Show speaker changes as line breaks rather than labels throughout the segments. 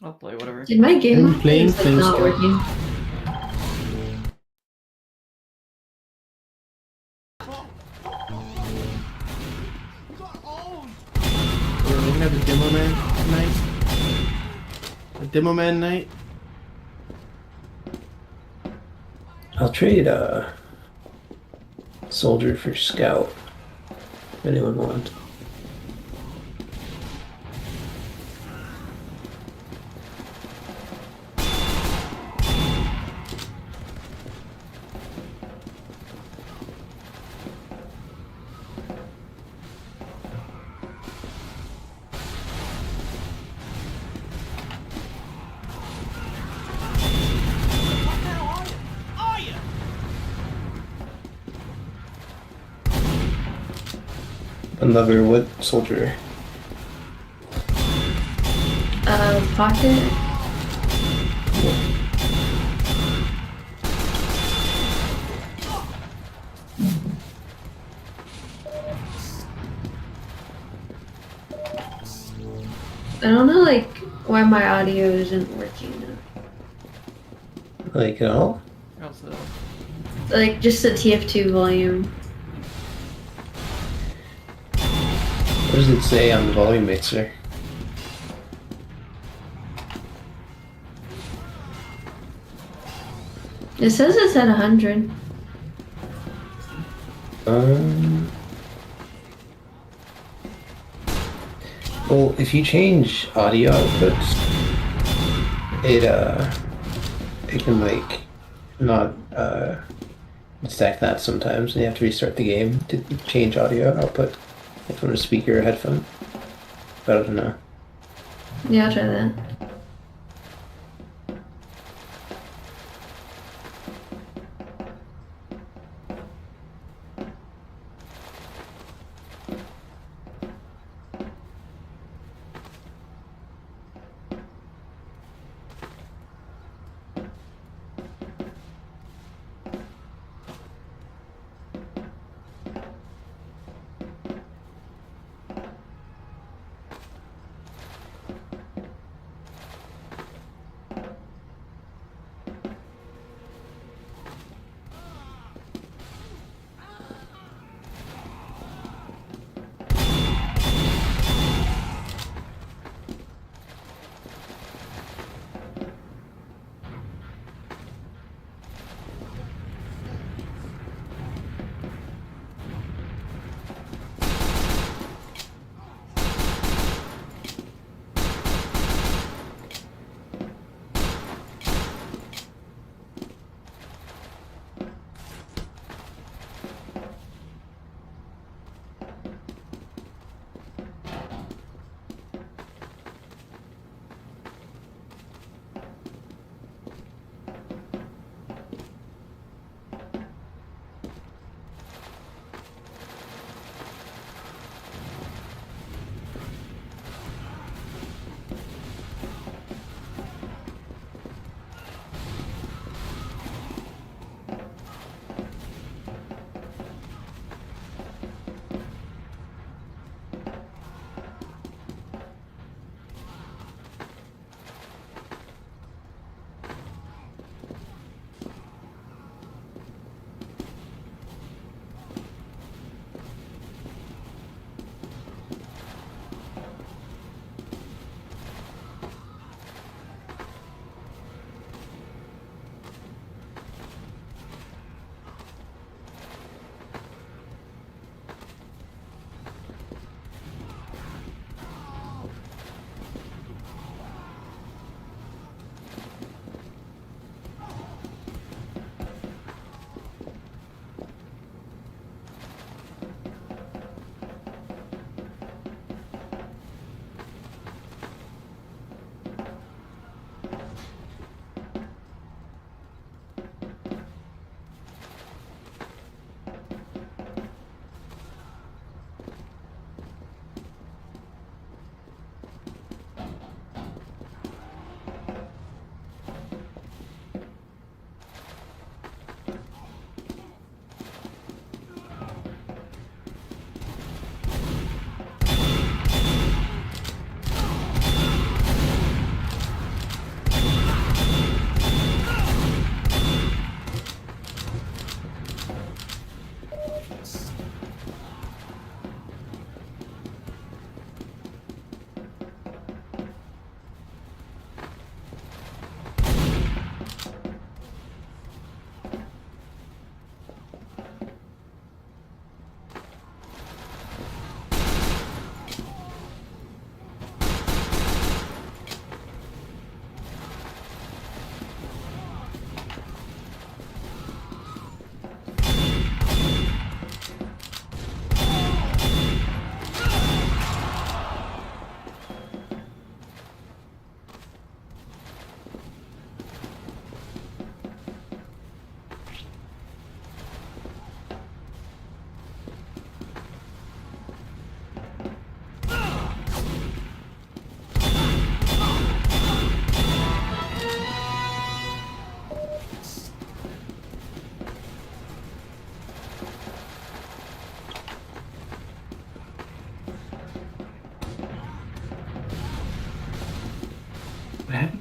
I'll play whatever.
Did my game
I'm playing
is, like, not
still.
working?
We're gonna have a demo man night. A demo man night.
I'll trade soldier for scout. If anyone wants. Another what soldier?
Pocket? I don't know, like, why my audio isn't working now.
Like at all?
Also,
Like, just the TF2 volume.
What does it say on the volume mixer?
It says it's at 100.
Well, if you change audio outputs, it can like not detect that sometimes, and you have to restart the game to change audio output, like from a speaker or headphone. But I don't know.
Yeah, I'll try that.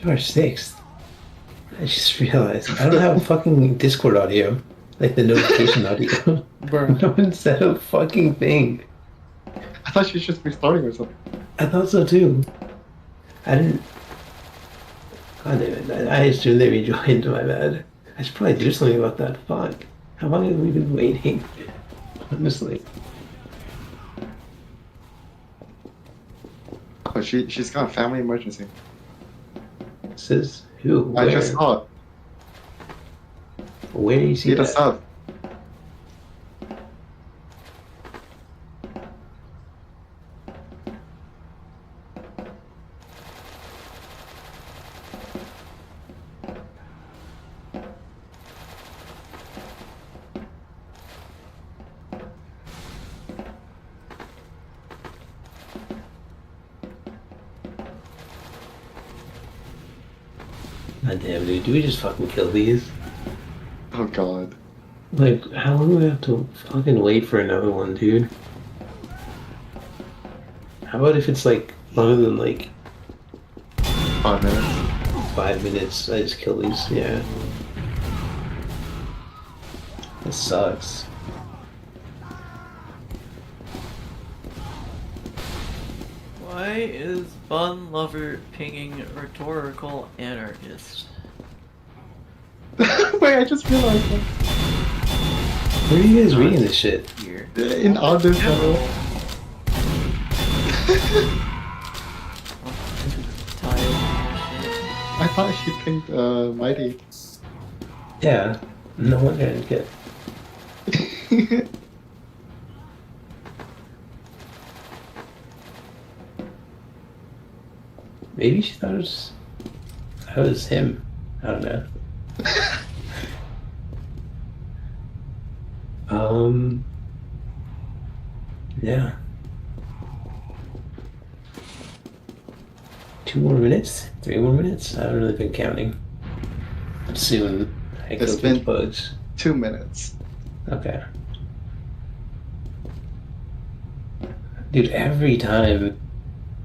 You are sixth. I just realized I don't have fucking Discord audio, like the notification audio.
Bruh.
No one said a fucking thing.
I thought she should just be starting or something.
I thought so too. I didn't. God damn it! I assumed they rejoined. My bad. I should probably do something about that. Fuck. How long have we been waiting? Honestly.
Oh, she's got a family emergency.
Says who?
I
Where?
just saw it.
Where do you see
See the
that?
sub.
God damn, dude. Do we just fucking kill these?
Oh god.
Like, how long do we have to fucking wait for another one, dude? How about if it's like longer than like
5 minutes.
5 minutes? I just kill these. Yeah. This sucks.
Why is Bun Lover pinging rhetorical anarchist?
Wait, I just realized that.
Where are you guys reading this shit?
Here.
In on this channel.
Tile
I thought she picked Mighty.
Yeah. No wonder I didn't get. Maybe she thought it was him. I don't know. Yeah. 2 more minutes? 3 more minutes? I haven't really been counting. Soon I
It's
kill these
been-
bugs.
2 minutes.
Okay. Dude, every time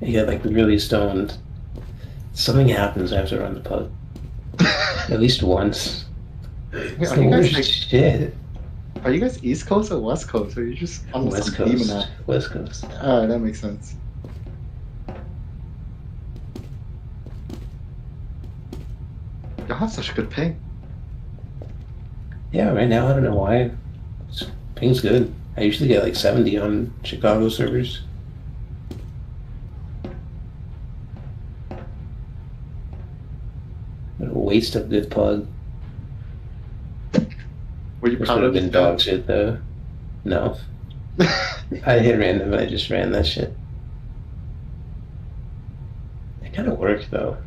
I get like really stoned, something happens. I have to run the pub. At least once. It's
Are
the
you guys
worst
like,
shit.
are you guys East Coast or West Coast? Or are you just on
West
some demon
Coast.
app?
West Coast.
Ah, that makes sense. Y'all have such a good ping.
Yeah, right now I don't know why. Ping's good. I usually get like 70 on Chicago servers. What a waste of good plug.
Were you
This
proud
would have
of
been
this
dog shit though. No. I hit random and I just ran that shit. It kind of worked though.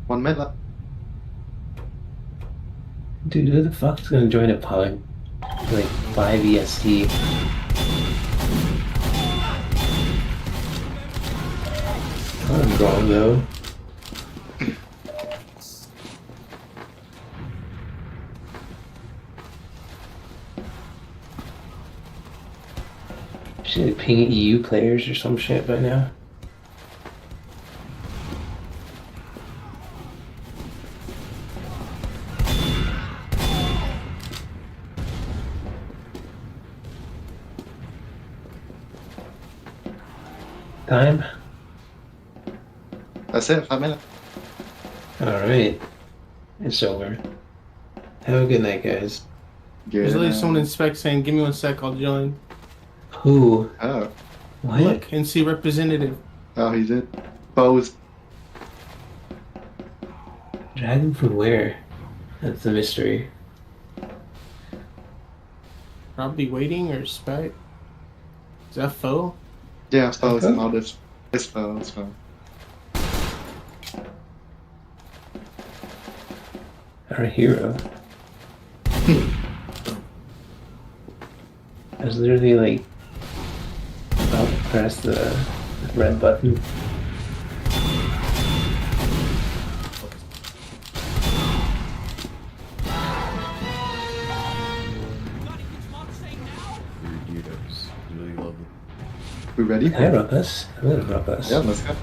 One minute.
Dude, who the fuck is gonna join a pub? Like 5 EST. I'm wrong though. Should ping EU players or some shit by now. Time?
That's it, 5 minutes.
Alright. It's over. Have a good night, guys.
Get
There's literally
it.
someone in spec saying, "Give me 1 sec, I'll join."
Who?
Oh.
What?
Look, NC representative.
Oh, he did. Pose.
Dragon from where? That's the mystery.
Probably waiting or spec. Is that foe?
Yeah, pose.
Okay.
No, this pose. It's fine.
Our hero. I was literally like, about to press the red button.
Really love
We ready?
Can I rub us? I'm gonna rub us.
Yeah, let's go.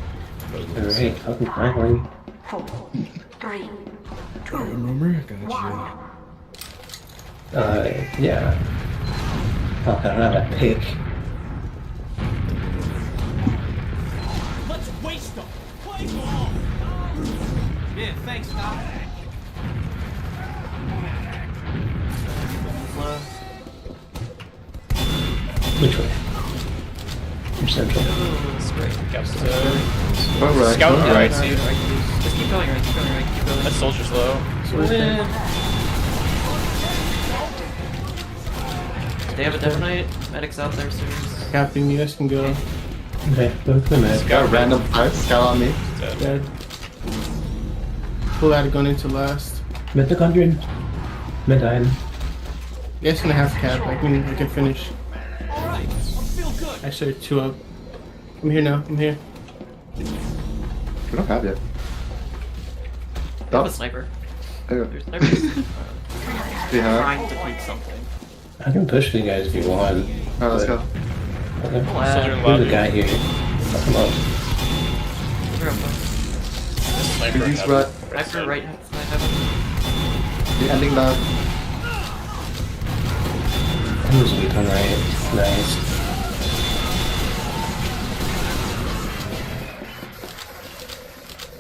Alright, fucking finally.
4, 3,
Remember? Gotcha.
Yeah. Fuck, I don't have that pick.
Let's waste them. Play ball. Yeah, thanks, Doc.
Which way? Which central?
Alright.
Scout
alright.
right, see.
Just keep going right, keep going right, keep going.
That soldier's low.
They have a detonite. Medic's out there soon.
Captain, you guys can go.
Okay, go to the med.
Got a random fight. Scout on me.
Dead. Pull out going into last.
Mitochondrion. Medine.
You guys gonna have cap. I can finish.
All right, I feel good.
Actually, 2 up. I'm here now. I'm here.
We don't have yet.
I have a
Stop.
sniper.
Okay.
There's snipers
We have.
trying to beat something.
I can push you guys if you want.
Alright, let's go.
Okay.
Soldier in
There's a
lobby.
guy here. Fuck him up.
They're up there.
Sniper.
He's right.
Sniper right sniper.
The ending left.
That was weak on right. Nice.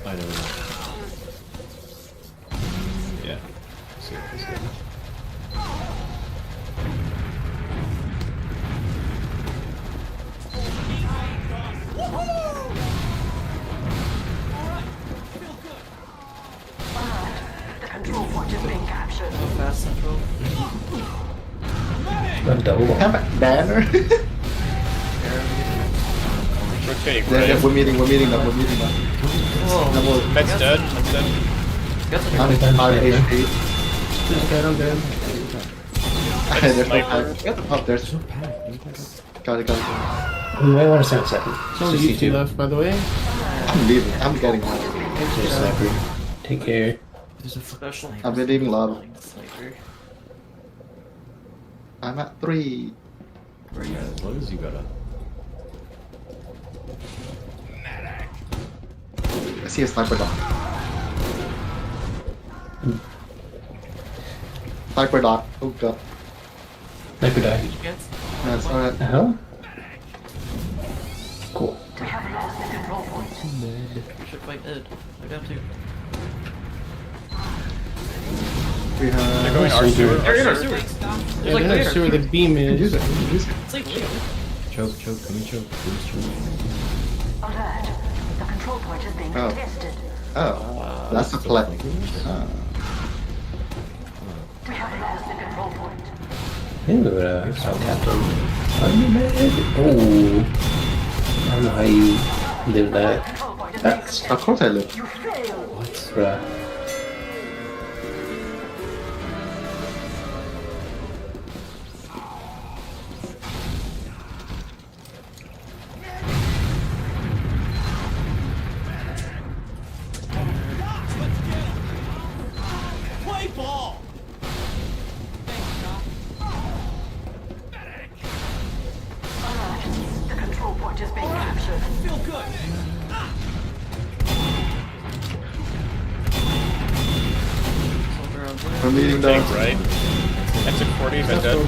I know. Yeah. That's good.
the control point is being captured.
Go fast central.
Not double.
Have a banner.
Rotating
Yeah,
right.
we're meeting them.
Whoa.
Number
Med's dead. Med's dead.
Got the
I'm
Done.
5 HP.
Just dead, I'm dead.
There's no
Sniper.
time. Oh, there's. Got it.
We might want to start second.
It's only you 2 left, by the way.
I'm leaving. I'm getting out.
There's a sniper. Take care.
There's a special.
I'm leaving love.
Sniper.
I'm at 3.
Yeah, as long as you got a.
I see a sniper dot. Sniper dot. Oh god.
Sniper die.
Chance?
That's alright.
The hell? Cool.
We have lost the control point.
Should fight mid. I got 2.
We
They're
have.
going our sewer.
They're in our
Our sewer.
sewer.
Yeah,
There's like
they're not
3
sure where the beam
Use
is.
it. Use it.
It's like 2.
Choke, come and choke. Please choke.
Alert. The control point is being
Oh.
contested.
Oh. That's a play.
We have lost the control point.
Ooh, our captain. Are you mad? Oh. I don't know how you live that.
Control point is being
That's
Of course I live.
You failed.
bruh.
Play ball.
Alert. The control point is being captured.
Feel good.
We're meeting
Take
them.
right. That's a 40. Med dead.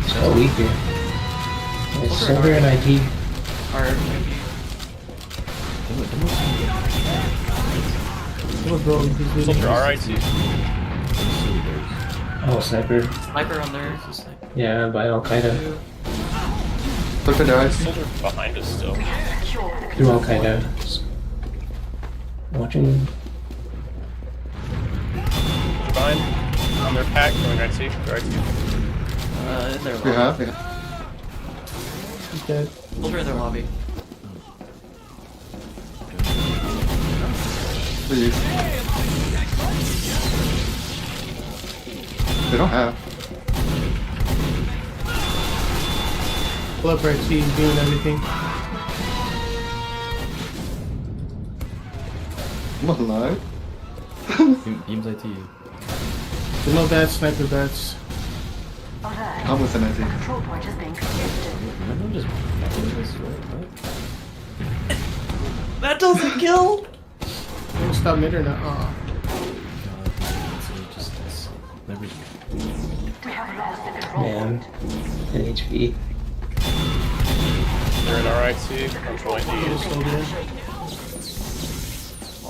So weak here. It's silver and IT.
Our
Oh, bro, he's leaving.
Soldier RIT.
Oh, sniper.
Sniper on there.
Yeah, by Al Qaeda.
Look at their IC.
Soldier behind us still.
Through Al Qaeda. Watching.
Soldier behind. On their pack, going right to right to.
In their
We
lobby.
have.
He's dead.
Soldier in their lobby.
Please. They don't have.
Pull up right T, he's doing everything.
I'm alive.
Beams IT.
There's no bad sniper bats.
Alert.
Come with an
The
IC.
control point is being contested.
Remember just fucking this, right?
That doesn't kill!
Don't stop mid or not? Oh.
God, it's just this. Never.
We have lost the control
Man.
point.
And HP.
They're in our IC. Controlling these.
Soldier.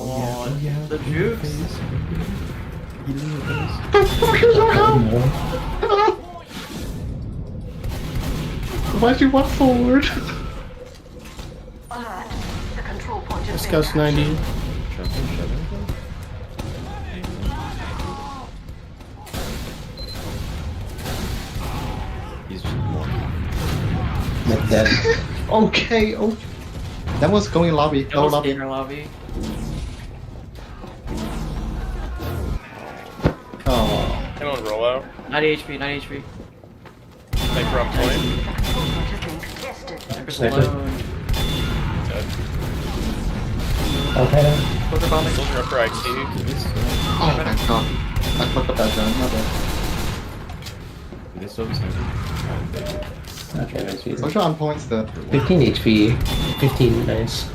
Oh, the jukes.
Why'd you walk forward?
Alert. The control point is being
Scout's
captured.
90.
He's just walking.
Like that.
Okay, oh. That was going lobby. No
Double
lobby.
scanner lobby.
Oh.
Anyone roll out?
90 HP, 90 HP.
Sniper on point.
The control point is being contested.
Sniper's
Sniper.
alone.
Dead.
Al Qaeda.
Soldier bombing.
Soldier upper IC.
Oh my god. I fucked up that gun. My bad.
They still have a sniper.
Okay, nice.
Soldier on points though.
15 HP. 15, nice.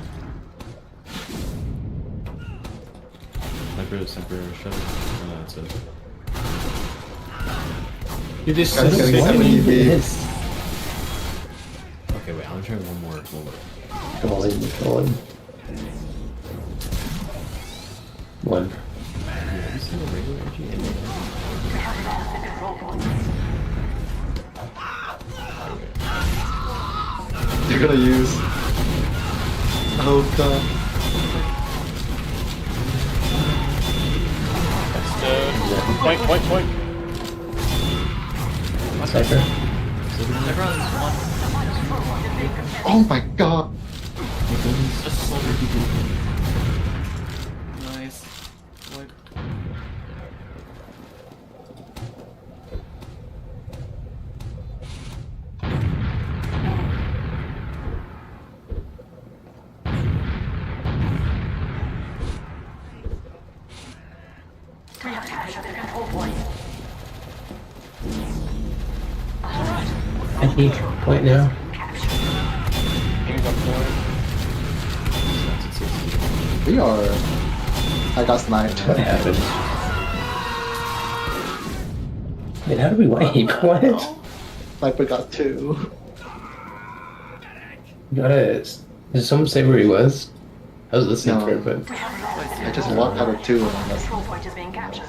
Sniper, shut it. No, that's it.
Dude, this
Guys,
is
guys,
so
guys,
funny.
guys.
Okay, wait, I'm trying one more.
Come on, come on. One.
Yeah, have you seen a regular RG?
We have lost the control point.
You're gonna use. Oh god.
That's dead. Point.
Sniper.
Sniper on this one.
Oh my god.
Just a soldier. Nice. What?
We have captured the control point.
I think point now.
Captured.
Beams on point.
We are. I got sniped.
What happened? Wait, how do we wipe? What?
Sniper got 2.
You gotta. Did someone say where he was? I was listening
No.
for it, but.
We have lost
I just walked out of 2 and
the
that's.
control point is being captured.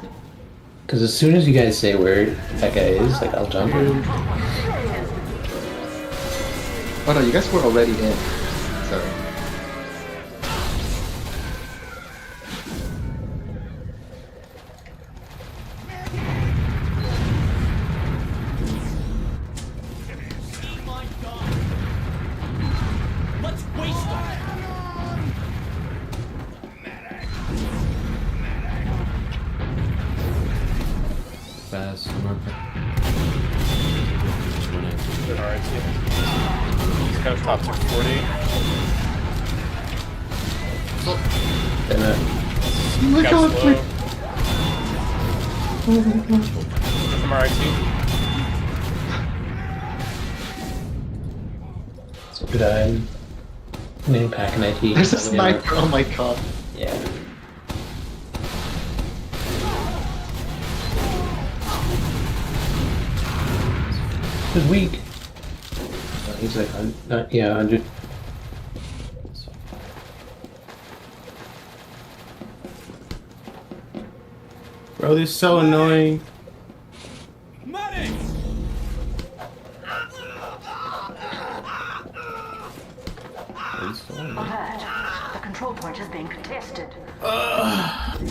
Because as soon as you guys say where that guy is, like, I'll jump in.
Oh no, you guys were already in. So.
My God. Let's waste them.
Fast, run. Just run after.
They're in our IC. He's kind of top 240.
Then,
Oh my
Got
god,
slow.
wait. Oh my god.
From our IC.
so good I'm mini pack and IT.
There's a sniper, oh my god.
Yeah. He's weak. He's like, yeah, 100.
Bro, this is so annoying.
installing it.
Alert. The control point is being contested. Alert.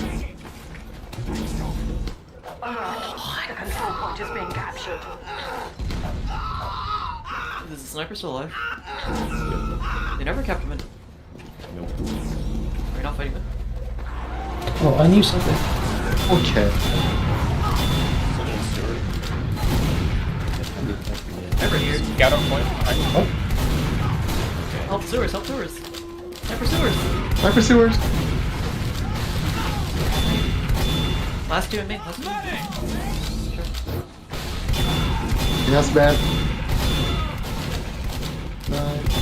The control point is being captured.
Is the sniper still alive? They never kept him in.
Nope.
Are you not fighting them?
Oh, I knew something.
Okay.
Never here.
Scout on point. Right.
Help sewers, help sewers. Sniper sewers.
Sniper sewers.
Last two and me. Last two. Sure.
Yes, man. Nice.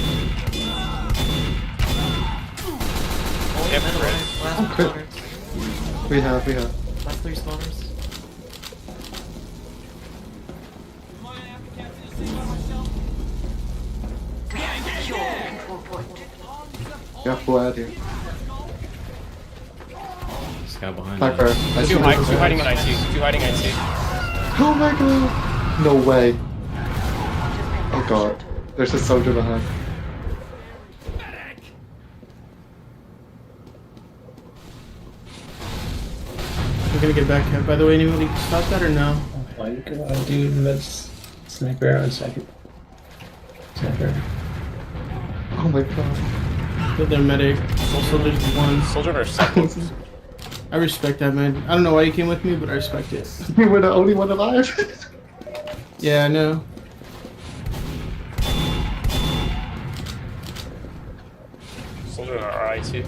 Oh,
Yep,
and
right.
last
Oh, good.
spawners.
We have.
Last 3 spawners.
Secure the control point.
We have full out here.
Scout behind
Sniper.
us.
I see
Two
the
hiding in IT. Two hiding in IT.
Oh my god. No way. Oh god. There's a soldier behind.
I'm gonna get back up. By the way, anybody stop that or no?
Oh my god, dude, that's sniper out in second. Sniper.
Oh my god.
Kill their medic. Also, there's one.
Soldier versus second.
I respect that, man. I don't know why you came with me, but I respect it.
We were the only one alive.
Yeah, I know.
Soldier in our IT.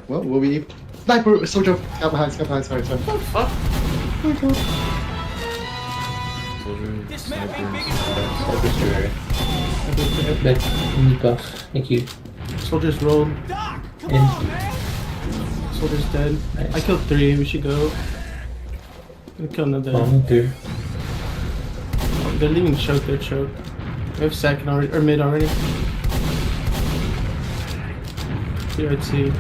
Well, will we? Sniper soldier. Scout behind. Sorry.
Fuck.
Oh my god.
Soldier,
This man
sniper,
ain't big
sniper.
Sniper. That buff. Thank you.
Soldiers rolled.
Doc, come
In.
on, man.
Soldiers dead.
Nice.
I killed 3. We should go. Gonna kill another.
Bomb through.
They're leaving choke. They're choke. We have second already or mid already. PRT.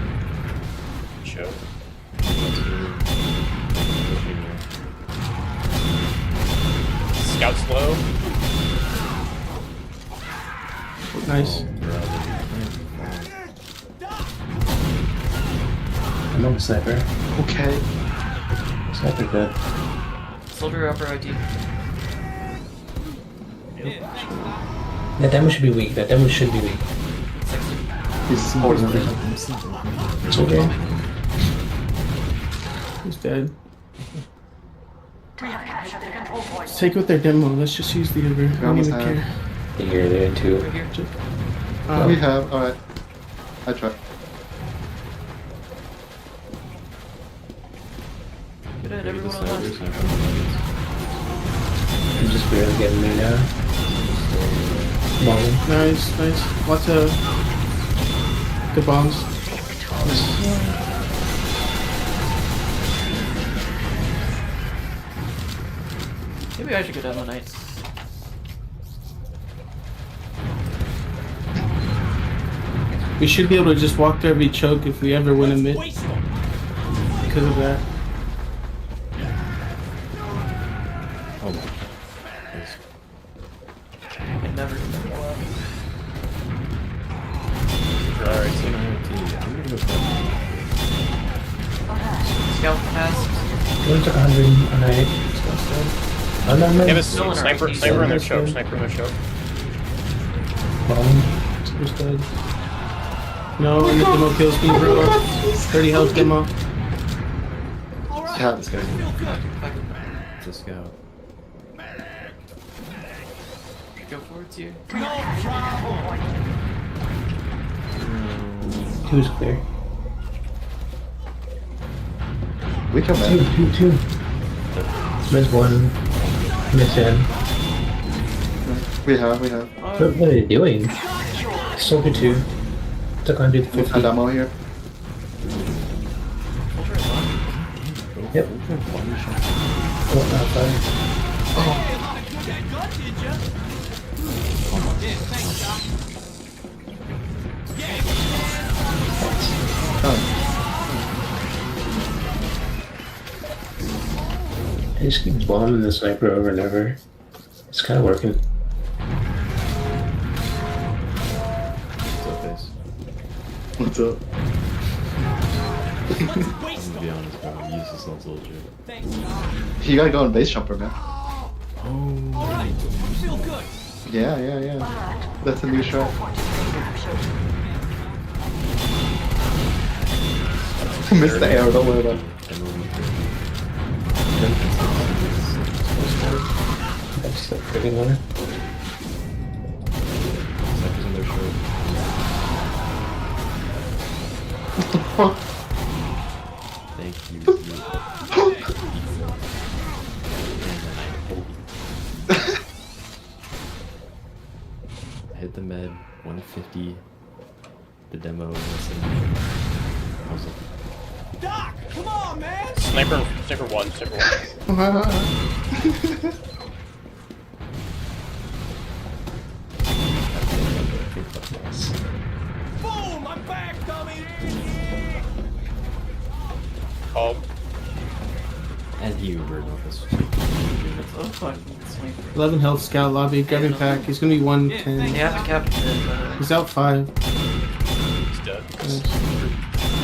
Show. Scout's low.
Nice.
I'm on the sniper.
Okay.
Sniper dead.
Soldier upper IT.
That damage should be weak. That damage should be weak.
60.
He's more than me.
Soldier.
He's dead.
We have captured the control point.
Let's take with their demo. Let's just use the Uber. I don't
almost
even
have.
care.
You're there too.
Right here.
We have. All right. I try.
Good at
The
everyone on
sniper,
left.
sniper.
I'm just barely getting there now. Bomb.
Nice. Lots of good bombs.
Maybe I should go down the night.
We should be able to just walk through every choke if we ever win a mid
Waste them.
because of that.
Oh my. Yes.
I never did that.
Alright, so now I'm gonna go for
Scout passed.
One took 100 on A. I'm not
They have a
Still in our
sniper.
IT.
Sniper in their
Still
choke.
in.
Sniper in their choke.
Bomb.
Soldiers dead. No, and the demo kills me, bro. 30 health demo.
All right.
Yeah.
this guy.
Feel good.
It's a scout.
Go forward to you.
No problem.
Two's clear.
We can
Two.
man.
Mid's 1. Mid's 10.
We have.
What are they doing? Soldier 2. Took 150.
A demo here.
Soldier is on.
Yep. Oh, outside. I just keep bombing the sniper over and over. It's kind of working.
What's up?
I'm gonna be honest, bro. I'm useless on soldier.
Thanks, Doc.
You gotta go on base jumper, man.
Oh.
Alright, I feel good.
Yeah. That's a new shot. Missed the arrow, don't worry about it.
That's the pretty one.
Snipers on their shirt.
What the fuck?
Thank you. I hit the med, 150. The demo, listen. I was like,
Doc, come on, man.
Sniper 1, sniper 1.
Boom, I'm back, dummy.
Called.
and he were not this.
Oh fucking sweet.
11 health, scout lobby, grabbing pack. He's gonna be 110.
You haven't kept it.
He's out 5.
He's dead.
Nice.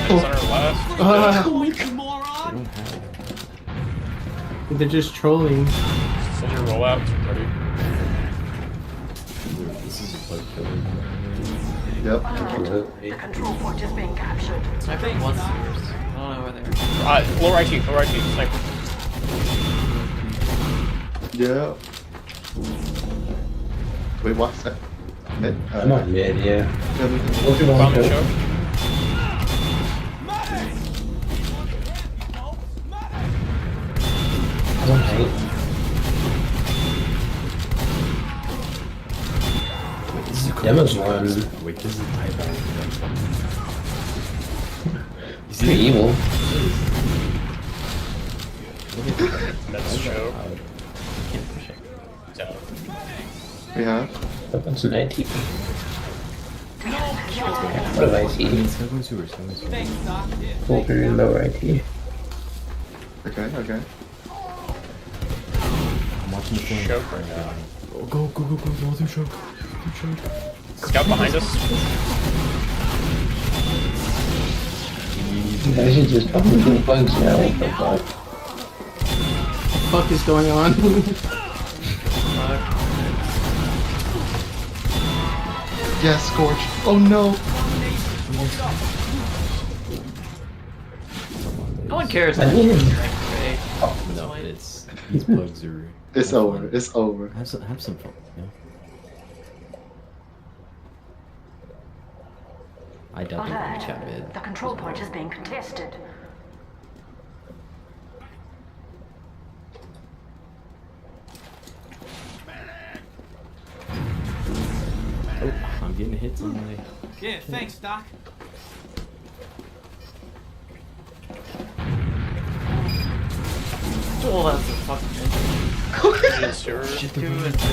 That's on our last.
You
They
moron.
don't have.
They're just trolling.
Soldier rollout. Ready.
This is a plug killer.
Yep.
The control point is being captured.
Sniper once. I don't know where they are.
Lower right, sniper.
Yeah. Wait, what's that? Mid?
I'm on mid, yeah.
Yeah,
We'll do one
Found the
kill.
choke.
I'm on height. Demo's one.
Wait, this is my bad.
He's pretty evil.
That's choke.
Can't push it.
He's out.
we have.
That's 90. What do I see?
It's not going sewers.
Thanks, Doc.
Volker in lower IT.
Okay.
I'm watching the flame.
Choke right now.
Oh, go through choke.
Scout behind us.
You guys are just fucking doing bugs now. What the fuck?
What the fuck is going on?
Yes, Scorch. Oh no.
No one cares.
I mean,
No, it's these bugs are.
It's
have
over.
fun.
It's over.
Have some fun. You know? I doubt they're gonna chat mid.
The control point is being contested.
Oh, I'm getting hits on my.
Yeah, thanks, Doc.
Oh, that's a fucking
In the sewer.
two and two.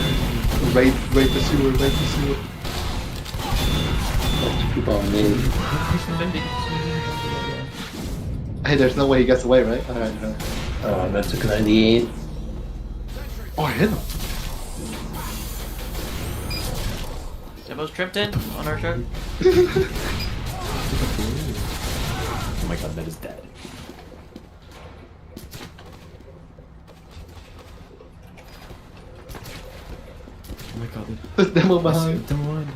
Raid the sewer.
let's keep on mid.
Hey, there's no way he gets away, right? Alright.
Oh, that took 98.
Oh, I hit him.
Demo's tripped in on our truck.
Oh my god, that is dead. Oh my god,
There's demo behind.
Demo one.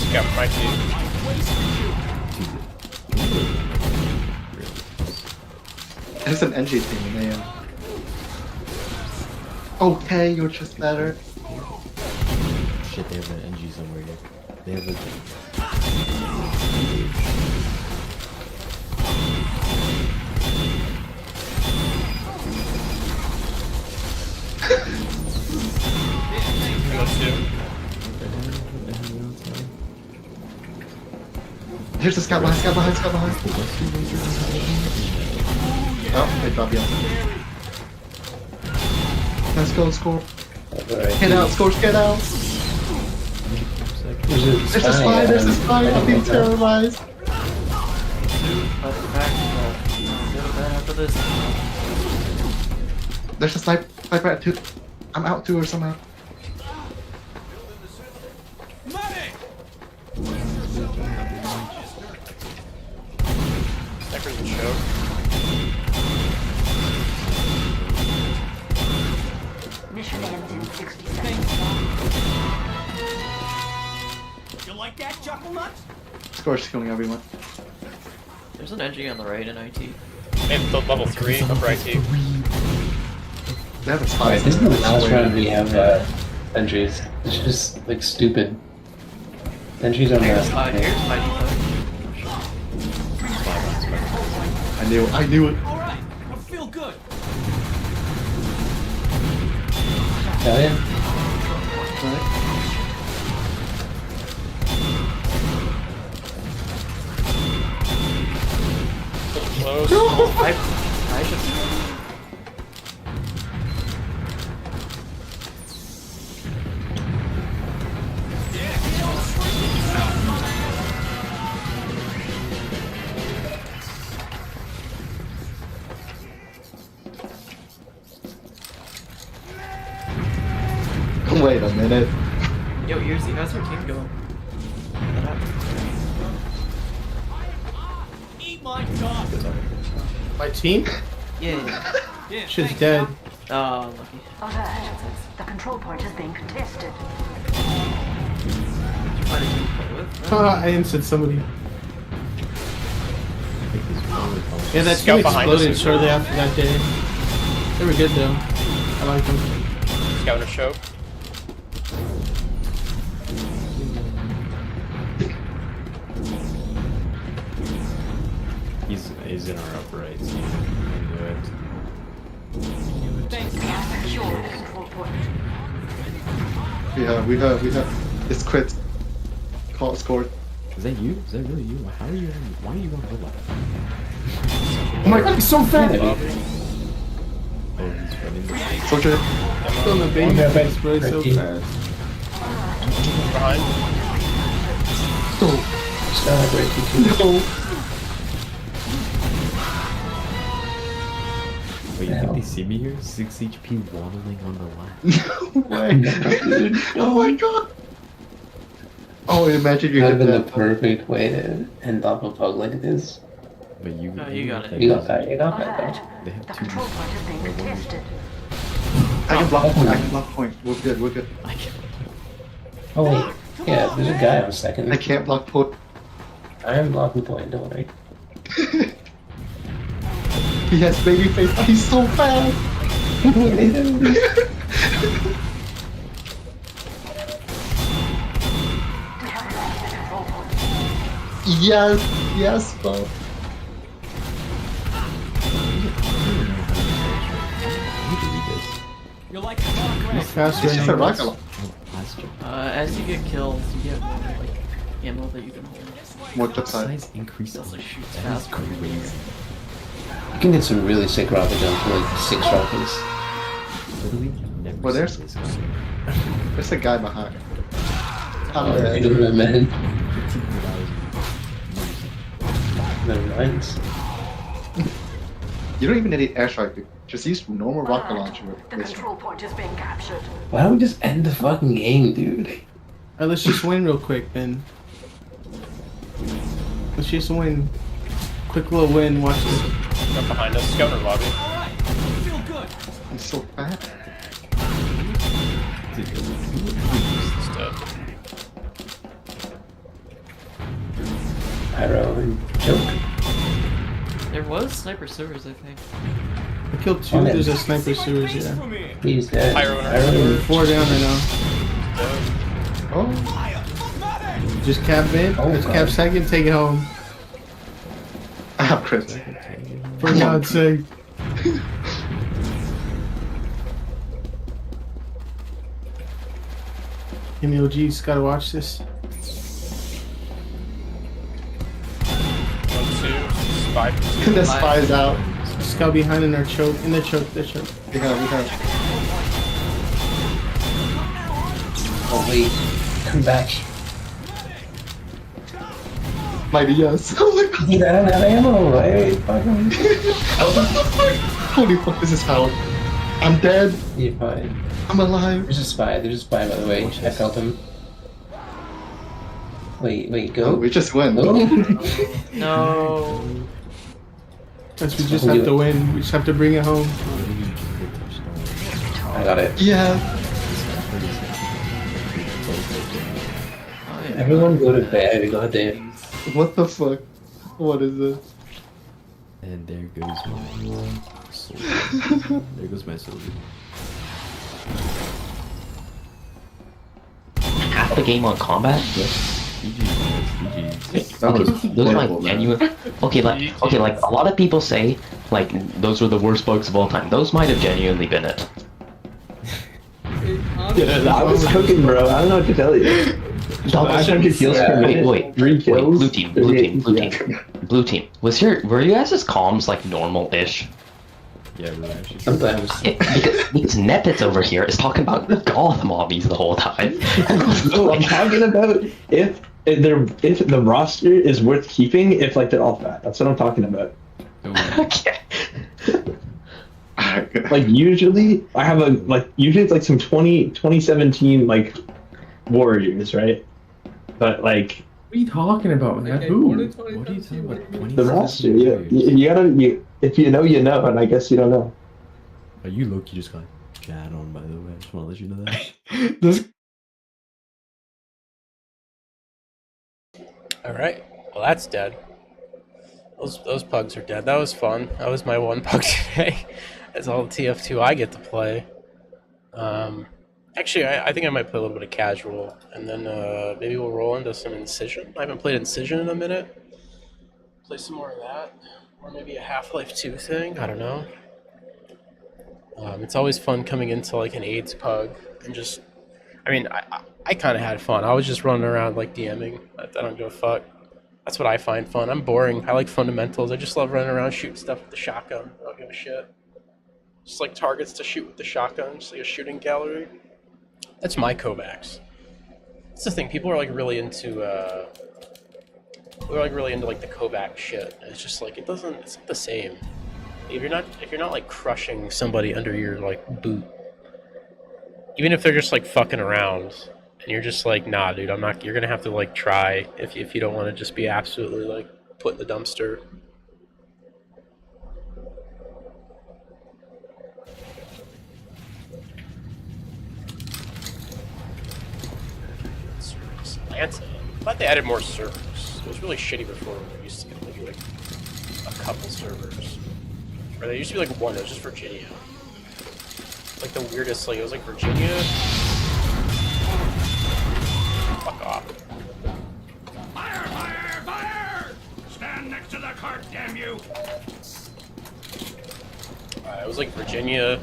Scout right team.
There's an NG team in there. Okay, you're just better.
Shit, they have an NG somewhere here. They have a.
Here's the scout behind. Oh, they dropped you. Let's go, Scorch.
Alright.
Get out, Scorch, get out. There's a spy, I'm being terrorized.
After this.
There's a sniper at 2. I'm out 2 or somehow.
Mission ends in 60 seconds.
Thanks, Doc. You like that, Chuckle Nuts?
Score's killing everyone.
There's an entry on the right in IT.
It's the level 3 upper IT.
They have a spy.
Alright, this is the last round we have entries. It's just like stupid. Entries on
Here's
the.
my default.
I knew it.
Alright, I feel good.
Hell yeah.
Close.
I should.
Wait a minute.
Yo, Earsy, how's your team going?
Eat my dog.
My team?
Yeah.
Yeah,
Shit's
thanks,
dead.
Doc.
Oh, lucky.
Alert. The control point is being contested.
Find a team to play with.
I insta somebody. Yeah, that team
Scout behind us.
exploded shortly after that day. They were good though. I like them.
Scout a show.
He's in our upper right. So I knew it.
Thanks,
We
Doc.
have secured the control point.
We have. It's quit. Call it scored.
Is that you? Is that really you? How are you? Why are you on red line?
Oh my god, he's so fat!
Oh, he's running.
Soldier.
Still in the baby
Yeah,
face, bro. He's so
right.
fast.
Behind.
Celebrate you.
No.
Wait, you think they see me here? 6 HP waddling on the line.
No way. Oh my god. Oh, imagine you
That
did
would have been the
that.
perfect way to end off a pug like this.
But you.
No, you got it.
You got that. You got that.
Alert.
They have
The
two.
control point is being contested.
I can block point. I can block point. We're good. We're good.
I can't.
Oh wait. Yeah, there's a guy on second.
I can't block point.
I am blocking point. Don't worry.
He has baby face. But he's so fast. Yes. Yes, bro.
You're like a dog, right?
Fast
It's just a
running.
rocket launch.
Last year.
As you get kills, you get more like ammo that you can hold.
More clip side.
Size increase on
Also
the
shoots
shoot. That is
faster.
crazy.
You can get some really sick rocket jumps for like 6 rockets.
Literally never
Well, there's-
seen this guy.
There's a guy behind.
Oh,
I'm
I
dead.
don't know, man.
15,000.
Never mind.
You don't even need airstrike. Dude. Just use normal rocket launcher.
The
This one.
control point is being captured.
Why don't we just end the fucking game, dude?
Alright, let's just win real quick, then. Let's just win. Quick little win. Watch this.
Jump behind us. Scout in the lobby.
Alright, I feel good.
I'm so fat.
Dude,
It's dead.
Pyro and choke.
There was sniper sewers, I think.
I killed 2. There's a sniper sewers,
Face
yeah.
for me.
He's dead.
Pyro and
We're 4 down right now.
Dead.
Oh.
Fire. Medic.
Just cap in.
Oh,
Let's
God.
cap second. Take it home.
I have crits.
For God's sake. Any OGs gotta watch this.
1, 2. Spy.
The spy's out.
Scout behind in our choke. In the choke. The choke.
We have.
Oh wait. Come back.
Mighty yes. Oh my god.
Dude, I don't have ammo. Hey, fucking.
Holy fuck, this is hell. I'm dead.
You're fine.
I'm alive.
There's a spy. There's a spy, by the way. I felt him. Wait,
Oh,
go.
we just win.
No.
No.
Guess we just have to win. We just have to bring it home.
I got it.
Yeah.
Everyone go to bed, goddamn.
What the fuck? What is this?
And there goes my soul. There goes my soul.
Half the game on combat?
GG.
That was
Those are
horrible,
like
man.
genuine. Okay, like a lot of people say, like those were the worst bugs of all time. Those might have genuinely been it.
Yeah, I was cooking, bro. I don't know what to tell you. 500 kills per minute.
Wait,
3 kills.
blue team. Blue team. Were you guys' comms like normal-ish?
Yeah, really, actually.
Sometimes.
Because Nepitz over here is talking about goth mobbies the whole time.
No, I'm talking about if the roster is worth keeping if like they're all fat. That's what I'm talking about.
Okay.
Like usually I have usually it's like some 2017 like warriors, right? But like
What are you talking about, man? Who?
What are you talking about?
the roster, you gotta if you know, you know, and I guess you don't know.
Are you Loki just got chat on, by the way? I just want to let you know that.
This
Alright, well that's dead. Those pugs are dead. That was fun. That was my one pug today. That's all the TF2 I get to play. Actually, I think I might play a little bit of casual, and then maybe we'll roll into some Incision. I haven't played Incision in a minute. Play some more of that. Or maybe a Half-Life 2 thing, I don't know. It's always fun coming into like an AIDS pug and just... I mean, I kind of had fun. I was just running around like DMing. I don't give a fuck. That's what I find fun. I'm boring. I like fundamentals. I just love running around shooting stuff with the shotgun. I don't give a shit. Just like targets to shoot with the shotgun, just like a shooting gallery. That's my Kovacs. That's the thing. People are like really into like the Kovac shit. It's just like it's not the same. If you're not like crushing somebody under your like boot, even if they're just like fucking around, and you're just like, nah, dude, I'm not. You're gonna have to like try if you don't want to just be absolutely like put in the dumpster. Atlanta. I thought they added more servers. It was really shitty before when there used to be like a couple servers. Or there used to be like one, it was just Virginia. Like the weirdest, like it was like Virginia. Fuck off.
Fire! Fire! Fire! Stand next to the cart, damn you!
It was like Virginia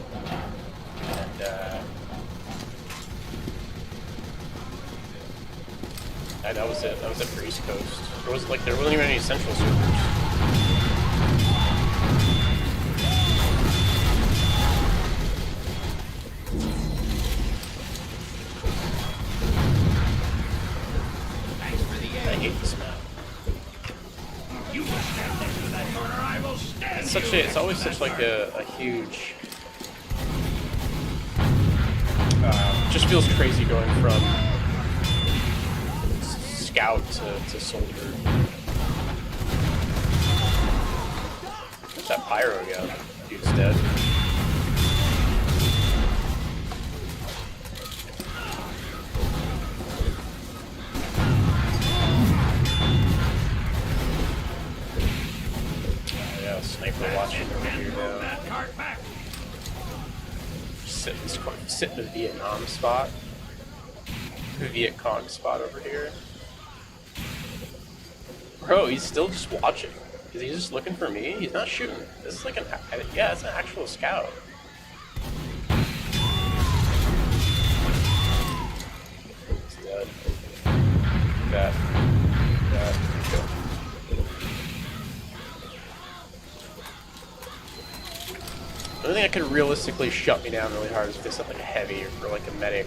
and that was it. That was it for East Coast. There wasn't even any central servers. I hate this map.
You will stand next to that corner, I will stand
It's always such like a huge. Just feels crazy going from scout to soldier. Where's that pyro go? Dude's dead. Yeah, sniper watching over here now.
that cart back.
Sit in the Vietnam spot. The Viet Cong spot over here. Bro, he's still just watching. Is he just looking for me? He's not shooting. This is like yeah, it's an actual scout. He's dead. That. Go. The only thing that could realistically shut me down really hard is if they set like a heavy or like a medic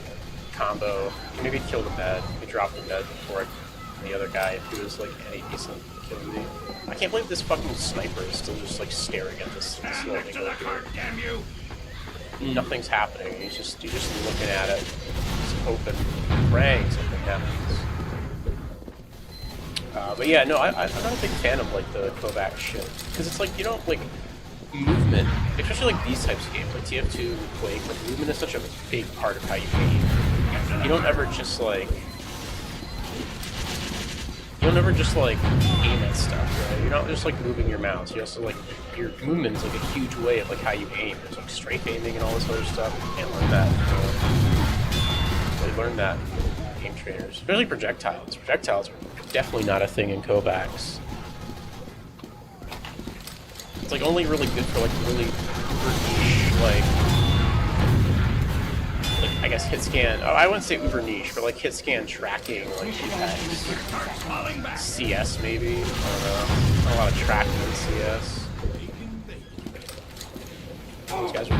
combo. Maybe kill the med. Maybe drop the med before the other guy if he was like any decent killing me. I can't believe this fucking sniper is still just like staring at this loading.
Damn you!
Nothing's happening. He's just looking at it, just hoping, praying something happens. But yeah, no, I'm not a big fan of like the Kovac shit because it's like you don't like movement especially like these types of games, like TF2, Quake, like movement is such a big part of how you aim. You don't ever just like aim at stuff, right? You're not just like moving your mouse. You also like your movement is like a huge way of like how you aim. There's like strafe aiming and all this other stuff. You can't learn that. They learn that in game trainers, especially projectiles. Projectiles are definitely not a thing in Kovacs. It's like only really good for like really uber niche, like I guess hit scan. Oh, I wouldn't say uber niche, but like hit scan tracking, like CS maybe. I don't know. Not a lot of tracking in CS. These guys are.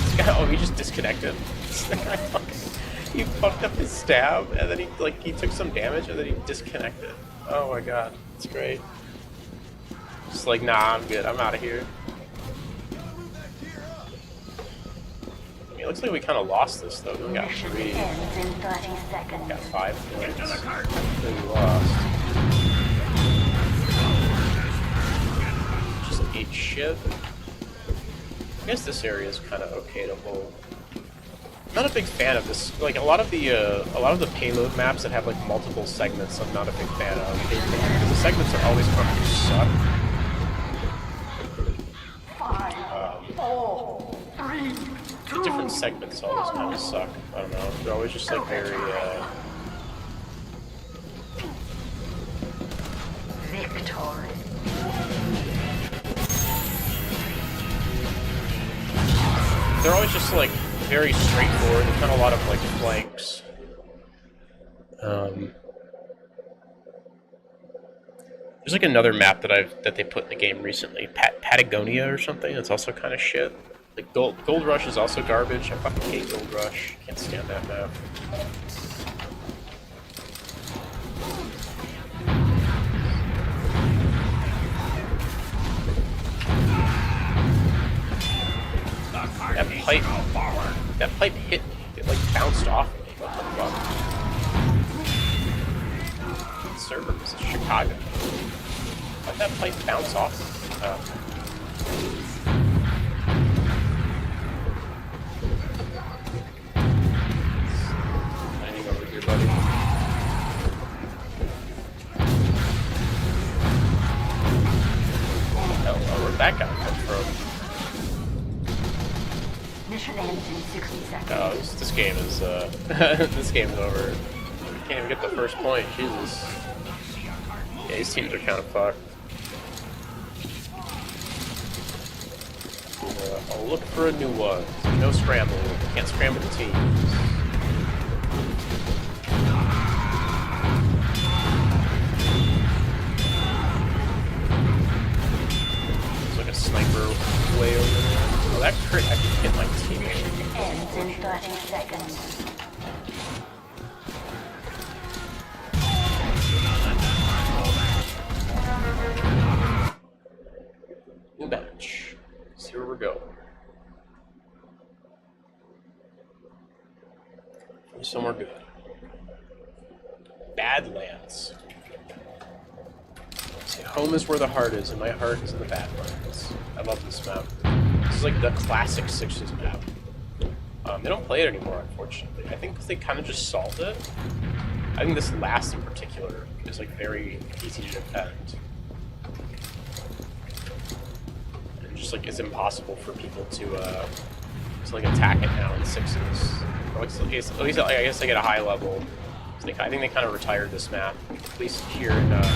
This guy, oh, he just disconnected. He fucked up his stab, and then he took some damage, and then he disconnected. Oh my god, that's great. Just like, nah, I'm good. I'm out of here. It looks like we kind of lost this though. We got 3. Got 5 points. We lost. Just ate shit. I guess this area is kind of okay to hold. I'm not a big fan of this. Like a lot of the payload maps that have like multiple segments, I'm not a big fan of. Because the segments are always going to suck.
5, 4, 3.
The different segments always kind of suck. I don't know. They're always just like very.
Victory.
They're always just like very straightforward. There's not a lot of like flanks. There's like another map that they put in the game recently, Patagonia or something. It's also kind of shit. Like Gold Rush is also garbage. I fucking hate Gold Rush. Can't stand that map. That pipe hit me. It like bounced off me. What the fuck? Server, this is Chicago. Why'd that pipe bounce off me? Landing over here, buddy. Oh, where'd that guy come from?
Mission ends in 60 seconds.
Oh, this game is this game's over. Can't even get the first point. Jesus. Yeah, these teams are kind of fucked. I'll look for a new one. No scramble. Can't scramble the teams. There's like a sniper way over there. Oh, that crit, I can hit my teammate.
Ends in 30 seconds.
New match. See where we're going. Somewhere good. Badlands. See, home is where the heart is, and my heart is in the Badlands. I love this map. This is like the classic Sixes map. They don't play it anymore, unfortunately. I think they kind of just solved it. I think this last in particular is like very easy to defend. And just like it's impossible for people to like attack it now in Sixes. Or at least I guess like at a high level. So I think they kind of retired this map, at least here in. That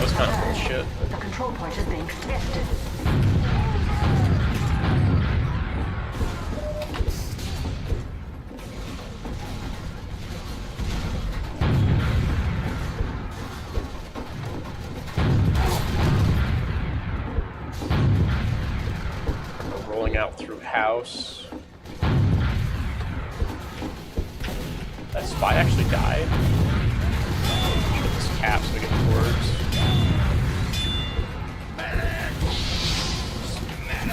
was kind of bullshit.
The control point is being contested.
Rolling out through house. That spy actually died. Get this cap so we get towards.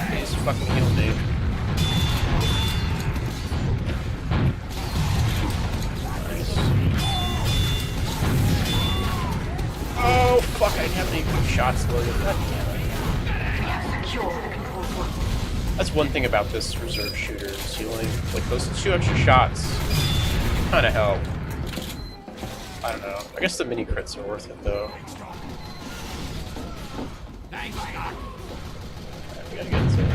Please fucking heal me. Nice. Oh fuck! I didn't have any good shots loaded. God damn it.
We have secured the control point.
That's one thing about this reserve shooter. Is you only, like, those 2 extra shots kind of help. I don't know. I guess the mini crits are worth it though.
Thanks, Doc.
Alright, we gotta get to it.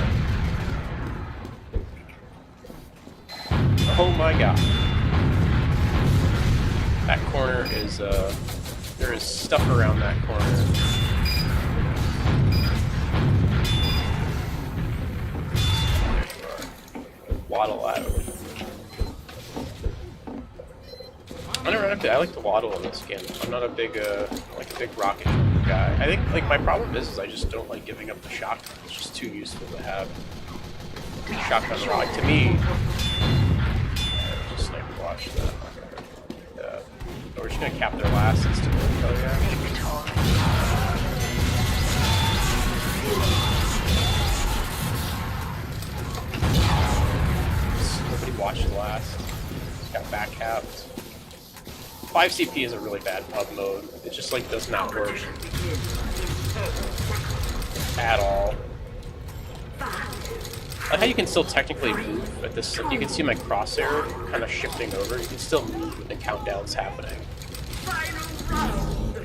Oh my god. That corner is, there is stuff around that corner. Waddle out. I like to waddle in this game. I'm not a big, like a big rocket jumper guy. I think, like, my problem is I just don't like giving up the shotgun. It's just too useful to have. Shotgun, like, to me, just sniper watch that. We're just gonna cap their last instantly. Oh yeah. Nobody watched last. Just got back capped. 5 CP is a really bad pub mode. It just like does not work at all. I like how you can still technically move at this. Like, you can see my crosshair kind of shifting over. You can still move when the countdown's happening.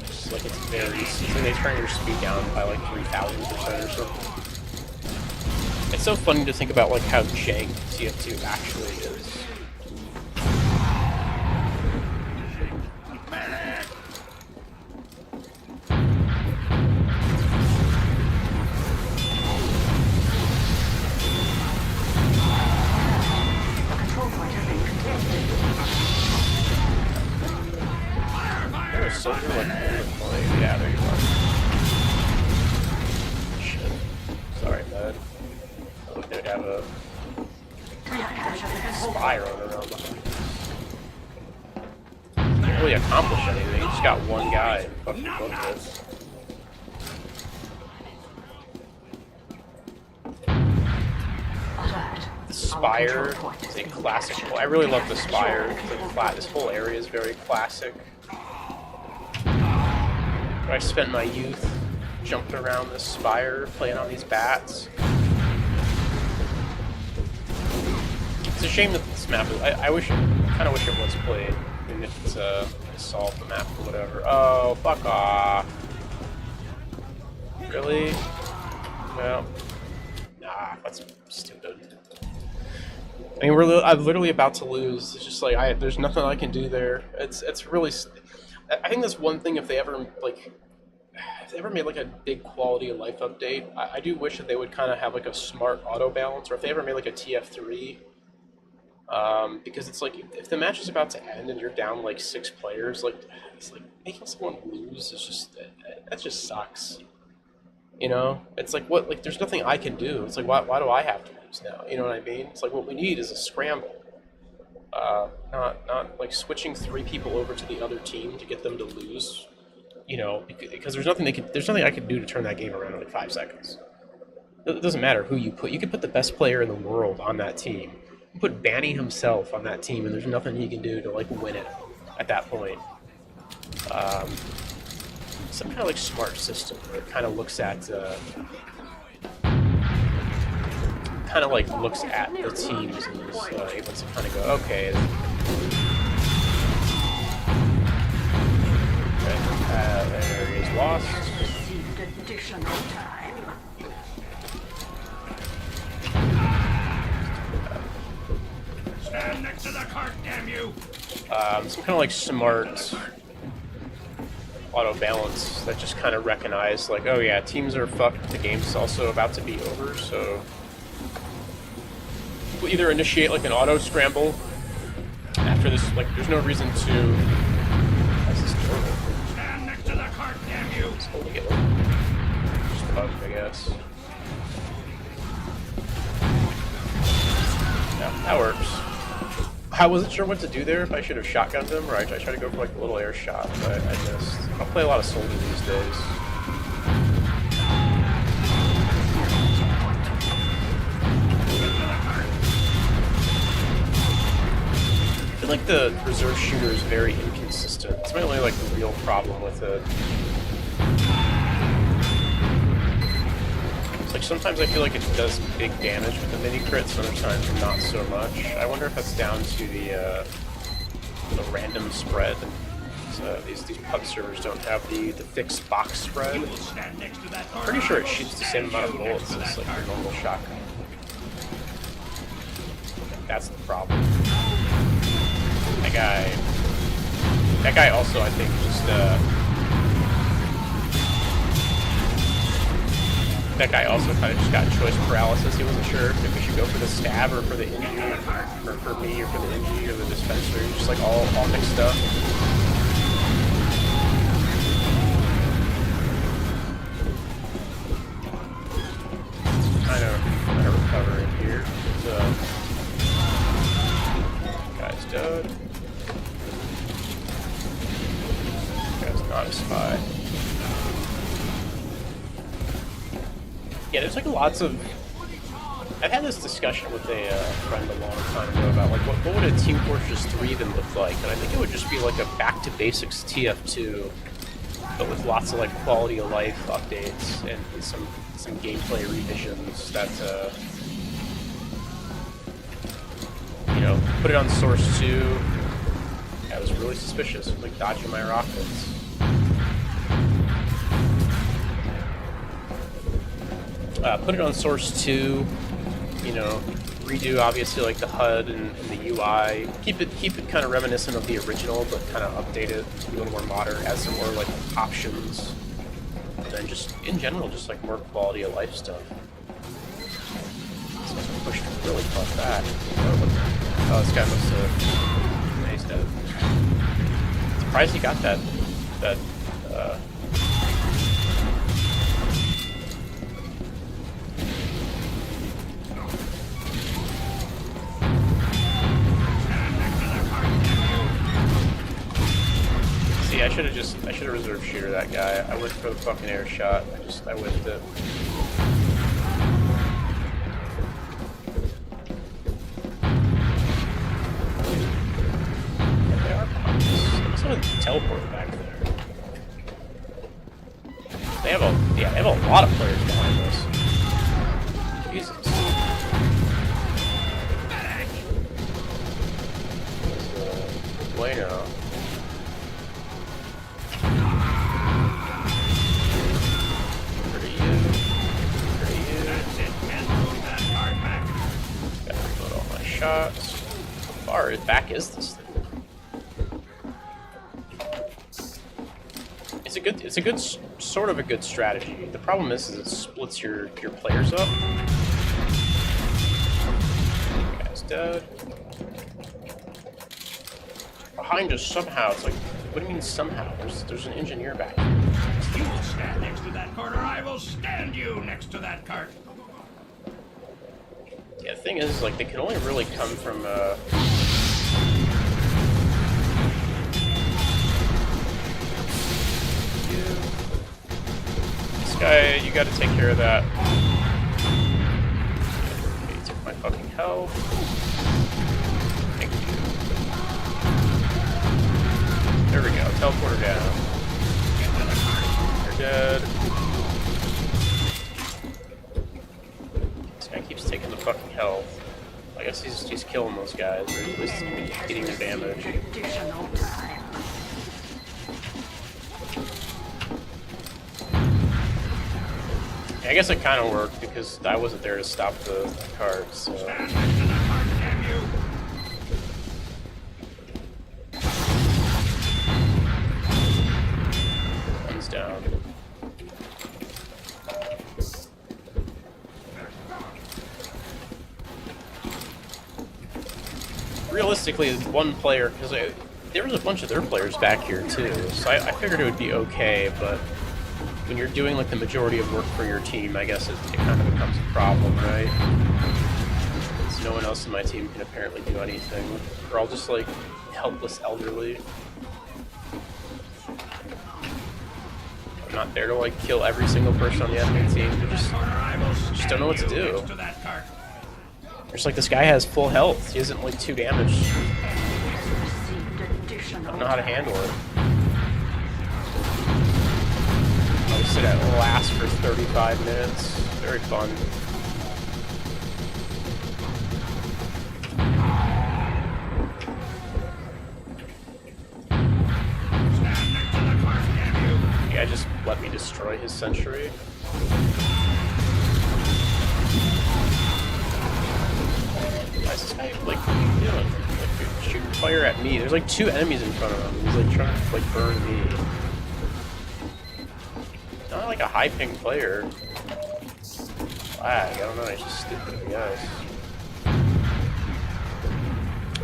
Just like it's very easy. So they turn your speed down by like 3,000% or something. It's so funny to think about like how jank TF2 actually is. Soldier like yeah, there you are. Shit. Sorry, bud. Oh, they'd have a spy running around behind. Didn't really accomplish anything. He just got one guy and fucking booked this. The Spire is a classic. I really love the Spire. This whole area is very classic. I spent my youth jumped around this Spire, playing on these bats. It's a shame that this map is, I kind of wish it was played, even if it's solved the map or whatever. Oh, fuck off. Really? Well, nah, that's stupid. I mean, I'm literally about to lose. It's just like, there's nothing I can do there. It's really... I think that's one thing if they ever made like a big quality of life update. I do wish that they would kind of have like a smart auto balance, or if they ever made like a TF3, because it's like if the match is about to end and you're down like 6 players, like it's like making someone lose is just that just sucks. You know, it's like what like there's nothing I can do. It's like why do I have to lose now? You know what I mean? It's like what we need is a scramble. Not like switching 3 people over to the other team to get them to lose, you know, because there's nothing I can do to turn that game around in like 5 seconds. It doesn't matter who you put. You can put the best player in the world on that team. You put Banny himself on that team, and there's nothing he can do to like win it at that point. Some kind of like smart system that kind of looks at the teams and is able to kind of go, okay. There he is, lost.
Stand next to the cart, damn you!
Some kind of like smart auto balance that just kind of recognize like, oh yeah, teams are fucked. The game's also about to be over, so we'll either initiate like an auto scramble after this. Like, there's no reason to. How's this door open?
Stand next to the cart, damn you!
It's holding it open. Just bugged, I guess. Yeah, that works. I wasn't sure what to do there, if I should have shotgunned him, or I tried to go for like a little air shot, but I missed. I'll play a lot of Soldier these days. I feel like the reserve shooter is very inconsistent. It's my only like real problem with it. Like sometimes I feel like it does big damage with the mini crits, other times not so much. I wonder if that's down to the random spread. So these pub servers don't have the fixed box spread. I'm pretty sure it shoots the same amount of bullets as like your normal shotgun. That's the problem. That guy also, I think, just that guy also kind of just got choice paralysis. He wasn't sure if he should go for the stab or for the injury, or for me, or for the injury, or the dispenser. Just like all mixed up. Kind of recovering here. Guy's dead. Guy's not a spy. Yeah, there's like lots of. I've had this discussion with a friend a long time ago about like what would a Team Fortress 3 even look like, and I think it would just be like a back to basics TF2, but with lots of like quality of life updates and some gameplay revisions that you know, put it on Source 2. I was really suspicious of like dodging my rockets. Put it on Source 2, you know, redo obviously like the HUD and the UI, keep it kind of reminiscent of the original, but kind of update it to be a little more modern, add some more like options, and then just in general, just like more quality of life stuff. This guy's pushed really far back. Oh, this guy must have. He's dead. Surprised he got that. See, I should have reserved shooter that guy. I went for the fucking air shot. I whiffed it. Someone teleport back there. They have a lot of players behind us. Jesus. Bueno. Gotta reload all my shots. How far back is this thing? It's a good sort of a good strategy. The problem is it splits your players up. Guy's dead. Behind us somehow. It's like, what do you mean somehow? There's an engineer back here.
You will stand next to that cart, or I will stand you next to that cart.
Yeah, the thing is, like, they can only really come from this guy, you gotta take care of that. Okay, he took my fucking health. Thank you. There we go, teleporter down. They're dead. This guy keeps taking the fucking health. I guess he's killing those guys, or at least getting their damage. I guess it kind of worked because I wasn't there to stop the cart, so. One's down. Realistically, one player, because there was a bunch of their players back here too, so I figured it would be okay, but when you're doing like the majority of work for your team, I guess it kind of becomes a problem, right? Because no one else in my team can apparently do anything. We're all just like helpless elderly. I'm not there to like kill every single person on the enemy team. They just don't know what to do. Just like this guy has full health. He isn't like 2 damage. I don't know how to handle it. I sit at last for 35 minutes. very fun. Yeah, just let me destroy his sentry. Why is this guy, like, what are you doing? Like, dude, shooting fire at me. There's like 2 enemies in front of him. He's like trying to, like, burn me. Not like a high ping player. I don't know, he's just stupid, I guess.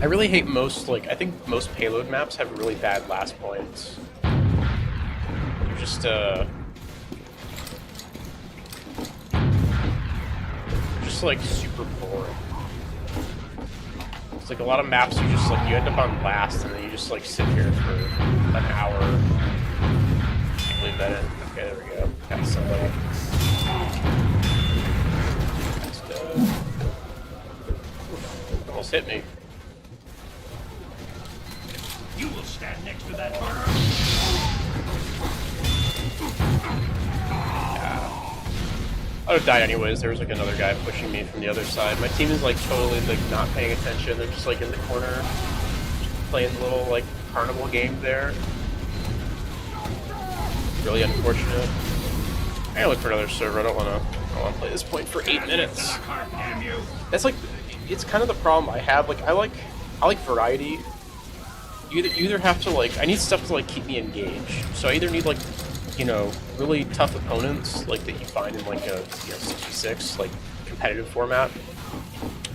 I really hate most, like, I think most payload maps have really bad last points. They're just like, super boring. It's like a lot of maps you just, like, you end up on last, and then you just, like, sit here for an hour. Can't believe that in. Okay, there we go. Got somebody. Almost hit me.
You will stand next to that bar.
I would have died anyways. There was like another guy pushing me from the other side. My team is like totally like not paying attention. They're just like in the corner playing little like carnival game there. Really unfortunate. I gotta look for another server. I don't wanna play this point for 8 minutes. That's like, it's kind of the problem I have. Like I like variety. You either have to like, I need stuff to like keep me engaged. So I either need like, you know, really tough opponents like that you find in like a 66 like competitive format,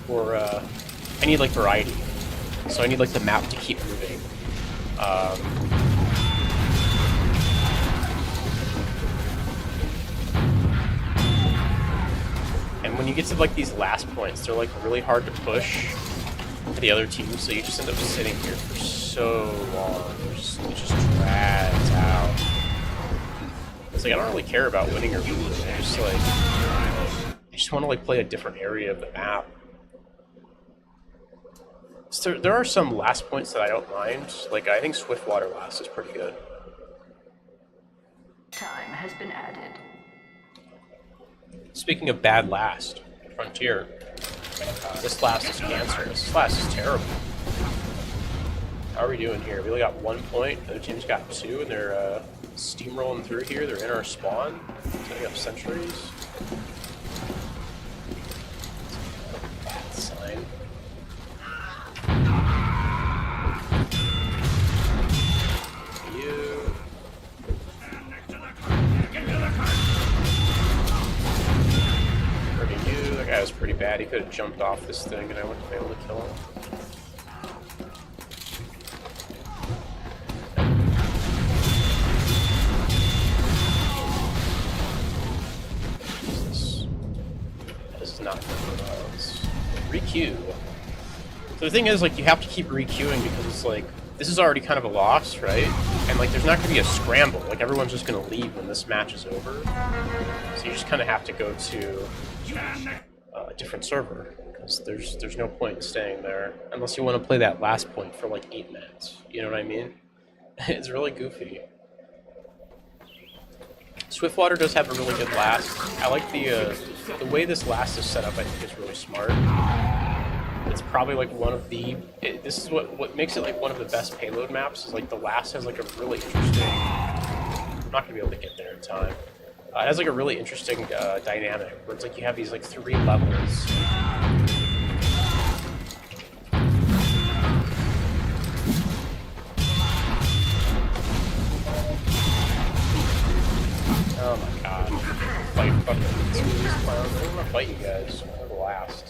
or I need like variety. So I need like the map to keep moving. And when you get to like these last points, they're like really hard to push to the other team, so you just end up sitting here for so long. It just drags out. It's like I don't really care about winning or losing. I just like I just want to like play a different area of the map. So there are some last points that I don't mind. Like I think Swiftwater last is pretty good.
Time has been added.
Speaking of bad last, Frontier. This last is cancerous. This last is terrible. How are we doing here? We only got 1 point. The other team's got 2, and they're steamrolling through here. They're in our spawn, setting up sentries. Bad sign. You. That guy was pretty bad. He could have jumped off this thing and I wouldn't have been able to kill him. This is not good. Re-queue. So the thing is, like, you have to keep re-queuing because it's like, this is already kind of a loss, right? And like, there's not going to be a scramble. Like, everyone's just going to leave when this match is over. So you just kind of have to go to a different server because there's no point in staying there unless you want to play that last point for like 8 minutes. You know what I mean? It's really goofy. Swiftwater does have a really good last. I like the way this last is set up. I think is really smart. It's probably like one of the. This is what makes it like one of the best payload maps. Is like the last has like a really interesting. I'm not gonna be able to get there in time. It has like a really interesting dynamic where it's like you have these like 3 levels. Oh my god. Fight fucking two of these clowns. I don't want to fight you guys. They're the last.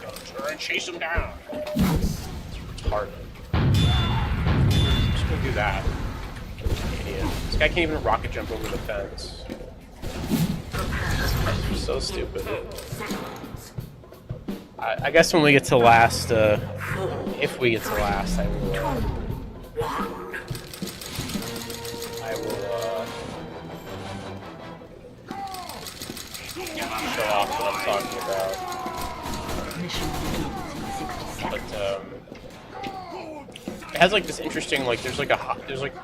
Go try and chase them down. It's retarded. I'm just gonna do that. Idiot. This guy can't even rocket jump over the fence. You're so stupid. I guess when we get to last, if we get to last, I will show off what I'm talking about. But, it has like this interesting like there's like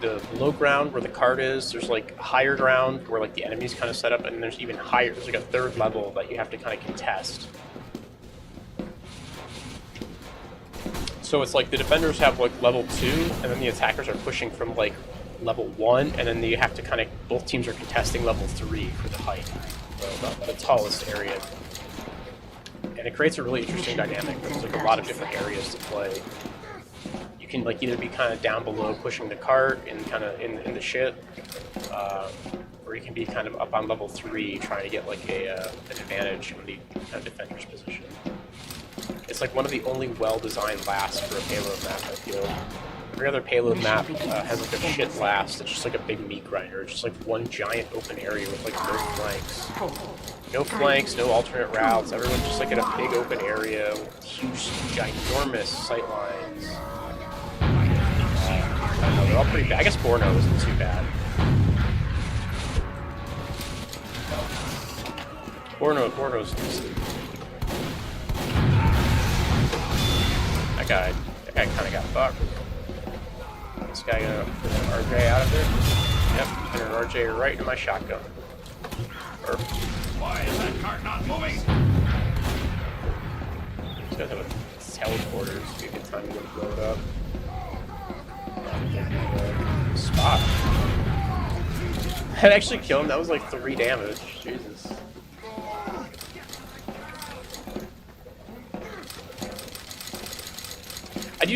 the low ground where the cart is. There's like higher ground where like the enemies kind of set up, and there's even higher. There's like a third level that you have to kind of contest. So it's like the defenders have like level 2, and then the attackers are pushing from like level 1, and then you have to kind of both teams are contesting level 3 for the height, the tallest area. And it creates a really interesting dynamic. There's like a lot of different areas to play. You can like either be kind of down below pushing the cart and kind of in the shit, or you can be kind of up on level 3 trying to get like an advantage on the defender's position. It's like one of the only well-designed lasts for a payload map, I feel. Every other payload map has like a shit last. It's just like a big meat grinder. It's just like one giant open area with like no flanks. No flanks, no alternate routes. Everyone's just like in a big open area with huge, ginormous sight lines. I don't know, they're all pretty bad. I guess Borno isn't too bad. Borno's decent. That guy kind of got fucked. This guy gonna RJ out of there? Yep, gonna RJ right into my shotgun. Perfect.
Why is that cart not moving?
These guys have a teleporter, so you get time to blow it up. Spot. That actually killed him. That was like 3 damage. Jesus.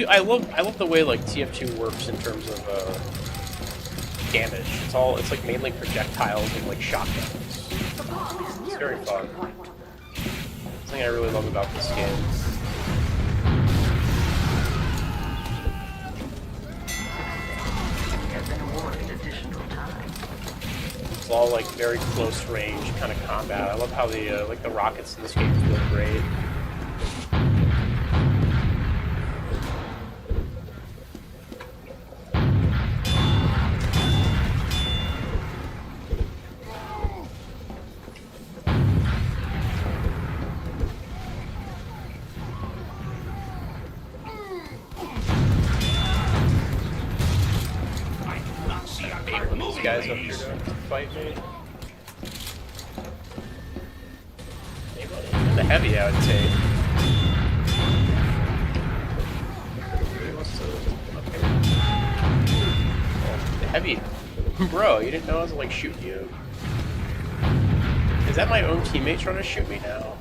I love the way like TF2 works in terms of damage. It's like mainly projectiles and like shotguns. It's very fun. Something I really love about this game. It's all like very close range kind of combat. I love how the like the rockets in this game feel great. Guys up here to fight me. The heavy, I would say. The heavy, bro, you didn't know I was like shooting you. Is that my own teammate trying to shoot me now?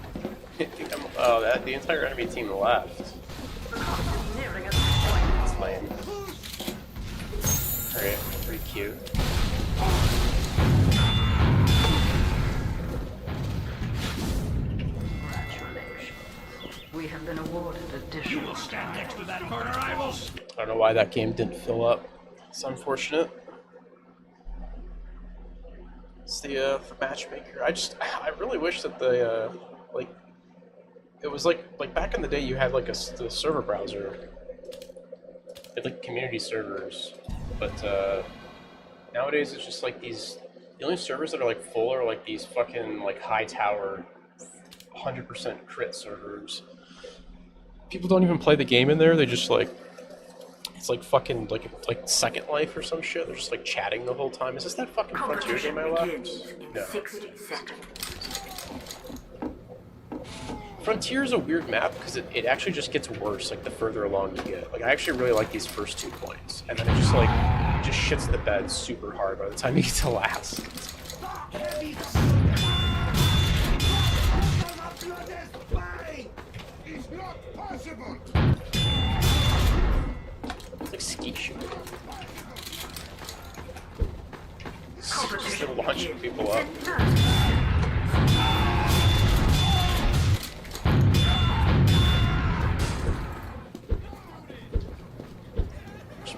Oh, the entire enemy team left. That's lame. Alright, pretty cute.
We have been awarded additional.
You will stand next to that corner, rivals.
I don't know why that game didn't fill up. It's unfortunate. It's the matchmaker. I really wish that the like it was like back in the day you had like the server browser. It had like community servers, but nowadays it's just like these. The only servers that are like full are like these fucking like high tower, 100% crit servers. People don't even play the game in there. They just like, it's like fucking like Second Life or some shit. They're just like chatting the whole time. Is this that fucking Frontier game I left? No.
60 seconds.
Frontier is a weird map because it actually just gets worse like the further along you get. Like I actually really like these first 2 points, and then it just shits the bed super hard by the time you get to last. It's like skeet shooting. Just launching people up.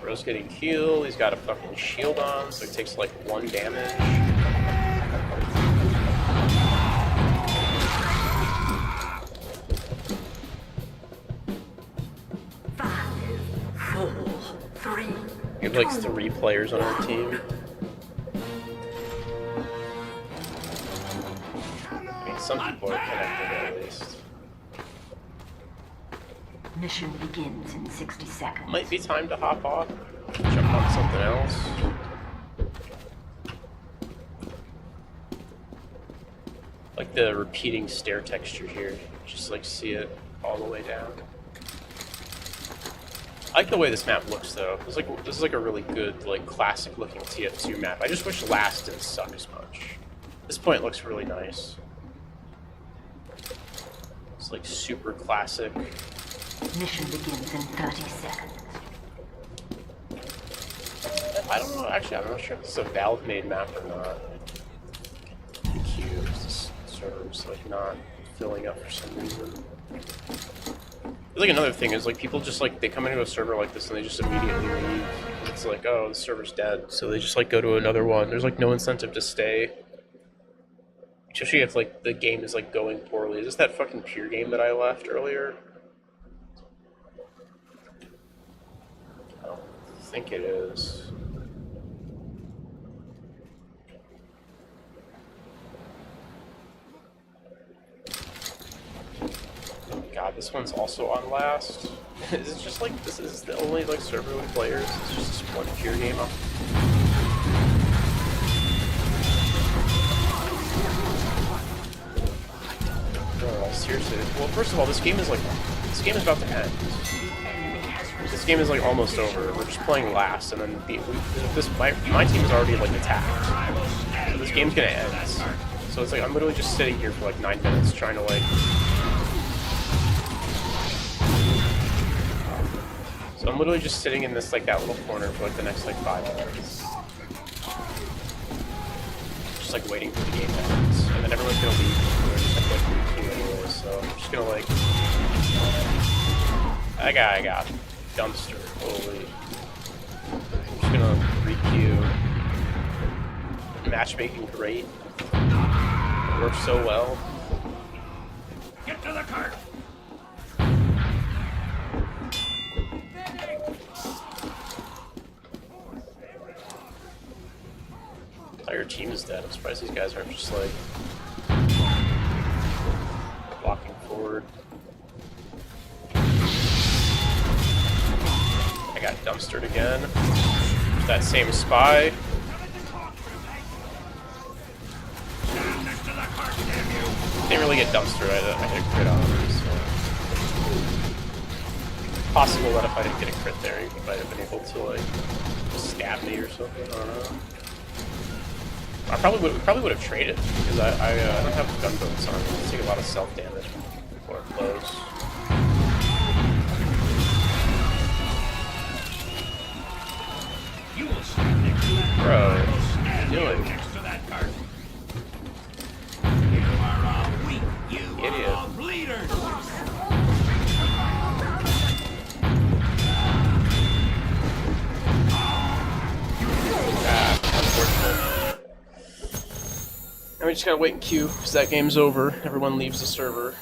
Bro's getting healed. He's got a fucking shield on, so he takes like 1 damage.
5, 4, 3.
We have like 3 players on our team. I mean, some people are connected at least.
Mission begins in 60 seconds.
Might be time to hop off. Jump on something else. Like the repeating stair texture here. Just like see it all the way down. I like the way this map looks though. This is like a really good, like classic looking TF2 map. I just wish Last didn't suck as much. This point looks really nice. It's like super classic.
Mission begins in 30 seconds.
I don't know, actually I'm not sure if this is a Valve made map or not. The cubes, this server's like not filling up for some reason. Like another thing is like people just like they come into a server like this and they just immediately leave. It's like, oh, the server's dead, so they just like go to another one. There's like no incentive to stay, especially if like the game is like going poorly. Is this that fucking Pure game that I left earlier? I think it is. God, this one's also on Last. Is it just like, this is the only like server with players? It's just this one Pure game. Oh, seriously. Well, first of all, this game is about to end. This game is like almost over. We're just playing Last, and then my team is already like attacked. So this game's gonna end. So it's like I'm literally just sitting here for like 9 minutes trying to like. So I'm literally just sitting in this like that little corner for like the next like 5 minutes, just like waiting for the game to end, and then everyone's gonna leave. We're just have like queue anyway, so I'm just gonna like. I got dumpster. Holy. I'm just gonna re-queue. Matchmaking great. It works so well.
Get to the cart.
Entire team is dead. I'm surprised these guys aren't just like walking forward. I got dumpstered again. That same spy. Didn't really get dumpstered. I hit a crit on him. So. Possible that if I didn't get a crit there, he might have been able to like stab me or something. I don't know. I probably would have traded because I don't have gunboats on. I take a lot of self damage before it blows.
You will stand next to that
Bro,
cart.
what are you doing?
Next to that cart. You are all weak. You
Idiot.
are all bleeders.
Unfortunate. And we just gotta wait in queue because that game's over. Everyone leaves the server.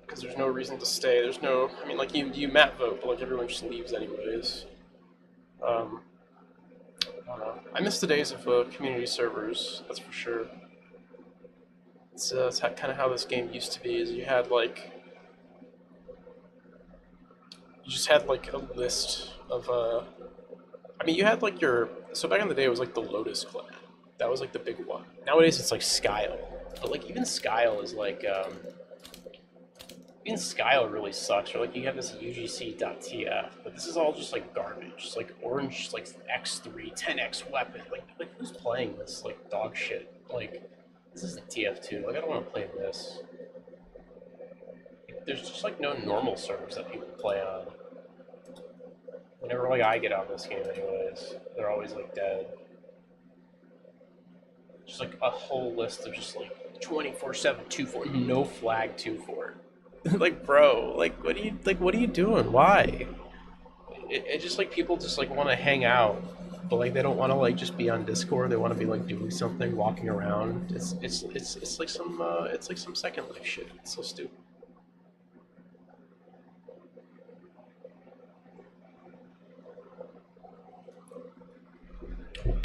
Because there's no reason to stay. There's no, I mean, like you map vote, but like everyone just leaves anyways. I don't know. I miss the days of community servers. That's for sure. It's kind of how this game used to be. Is you had like, you just had like a list of I mean, you had like your, so back in the day it was like the Lotus clan. That was like the big one. Nowadays it's like Skyle. But like even Skyle is like, even Skyle really sucks. Or like you have this UGC.tf, but this is all just like garbage. It's like orange, like X3, 10x weapon. Like who's playing this like dog shit? Like, this is the TF2. Like I don't want to play this. There's just like no normal servers that people play on. Whenever like I get on this game anyways, they're always like dead. Just like a whole list of just like 24/7 2-4, no flag 2-4. Like bro, like what are you doing? Why? It just like people just like want to hang out, but like they don't want to like just be on Discord. They want to be like doing something, walking around. It's like some Second Life shit. It's so stupid.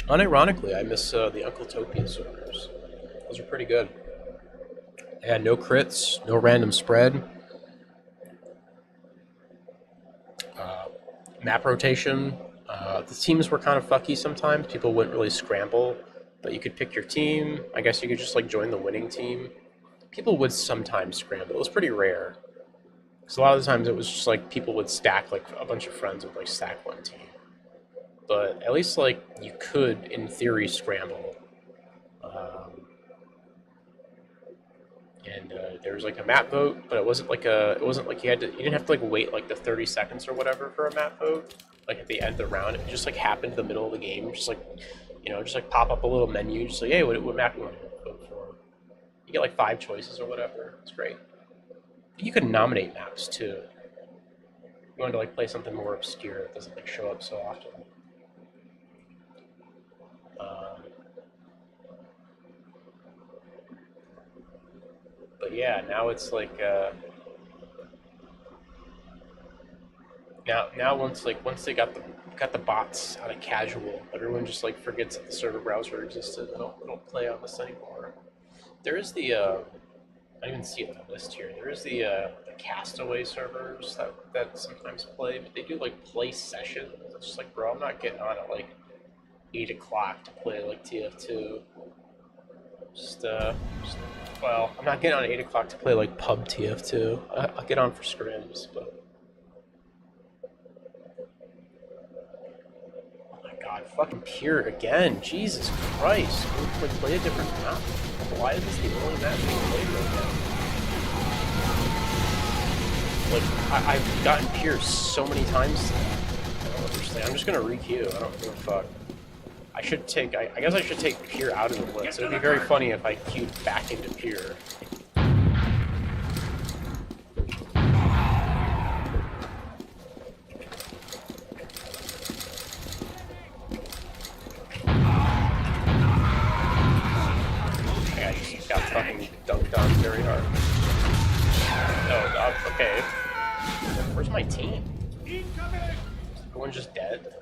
Unironically, I miss the Uncle Topia servers. Those are pretty good. Yeah, no crits, no random spread. Map rotation. The teams were kind of fucky sometimes. People wouldn't really scramble, but you could pick your team. I guess you could just like join the winning team. People would sometimes scramble. It was pretty rare. Because a lot of the times it was just like people would stack, like a bunch of friends would like stack one team. But at least like you could, in theory, scramble. And there was like a map vote, but it wasn't like you didn't have to like wait like the 30 seconds or whatever for a map vote. Like at the end of the round, it just like happened in the middle of the game, just like, you know, just like pop up a little menu, just like, hey, what map do you want to vote for? You get like 5 choices or whatever. It's great. You could nominate maps too. You wanted to like play something more obscure that doesn't like show up so often. But yeah, now it's like now once they got the bots out of casual, everyone just like forgets that the server browser existed. They don't play on this anymore. There is the I don't even see it on the list here. There is the castaway servers that sometimes play, but they do like play sessions. It's just like, bro, I'm not getting on at like 8 o'clock to play like TF2. Well, I'm not getting on at 8 o'clock to play like pub TF2. I'll get on for scrims, but oh my god, fucking Pure again! Jesus Christ! Can we play a different map? Why is this the only map being played right now? Like, I've gotten Pure so many times today. I don't understand. I'm just gonna re-queue. I don't give a fuck. I guess I should take Pure out of the blitz. It would be very funny if I queued back into Pure. I just got fucking dunked on very hard. Oh, okay. Where's my team? Everyone's just dead?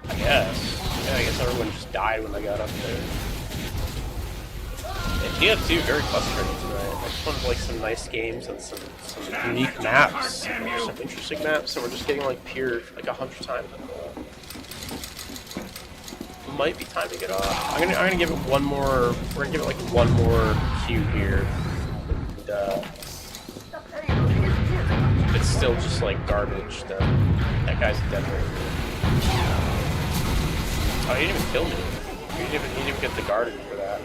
I guess. Yeah, I guess everyone just died when they got up there. And TF2 very frustrating tonight. I just wanted like some nice games and some unique maps, some interesting maps, so we're just getting like Pure like 100 times. It might be time to get off. I'm gonna give it one more. We're gonna give it like one more queue here. And, if it's still just like garbage, then that guy's dead right here. Oh, he didn't even kill me. He didn't even get the garden for that.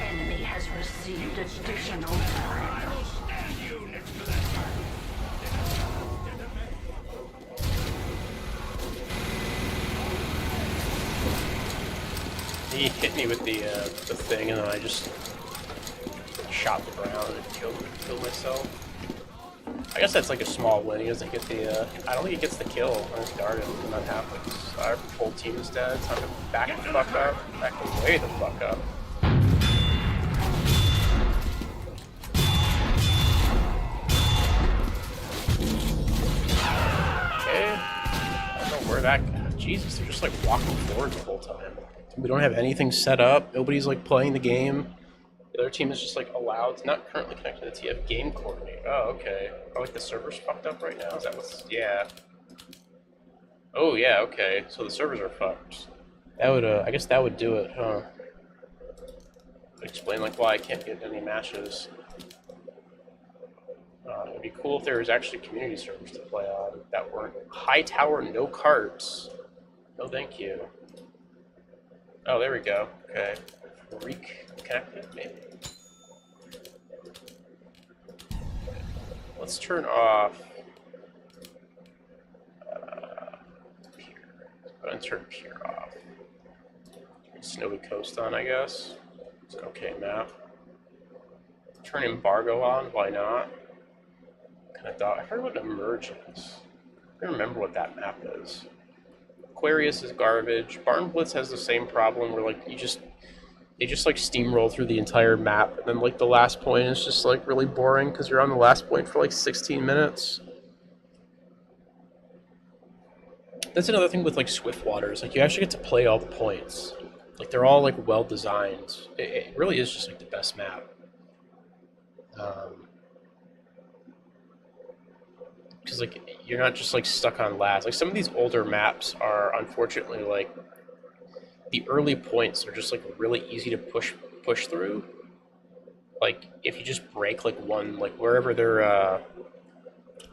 Enemy has received additional time.
He hit me with the thing, and then I just shot the ground and killed myself. I guess that's like a small win. He doesn't get the. I don't think he gets the kill on his garden when that happens. Our whole team is dead. Time to back the fuck up. Back way the fuck up. Okay. I don't know where that. Jesus, they're just like walking forward the whole time. We don't have anything set up. Nobody's like playing the game. The other team is just like allowed. It's not currently connected to the TF game coordinator. Oh, okay. Oh, like the server's fucked up right now? Is that what's... Yeah. Oh, yeah, okay. So the servers are fucked. That would, I guess that would do it, huh? Explain like why I can't get any matches. It would be cool if there was actually community servers to play on that weren't high tower, no carts. No, thank you. Oh, there we go. Okay. Reconnected, maybe. Let's turn off Pure. Go ahead and turn Pure off. Snowy Coast on, I guess. It's an okay map. Turn Embargo on, why not? Kind of thought. I heard what Emerge is. I don't remember what that map is. Aquarius is garbage. Barn Blitz has the same problem where like they just like steamroll through the entire map, and then like the last point is just like really boring because you're on the last point for like 16 minutes. That's another thing with like Swiftwater is like you actually get to play all the points. Like they're all like well designed. It really is just like the best map. Because like you're not just like stuck on last. Like some of these older maps are unfortunately like the early points are just like really easy to push through. Like if you just break like one like wherever they're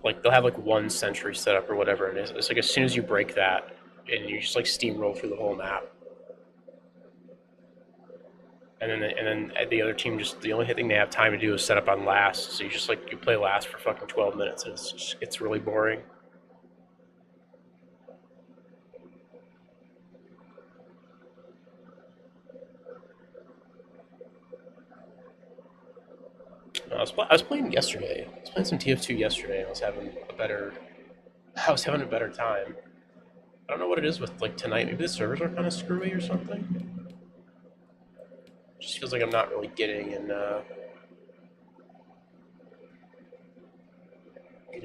like they'll have like one sentry set up or whatever, and it's like as soon as you break that, and you just like steamroll through the whole map. And then the other team just the only thing they have time to do is set up on last. So you just like you play last for fucking 12 minutes, and it's really boring. I was playing yesterday. I was playing some TF2 yesterday. And I was having a better time. I don't know what it is with like tonight. Maybe the servers are kind of screwy or something. Just feels like I'm not really getting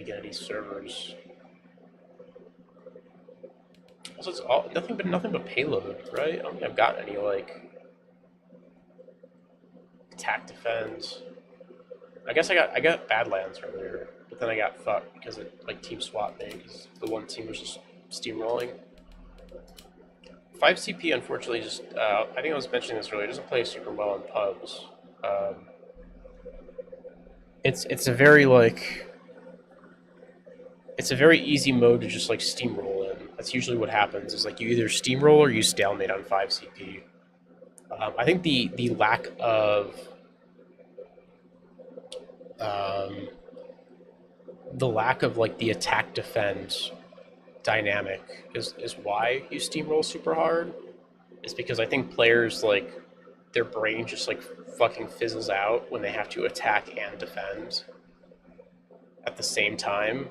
get any servers. Also, it's all nothing but payload, right? I don't think I've got any like attack defense. I guess I got Badlands earlier, but then I got fucked because it like team swapped me because the one team was just steamrolling. 5 CP unfortunately just I think I was mentioning this earlier. It doesn't play super well in pubs. It's a very like it's a very easy mode to just like steamroll in. That's usually what happens. Is like you either steamroll or you stalemate on 5 CP. I think the lack of like the attack defense dynamic is why you steamroll super hard. Is because I think players like their brain just like fucking fizzles out when they have to attack and defend at the same time.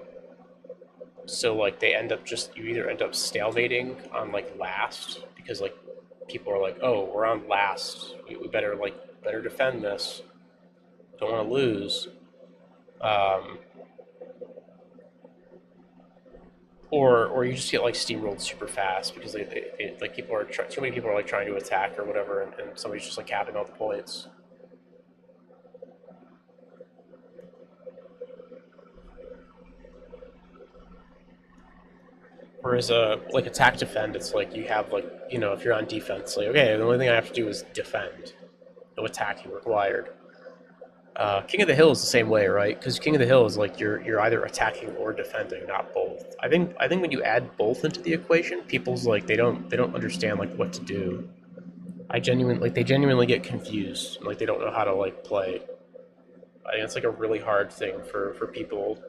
So like they end up you either end up stalemating on like last because like people are like, oh, we're on last, we better defend this, don't want to lose. Or you just get like steamrolled super fast because they like too many people are like trying to attack or whatever, and somebody's just like capping all the points. Whereas like attack defend, it's like you have like if you're on defense, like okay, the only thing I have to do is defend, no attacking required. King of the Hill is the same way, right? Because King of the Hill is like you're either attacking or defending, not both. I think when you add both into the equation, people's like they don't understand like what to do. They genuinely get confused, like they don't know how to like play. I think it's like a really hard thing for people.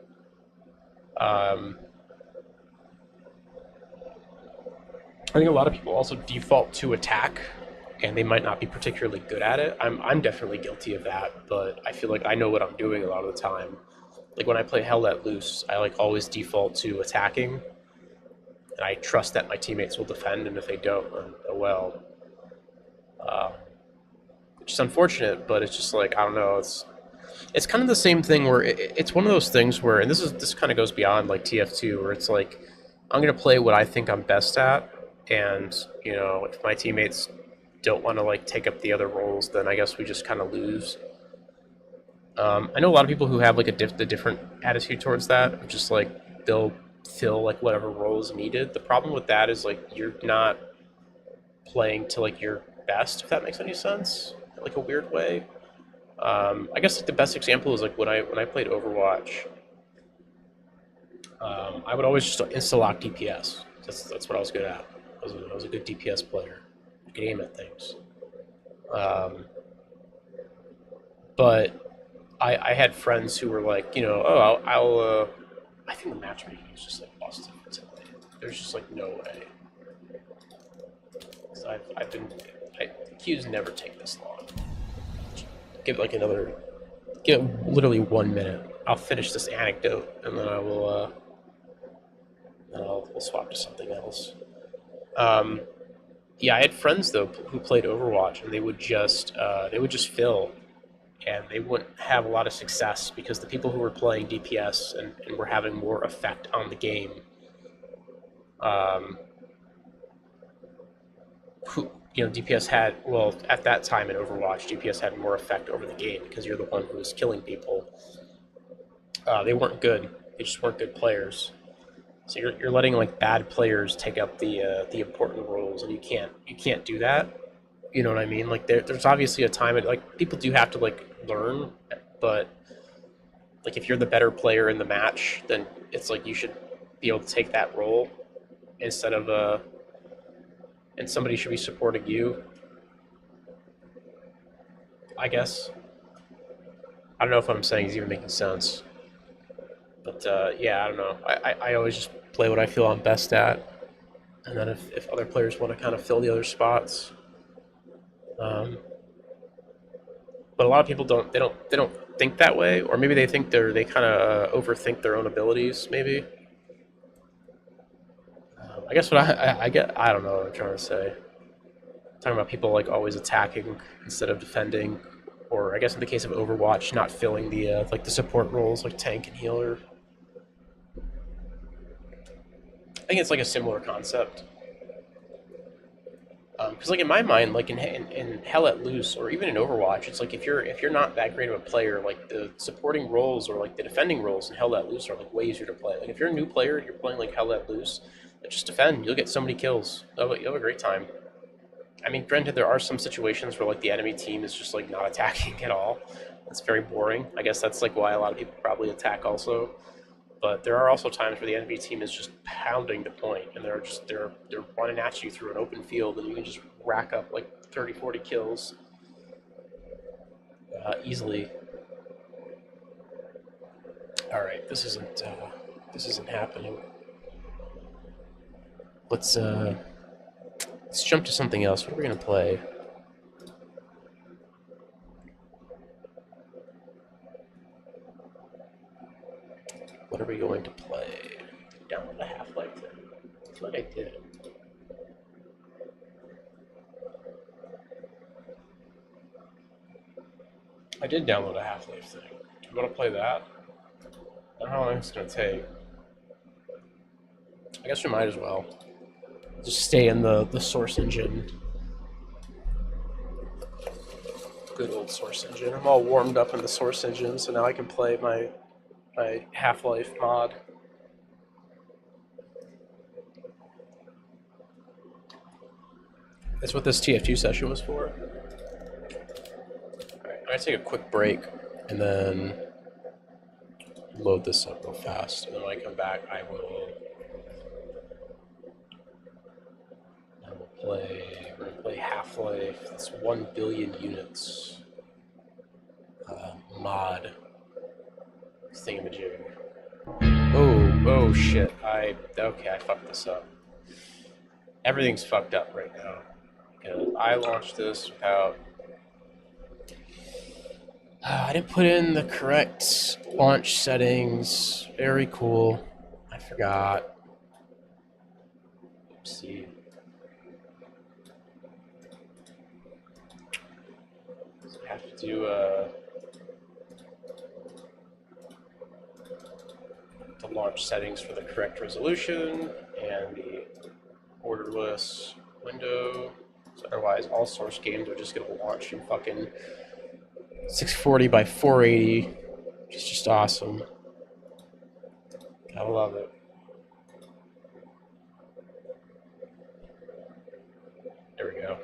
I think a lot of people also default to attack, and they might not be particularly good at it. I'm definitely guilty of that, but I feel like I know what I'm doing a lot of the time. Like when I play Hell Let Loose, I like always default to attacking, and I trust that my teammates will defend, and if they don't, then oh well. Which is unfortunate, but it's just like I don't know. It's kind of the same thing where it's one of those things where, and this kind of goes beyond like TF2, where it's like I'm gonna play what I think I'm best at, and if my teammates don't want to like take up the other roles, then I guess we just kind of lose. I know a lot of people who have like a different attitude towards that, just like they'll fill like whatever role is needed. The problem with that is like you're not playing to like your best, if that makes any sense, in like a weird way. I guess like the best example is like when I played Overwatch, I would always just insta-lock DPS. That's what I was good at. I was a good DPS player. I could aim at things. But I had friends who were like, I'll I think the matchmaking is just like busted. There's just like no way. So queues never take this long. Give it literally 1 minute. I'll finish this anecdote and then I will we'll swap to something else. Yeah, I had friends though who played Overwatch, and they would just fill, and they wouldn't have a lot of success because the people who were playing DPS and were having more effect on the game, you know, DPS had, well, at that time in Overwatch, DPS had more effect over the game because you're the one who was killing people. They weren't good. They just weren't good players. So you're letting like bad players take up the important roles, and you can't do that. You know what I mean? Like there's obviously a time, like people do have to like learn, but like if you're the better player in the match, then it's like you should be able to take that role instead of and somebody should be supporting you, I guess. I don't know if what I'm saying is even making sense. But yeah, I don't know. I always just play what I feel I'm best at. And then if other players want to kind of fill the other spots. But a lot of people don't think that way, or maybe they think they kind of overthink their own abilities, maybe. I guess what I get, I don't know what I'm trying to say. I'm talking about people like always attacking instead of defending, or I guess in the case of Overwatch, not filling the like the support roles like tank and healer. I think it's like a similar concept. Because like in my mind, like in Hell Let Loose or even in Overwatch, it's like if you're not that great of a player, like the supporting roles or like the defending roles in Hell Let Loose are like way easier to play. Like if you're a new player, you're playing like Hell Let Loose, just defend. You'll get so many kills. You'll have a great time. I mean, granted, there are some situations where like the enemy team is just like not attacking at all. It's very boring. I guess that's like why a lot of people probably attack also. But there are also times where the enemy team is just pounding the point, and they're running at you through an open field, and you can just rack up like 30, 40 kills easily. All right, this isn't happening. Let's jump to something else. What are we gonna play? What are we going to play? Download the Half-Life thing. I feel like I did. I did download a Half-Life thing. Do you want to play that? I don't know how long it's going to take. I guess we might as well. Just stay in the Source engine. Good old Source engine. I'm all warmed up in the Source engine, so now I can play my Half-Life mod. That's what this TF2 session was for. Alright, I'm gonna take a quick break and then load this up real fast. And then when I come back, we're gonna play Half-Life. It's 1 billion units mod. Thingamajig. Oh shit. Okay, I fucked this up. Everything's fucked up right now. Because I launched this without... I didn't put in the correct launch settings. Very cool. I forgot. Oopsie. So I have to do the launch settings for the correct resolution and the orderless window. So otherwise, all Source games are just gonna launch in fucking 640 by 480, which is just awesome. Gotta love it. There we go.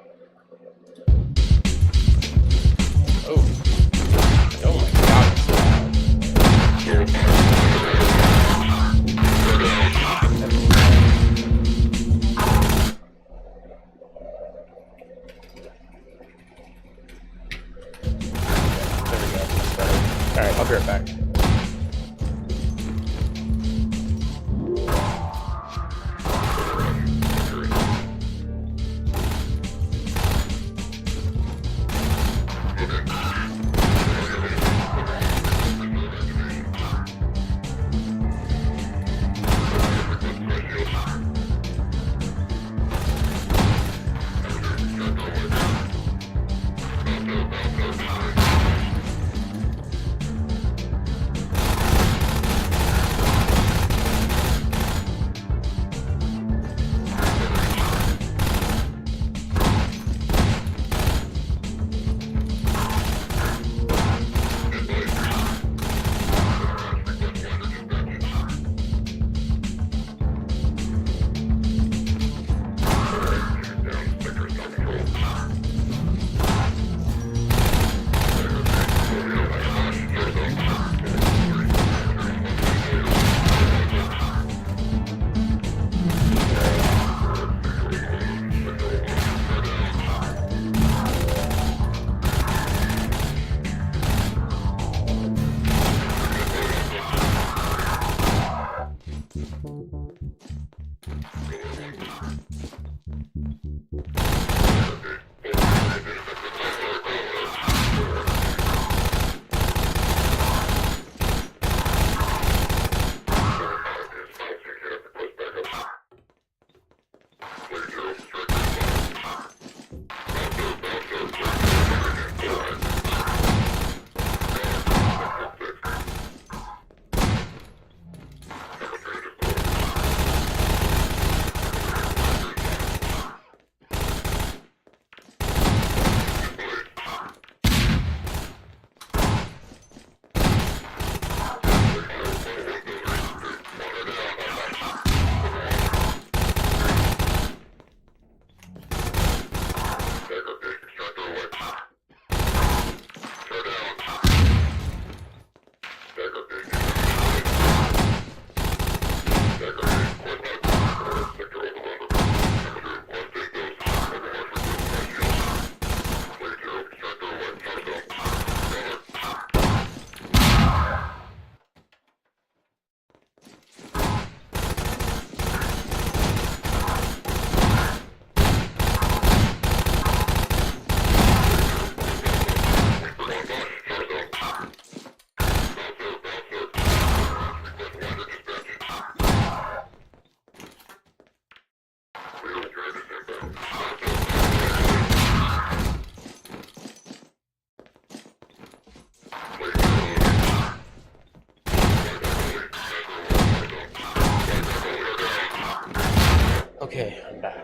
Oh my god, it's so loud. Alright, I'll be right back.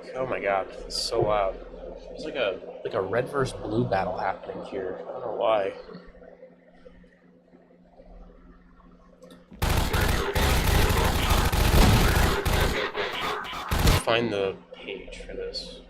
fuck? Oh my god, it's so loud. There's like a red versus blue battle happening here. I don't know why. Find the page for this.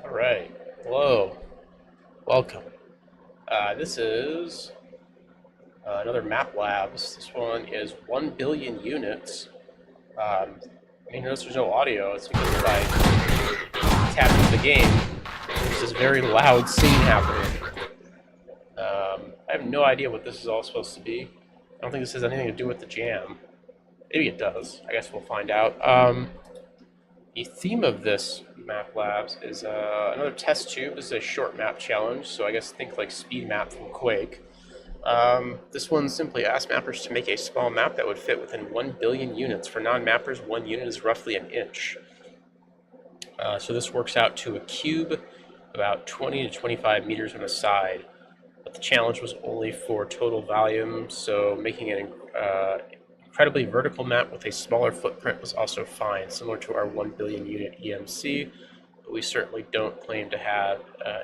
Alright, hello, welcome. This is another Map Labs. This one is 1 billion units. You notice there's no audio. It's because if I tap into the game, there's this very loud scene happening. I have no idea what this is all supposed to be. I don't think this has anything to do with the jam. Maybe it does. I guess we'll find out. The theme of this Map Labs is another test tube. This is a short map challenge, so I guess think like Speed Map from Quake. This one simply asks mappers to make a small map that would fit within 1 billion units. For non-mappers, 1 unit is roughly an inch. So this works out to a cube about 20 to 25 meters on the side. But the challenge was only for total volume, so making an incredibly vertical map with a smaller footprint was also fine, similar to our 1 billion unit EMC, but we certainly don't claim to have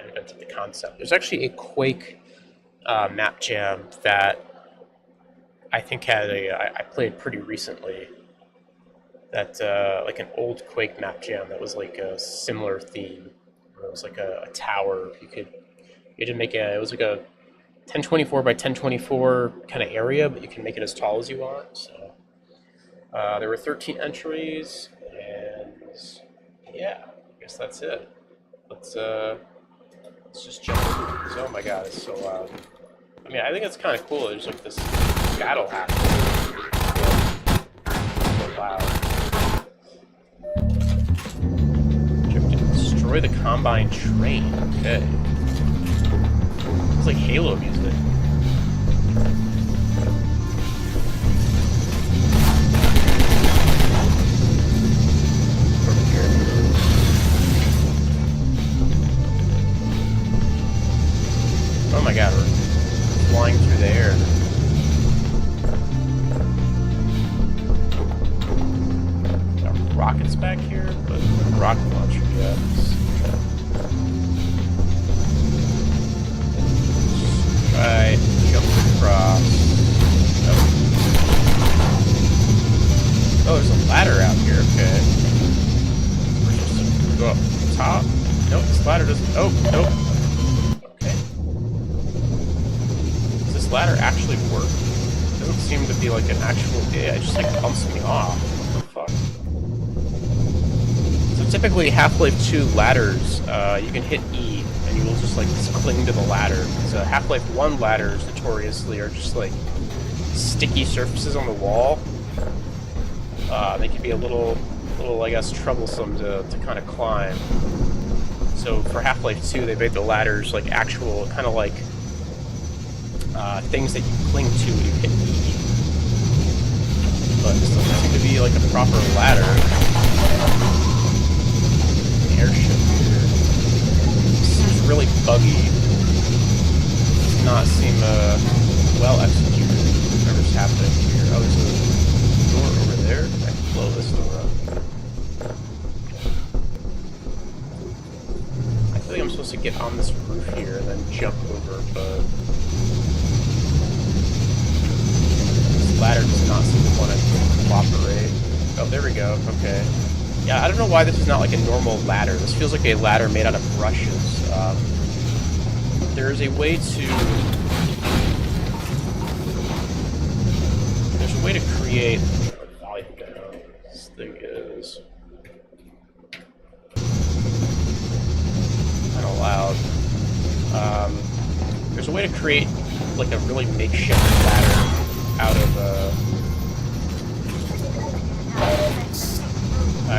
invented the concept. There's actually a Quake map jam that I think had I played pretty recently. That like an old Quake map jam that was like a similar theme. It was like a tower. You had to make it was like a 1024 by 1024 kind of area, but you can make it as tall as you want. So there were 13 entries, and yeah, I guess that's it. Let's just jump into this. Oh my god, it's so loud. I mean, I think it's kind of cool. There's like this battle happening. So loud. Destroy the Combine train. Okay. It's like Halo music. Oh my god, we're flying through the air. Got rockets back here, but rocket launcher, yeah. Try jump across. Oh, there's a ladder out here, okay. We're supposed to go up the top. Nope, this ladder doesn't. Oh, nope. Does this ladder actually work? It doesn't seem to be like an actual. Yeah, it just like bumps me off. What the fuck? So typically, Half-Life 2 ladders, you can hit E and you will just like cling to the ladder. Because Half-Life 1 ladders notoriously are just like sticky surfaces on the wall. They can be a little, I guess, troublesome to kind of climb. So for Half-Life 2, they made the ladders like actual, kind of like things that you cling to when you hit E. But this doesn't seem to be like a proper ladder. Airship here. This seems really buggy. Does not seem well executed. Whatever's happening here. Oh, there's a door over there. I can blow this door up. I feel like I'm supposed to get on this roof here and then jump over, but ladder does not seem to want to cooperate. Oh, there we go. Okay. Yeah, I don't know why this is not like a normal ladder. This feels like a ladder made out of brushes. There is a way to... There's a way to create... Volume down. This thing is... kind of loud. There's a way to create like a really makeshift ladder out of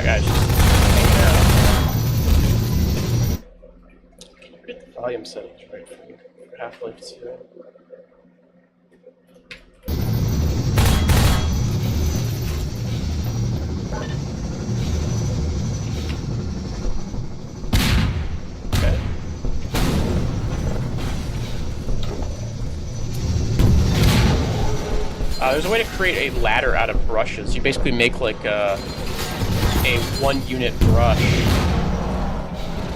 guys just hanging out. Can you get the volume settings right for Half-Life 2? There's a way to create a ladder out of brushes. You basically make like a 1-unit brush.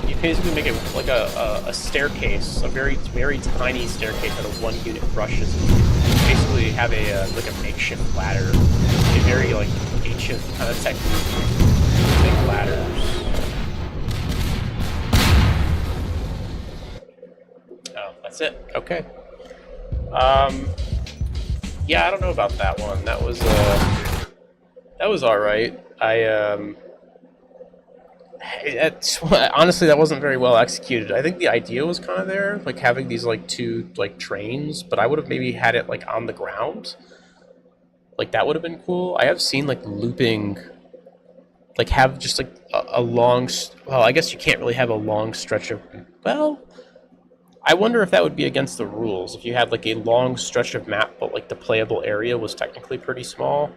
You basically make it like a staircase, a very tiny staircase out of 1-unit brushes. You basically have a like a makeshift ladder, a very like ancient kind of technique to make ladders. Oh, that's it. Okay. Yeah, I don't know about that one. That was all right. Honestly, that wasn't very well executed. I think the idea was kind of there, like having these like 2 like trains, but I would have maybe had it like on the ground. Like that would have been cool. I have seen like looping, like have just like a long. Well, I guess you can't really have a long stretch of. Well. I wonder if that would be against the rules, if you had like a long stretch of map, but like the playable area was technically pretty small.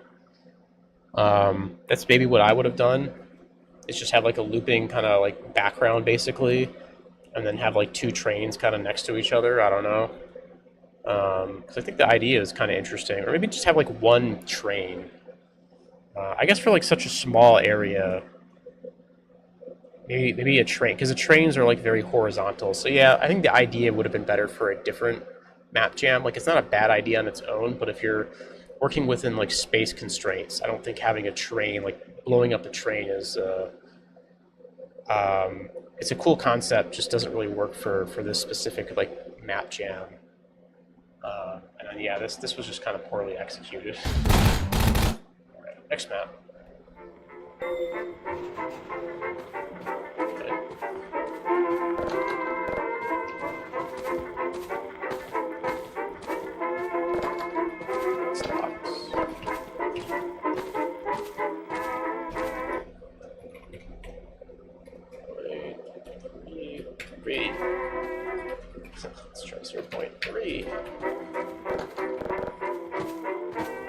That's maybe what I would have done, is just have like a looping kind of like background basically, and then have like 2 trains kind of next to each other, I don't know. Because I think the idea is kind of interesting, or maybe just have like 1 train. I guess for like such a small area, maybe a train, because the trains are like very horizontal. So yeah, I think the idea would have been better for a different map jam. Like it's not a bad idea on its own, but if you're working within like space constraints, I don't think having a train, like blowing up a train is it's a cool concept, just doesn't really work for this specific like map jam. And then yeah, this was just kind of poorly executed. All right, next map. Let's try 0.3.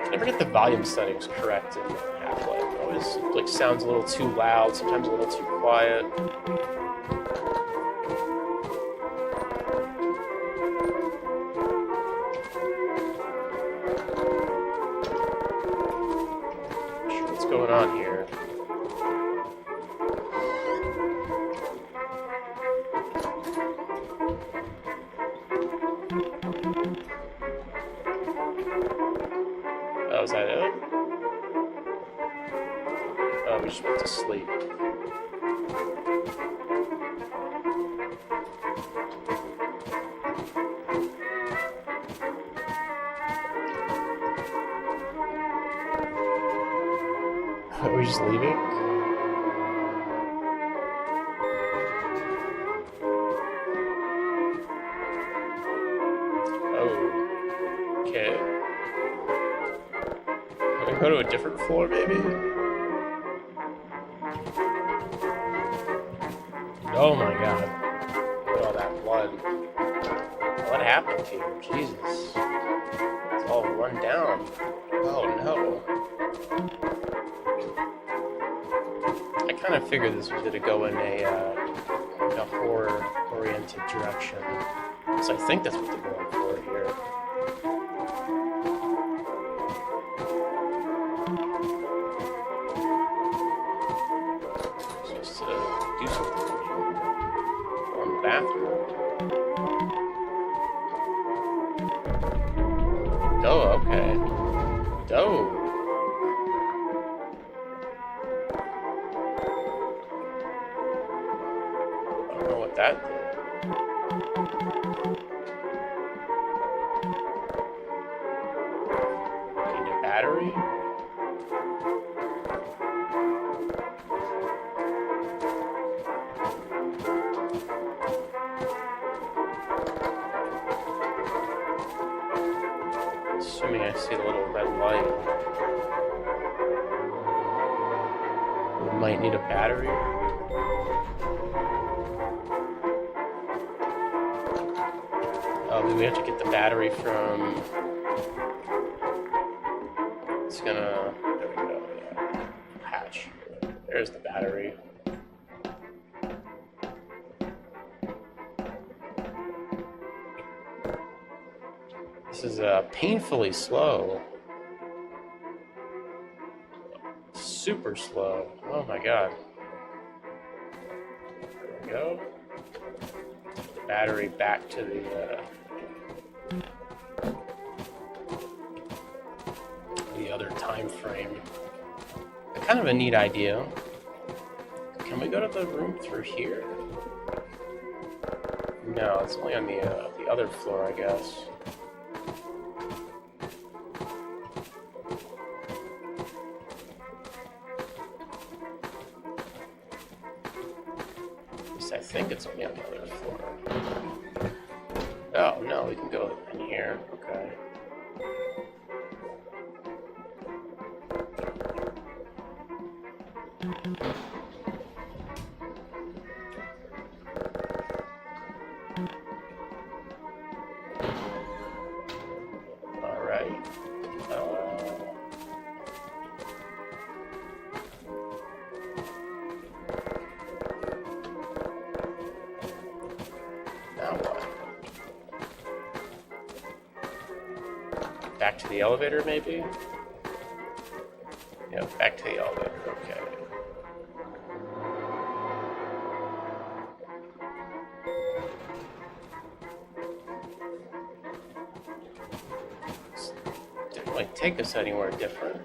I never get the volume settings correct in Half-Life. It always like sounds a little too loud, sometimes a little too quiet. Not sure what's going on here. Oh, is that it? Oh, we just went to sleep. Are we just leaving? Oh. Okay. Can we go to a different floor, maybe? Oh my god. Look at all that blood. What happened to you? Jesus. It's all run down. Oh no. I kind of figured this was going to go in a horror-oriented direction. So I think that's what they're going for here. Just to do something on the bathroom. Oh, okay. Oh. I don't know what that did. Need a battery? Assuming I see the little red light. We might need a battery. We have to get the battery from... It's gonna... There we go. Yeah. Hatch. There's the battery. This is painfully slow. Super slow. Oh my god. There we go. The battery back to the other time frame. Kind of a neat idea. Can we go to the room through here? No, it's only on the other floor, I guess. At least I think it's only on the other floor. Oh, no, we can go in here. Okay. Alright. Now what? Back to the elevator, maybe? Yeah, back to the elevator, okay. Didn't really take us anywhere different.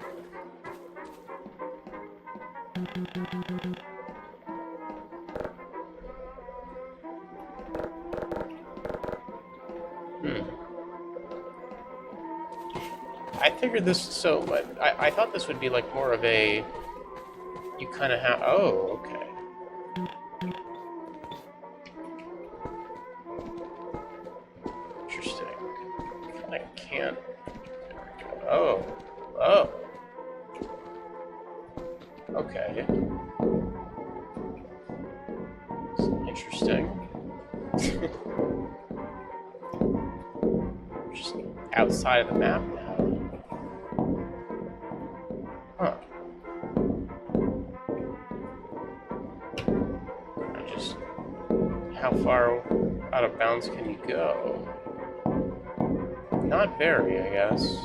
I figured this, so I thought this would be like more of a, you kind of have, oh, okay. Interesting. I can't, oh, okay. Interesting. Just outside of the map now. Huh. How far out of bounds can you go? Not very, I guess.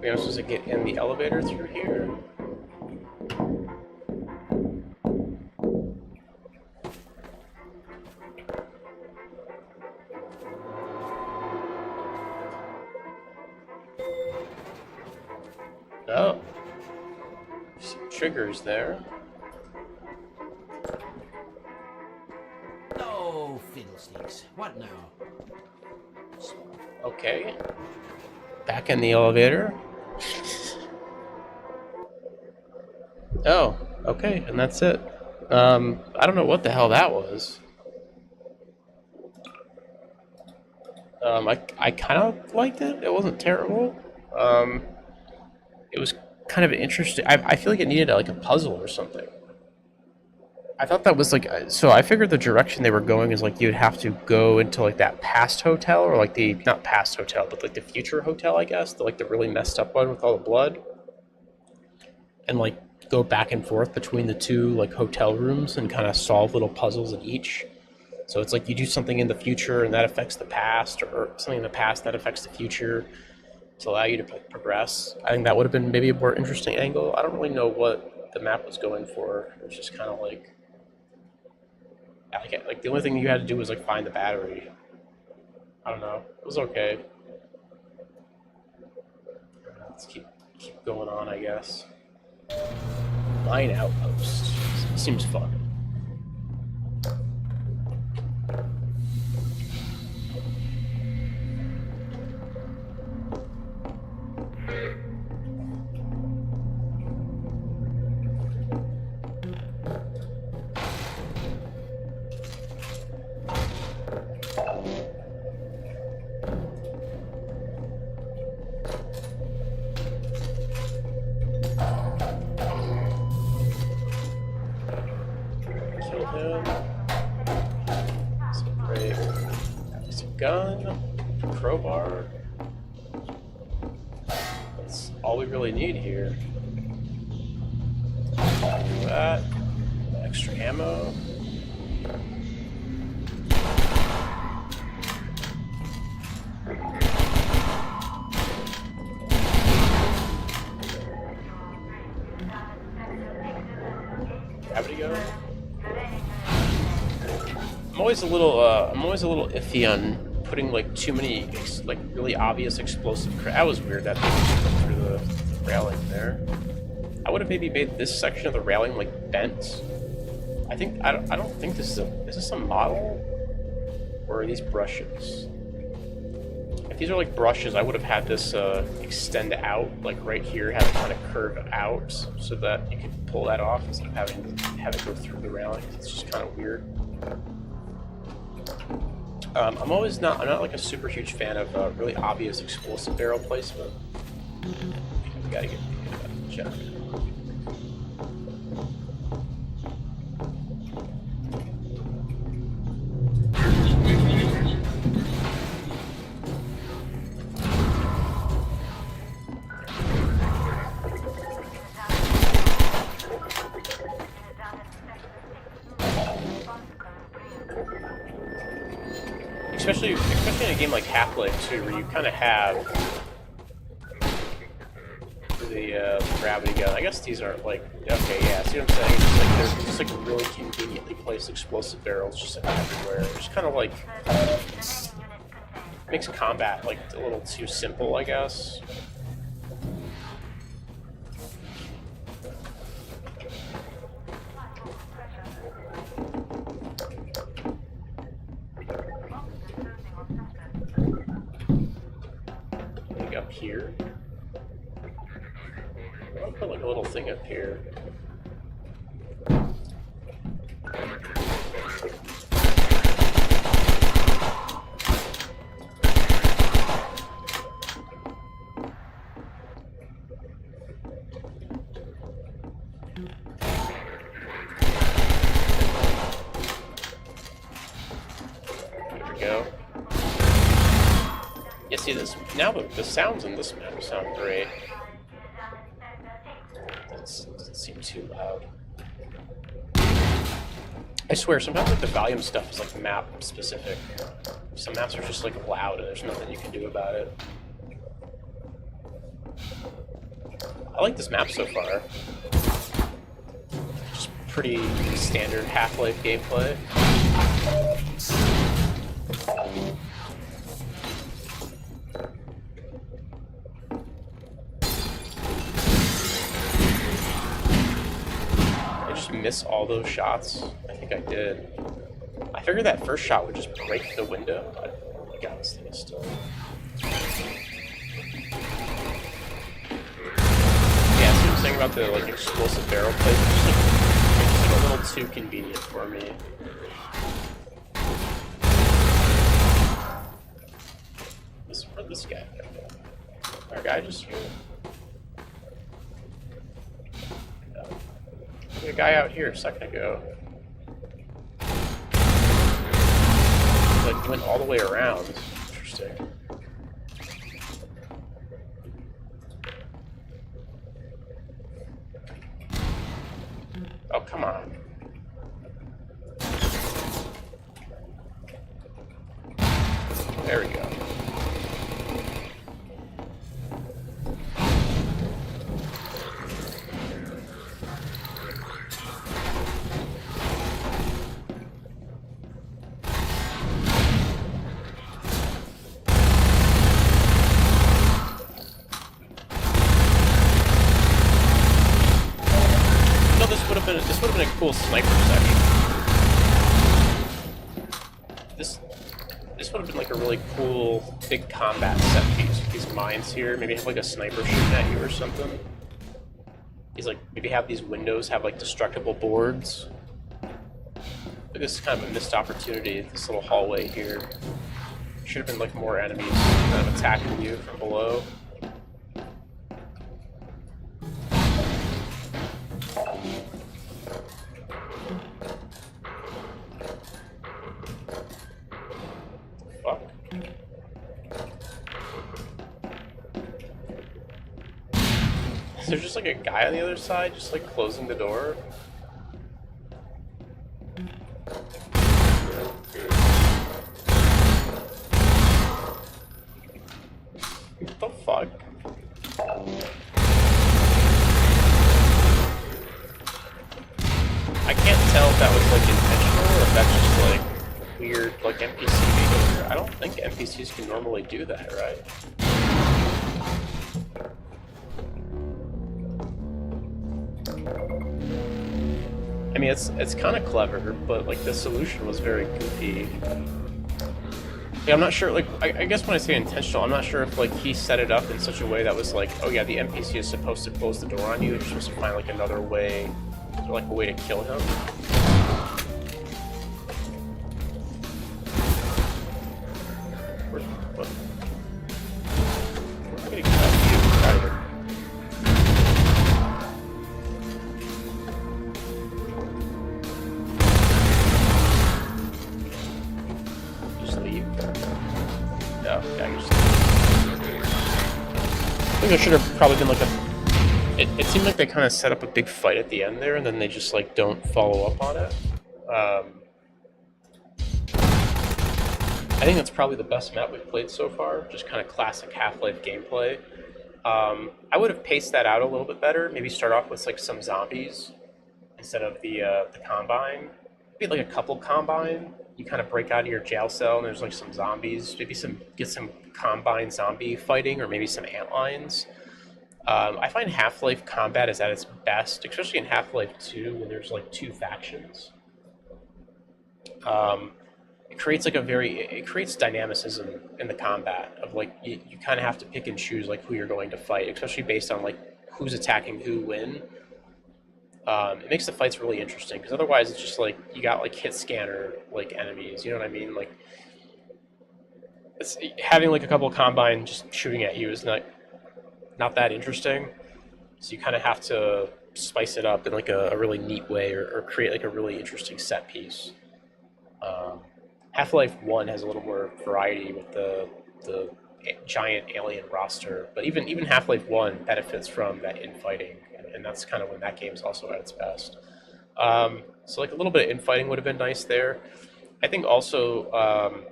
We're supposed to get in the elevator through here. Oh, some triggers there.
No, fiddlesticks. What now?
Okay. Back in the elevator. Oh, okay, and that's it. I don't know what the hell that was. I kind of liked it. It wasn't terrible. It was kind of interesting. I feel like it needed like a puzzle or something. I thought that was like, so I figured the direction they were going is like you'd have to go into like that past hotel, or like the, not past hotel, but like the future hotel, I guess, the really messed up one with all the blood. And like go back and forth between the two like hotel rooms and kind of solve little puzzles in each. So it's like you do something in the future and that affects the past, or something in the past that affects the future, to allow you to progress. I think that would have been maybe a more interesting angle. I don't really know what the map was going for. It was just kind of like, Like the only thing you had to do was like find the battery. I don't know. It was okay. Let's keep going on, I guess. Mine outpost seems fun. Kill him. Some great. There's a gun, crowbar. That's all we really need here. Do that. Extra ammo. Gravity gun. I'm always a little iffy on putting like too many like really obvious explosive. That was weird that they just through the railing there. I would have maybe made this section of the railing like bent. I don't think this is a model, or are these brushes? If these are like brushes, I would have had this extend out, like right here, have it kind of curve out so that you could pull that off instead of having to have it go through the railing. It's just kind of weird. I'm not like a super huge fan of really obvious explosive barrel placement. We gotta get that checked. Especially in a game like Half-Life 2, where you kind of have the gravity gun. I guess these aren't like, okay, yeah, see what I'm saying? It's like they're just like really conveniently placed explosive barrels just like everywhere. It's kind of like makes combat like a little too simple, I guess. Up here. I'll put like a little thing up here. There we go. Yeah, see this now. The sounds in this map sound great. Doesn't seem too loud. I swear, sometimes like the volume stuff is like map specific. Some maps are just like loud, and there's nothing you can do about it. I like this map so far. Just pretty standard Half-Life gameplay. Miss all those shots? I think I did. I figured that first shot would just break the window, but oh my god, this thing is still... Yeah, see what I'm saying about the like explosive barrel plate? It's just like a little too convenient for me. Where'd this guy go? Our guy just here. A guy out here a second ago. Like went all the way around. Interesting. Oh, come on. There we go. cool sniper section. This would have been like a really cool big combat set piece with these mines here. Maybe have like a sniper shooting at you or something. These like maybe have these windows have like destructible boards. But this is kind of a missed opportunity. This little hallway here should have been like more enemies kind of attacking you from below. Fuck. Is there just like a guy on the other side just like closing the door? What the fuck? I can't tell if that was like intentional or if that's just like weird like NPC behavior. I don't think NPCs can normally do that, right? I mean, it's kind of clever, but like the solution was very goofy. Yeah, I'm not sure, like, I guess when I say intentional, I'm not sure if, like, he set it up in such a way that was like, oh yeah, the NPC is supposed to close the door on you, you're supposed to find, like, another way, or, like, a way to kill him. What? Where am I getting cut? Out of here. I think there should have probably been like a... It seemed like they kind of set up a big fight at the end there, and then they just like don't follow up on it. I think that's probably the best map we've played so far, just kind of classic Half-Life gameplay. I would have paced that out a little bit better, maybe start off with like some zombies instead of the Combine. Maybe like a couple Combine. You kind of break out of your jail cell and there's like some zombies, maybe get some Combine zombie fighting or maybe some antlines. I find Half-Life combat is at its best, especially in Half-Life 2 when there's like two factions. It creates like it creates dynamicism in the combat of like you kind of have to pick and choose like who you're going to fight, especially based on like who's attacking who when. It makes the fights really interesting because otherwise it's just like you got like hit scanner like enemies, you know what I mean? Like having like a couple of Combine just shooting at you is not that interesting. So you kind of have to spice it up in like a really neat way or create like a really interesting set piece. Half-Life 1 has a little more variety with the giant alien roster, but even Half-Life 1 benefits from that infighting, and that's kind of when that game's also at its best. So like a little bit of infighting would have been nice there. I think also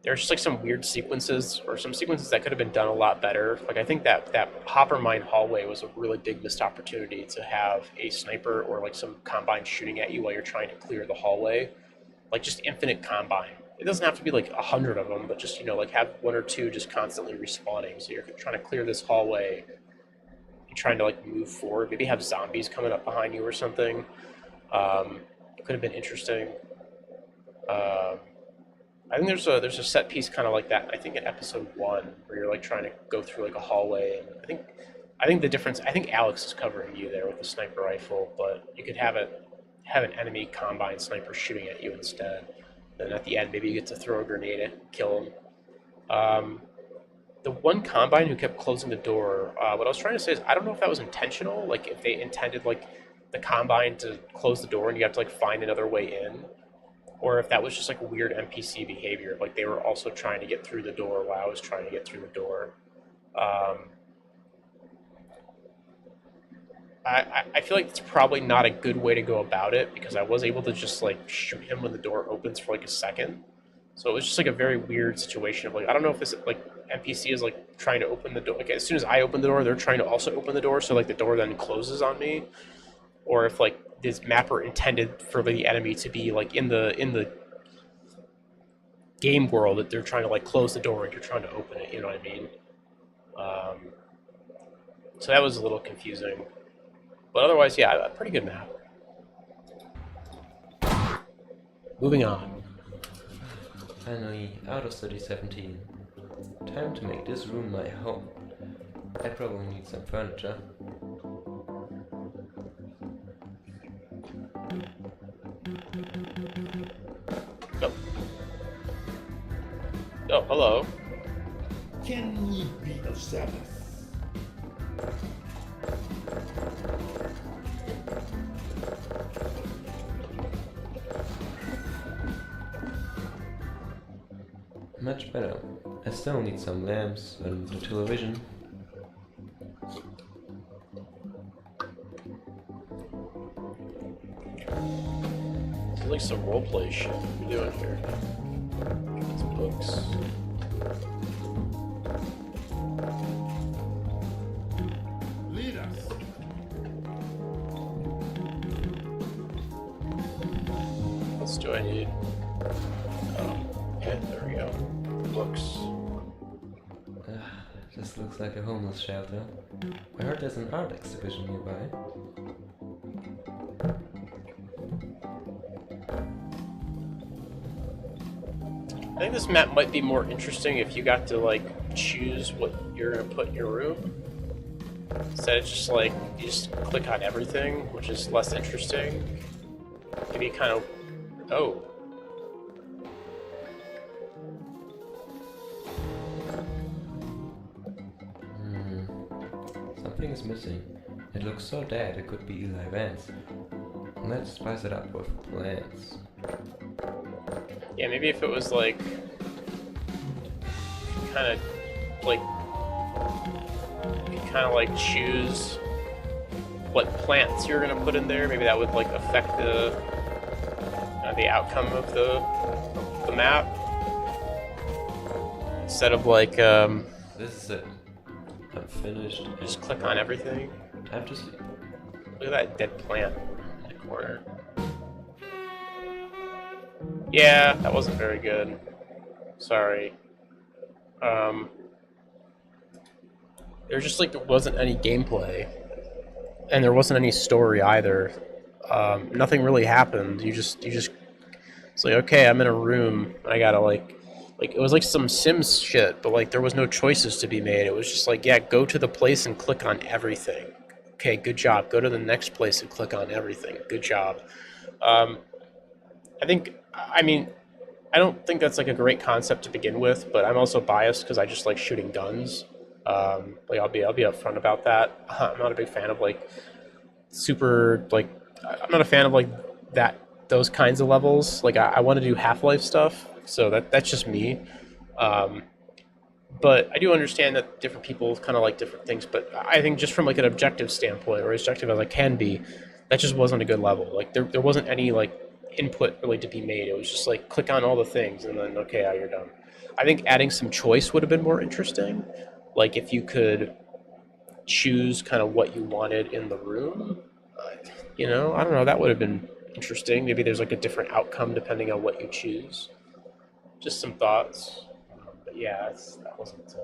there's just like some weird sequences or some sequences that could have been done a lot better. Like I think that Hopper Mine hallway was a really big missed opportunity to have a sniper or like some Combine shooting at you while you're trying to clear the hallway. Like just infinite Combine. It doesn't have to be like 100 of them, but just, you know, like have one or two just constantly respawning. So you're trying to clear this hallway. You're trying to like move forward. Maybe have zombies coming up behind you or something. It could have been interesting. I think there's a set piece kind of like that. I think in episode 1 where you're like trying to go through like a hallway, and I think the difference. I think Alex is covering you there with the sniper rifle, but you could have an enemy Combine sniper shooting at you instead. Then at the end, maybe you get to throw a grenade and kill him. The one Combine who kept closing the door, what I was trying to say is I don't know if that was intentional, like if they intended like the Combine to close the door and you have to like find another way in, or if that was just like weird NPC behavior, like they were also trying to get through the door while I was trying to get through the door. I feel like it's probably not a good way to go about it because I was able to just like shoot him when the door opens for like a second. So it was just like a very weird situation of like, I don't know if this like NPC is like trying to open the door. Like as soon as I open the door, they're trying to also open the door. So like the door then closes on me, or if like this mapper intended for the enemy to be like in the game world that they're trying to like close the door and you're trying to open it. You know what I mean? So that was a little confusing. But otherwise, yeah, a pretty good map. Moving on.
Finally, out of study 17. Time to make this room my home. I probably need some furniture.
Oh. Oh, hello.
Can ye be of service?
Much better. I still need some lamps and a television.
It's like some roleplay shit we're doing here. It's books.
Lead us.
What else do I need? Okay, there we go. Books.
This looks like a homeless shelter. I heard there's an art exhibition nearby.
I think this map might be more interesting if you got to like choose what you're gonna put in your room. Instead of just like you just click on everything, which is less interesting. Maybe kind of oh.
Something is missing. It looks so dead it could be Eli Vance. Let's spice it up with plants.
Yeah, maybe if it was like kind of like choose what plants you're gonna put in there. Maybe that would like affect the outcome of the map instead of like
This is it. I'm finished.
just click on everything.
Time to see.
Look at that dead plant in the corner. Yeah, that wasn't very good. Sorry. There just like there wasn't any gameplay, and there wasn't any story either. Nothing really happened. You just it's like, okay, I'm in a room and I gotta like it was like some Sims shit, but like there was no choices to be made. It was just like, yeah, go to the place and click on everything. Okay, good job. Go to the next place and click on everything. Good job. I don't think that's like a great concept to begin with, but I'm also biased because I just like shooting guns. Like I'll be upfront about that. I'm not a big fan of like super like I'm not a fan of like those kinds of levels. Like I want to do Half-Life stuff, so that's just me. But I do understand that different people kind of like different things. But I think just from like an objective standpoint, or as objective as I can be, that just wasn't a good level. Like there wasn't any like input really to be made. It was just like click on all the things and then okay, you're done. I think adding some choice would have been more interesting. Like if you could choose kind of what you wanted in the room, I don't know, that would have been interesting. Maybe there's like a different outcome depending on what you choose. Just some thoughts. But yeah, that wasn't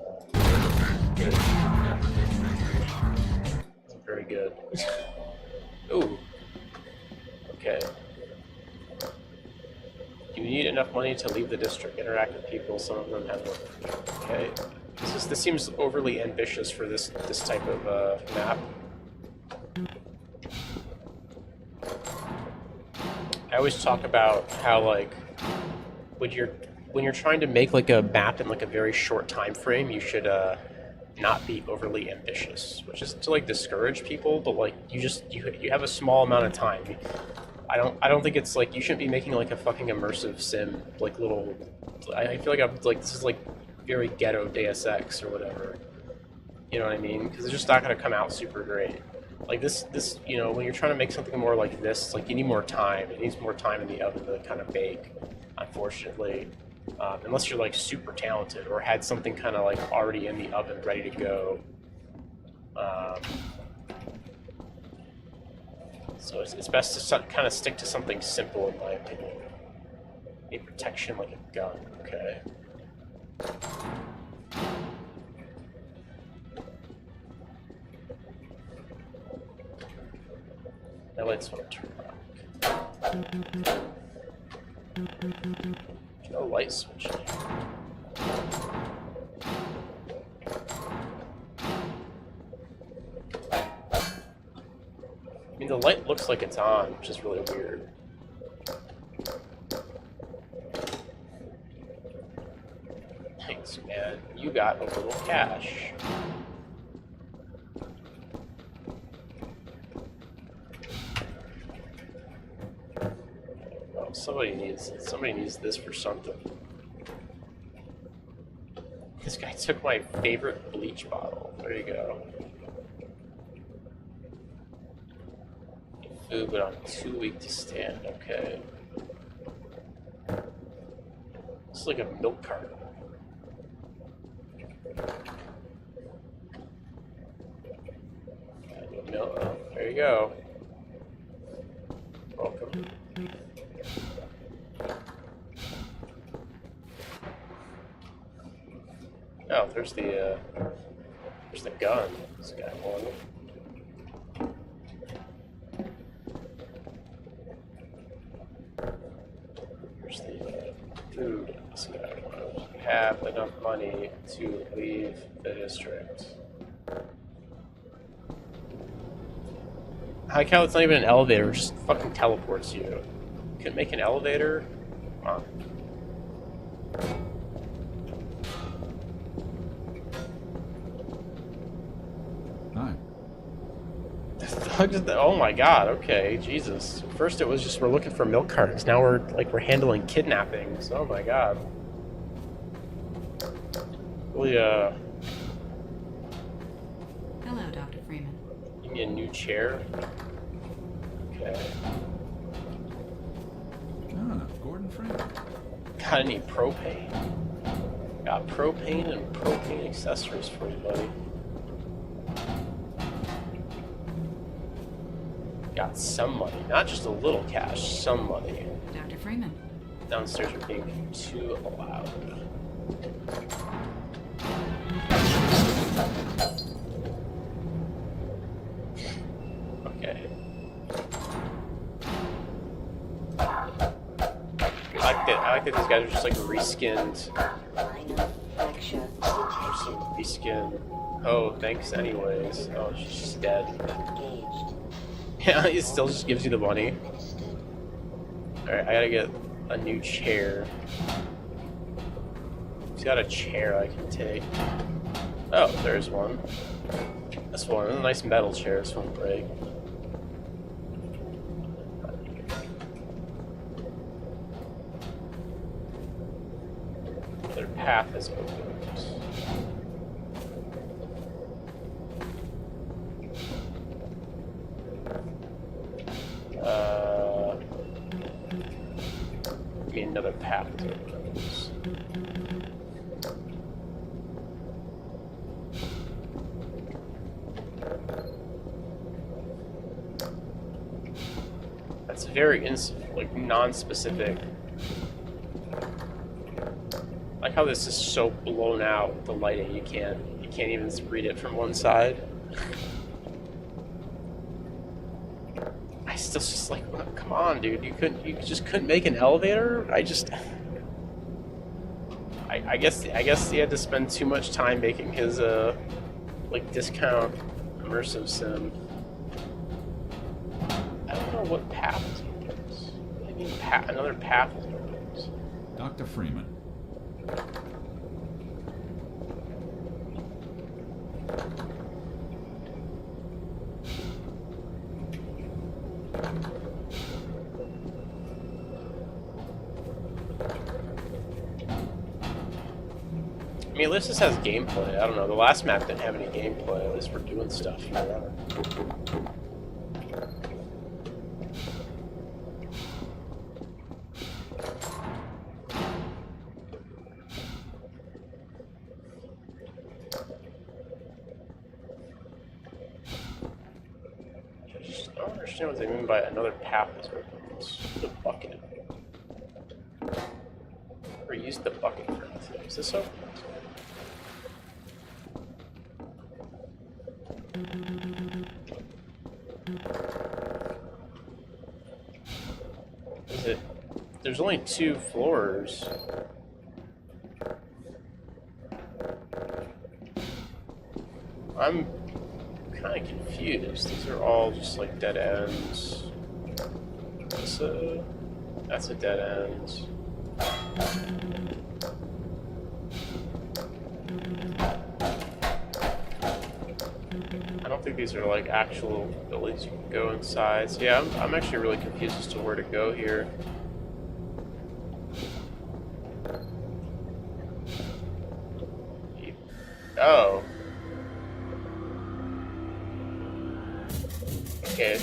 good. Wasn't very good. Ooh. Okay. You need enough money to leave the district. Interact with people. Some of them have work. Okay. This seems overly ambitious for this type of map. I always talk about how like when you're trying to make like a map in like a very short time frame, you should not be overly ambitious, which is to like discourage people. But like you have a small amount of time. I don't think it's like you shouldn't be making like a fucking immersive sim like little. I feel like I'm like this is like very ghetto Deus Ex or whatever. You know what I mean? Because it's just not gonna come out super great. Like this, when you're trying to make something more like this, like you need more time. It needs more time in the oven to kind of bake, unfortunately. Unless you're like super talented or had something kind of like already in the oven ready to go. So it's best to kind of stick to something simple, in my opinion. A protection like a gun, okay. Now lights want to turn on. No light switch. I mean, the light looks like it's on, which is really weird. Thanks, man. You got a little cash. Oh, somebody needs this for something. This guy took my favorite bleach bottle. There you go. Food, but I'm too weak to stand. Okay. It's like a milk carton. There you go. Welcome. Oh, there's the gun. This guy wanted. Here's the food. This guy wanted. Have enough money to leave the district. I like how it's not even an elevator, it just fucking teleports you. You can make an elevator? Come on. Oh my god, okay, Jesus. First it was just we're looking for milk cartons, now we're handling kidnappings. Oh my god. Really,
Hello, Dr. Freeman.
give me a new chair. Okay.
Ah, Gordon Fraggin.
Got any propane? Got propane and propane accessories for you, buddy. Got some money, not just a little cash, some money.
Dr. Freeman.
Downstairs are being too loud. Okay. I like that these guys are just reskinned. There's some reskin. Oh, thanks anyways. Oh, she's dead. Yeah, it still just gives you the money. Alright, I gotta get a new chair. He's got a chair I can take. Oh, there's one. This one, a nice metal chair, this won't break. Another path is opened. Another path to opens. That's very non-specific. Like how this is so blown out with the lighting, you can't even read it from one side. I still just come on, dude. You just couldn't make an elevator? I guess he had to spend too much time making his discount immersive sim. I don't know what path is opens. I mean, another path is opens.
Dr. Freeman.
I mean, at least this has gameplay. I don't know. The last map didn't have any gameplay. At least we're doing stuff here. I just don't understand what they mean by another path is open. The bucket. Or use the bucket for anything. Is this open? there's only 2 floors. I'm kind of confused. These are all just like dead ends. That's a dead end. I don't think these are like actual buildings you can go inside. So yeah, I'm actually really confused as to where to go here. Oh. Okay.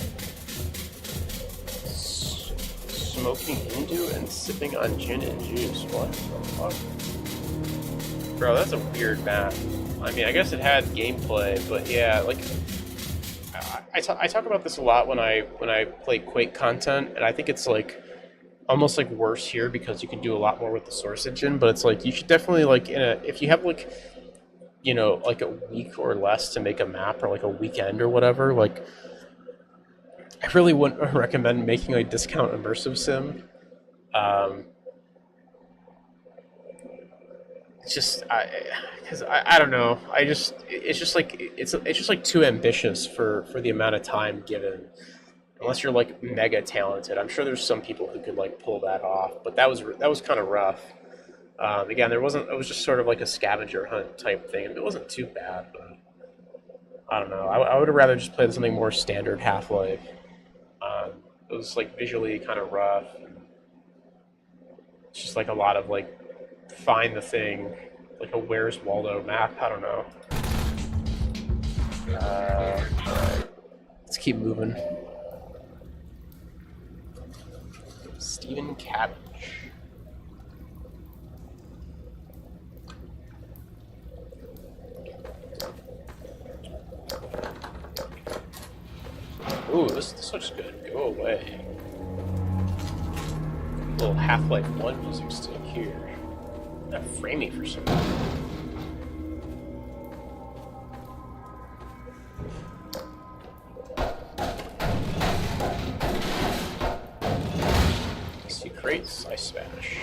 Smoking Hindu and sipping on gin and juice. What the fuck? Bro, that's a weird map. I mean, I guess it had gameplay, but yeah, like I talk about this a lot when I play Quake content, and I think it's like almost like worse here because you can do a lot more with the source engine. But it's like you should definitely like if you have like, you know, like a week or less to make a map, or like a weekend or whatever, like I really wouldn't recommend making a discount immersive sim. It's just because I don't know. It's just like too ambitious for the amount of time given. Unless you're like mega talented, I'm sure there's some people who could like pull that off. But that was kind of rough. Again, it was just sort of like a scavenger hunt type thing. It wasn't too bad, but I don't know. I would have rather just played something more standard Half-Life. It was like visually kind of rough. It's just like a lot of like find the thing, like a Where's Waldo map. I don't know. Alright. Let's keep moving. Stephen Cabbage. Ooh, this looks good. Go away. Little Half-Life 1 music stick here. Not framing for some reason. See crates, I smash.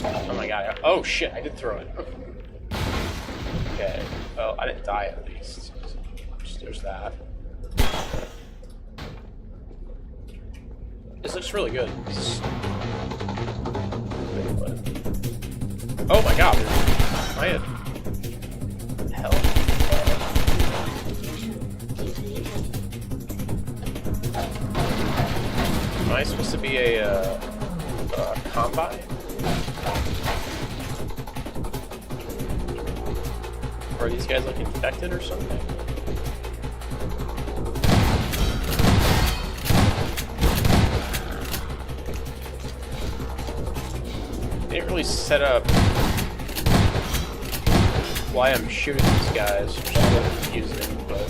Oh my god. Oh shit, I did throw it. Okay. Well, I didn't die at least. There's that. This looks really good. Oh my god. I had... What the hell? Am I supposed to be a combine? Or are these guys like infected or something? They didn't really set up why I'm shooting these guys, which is a little confusing, but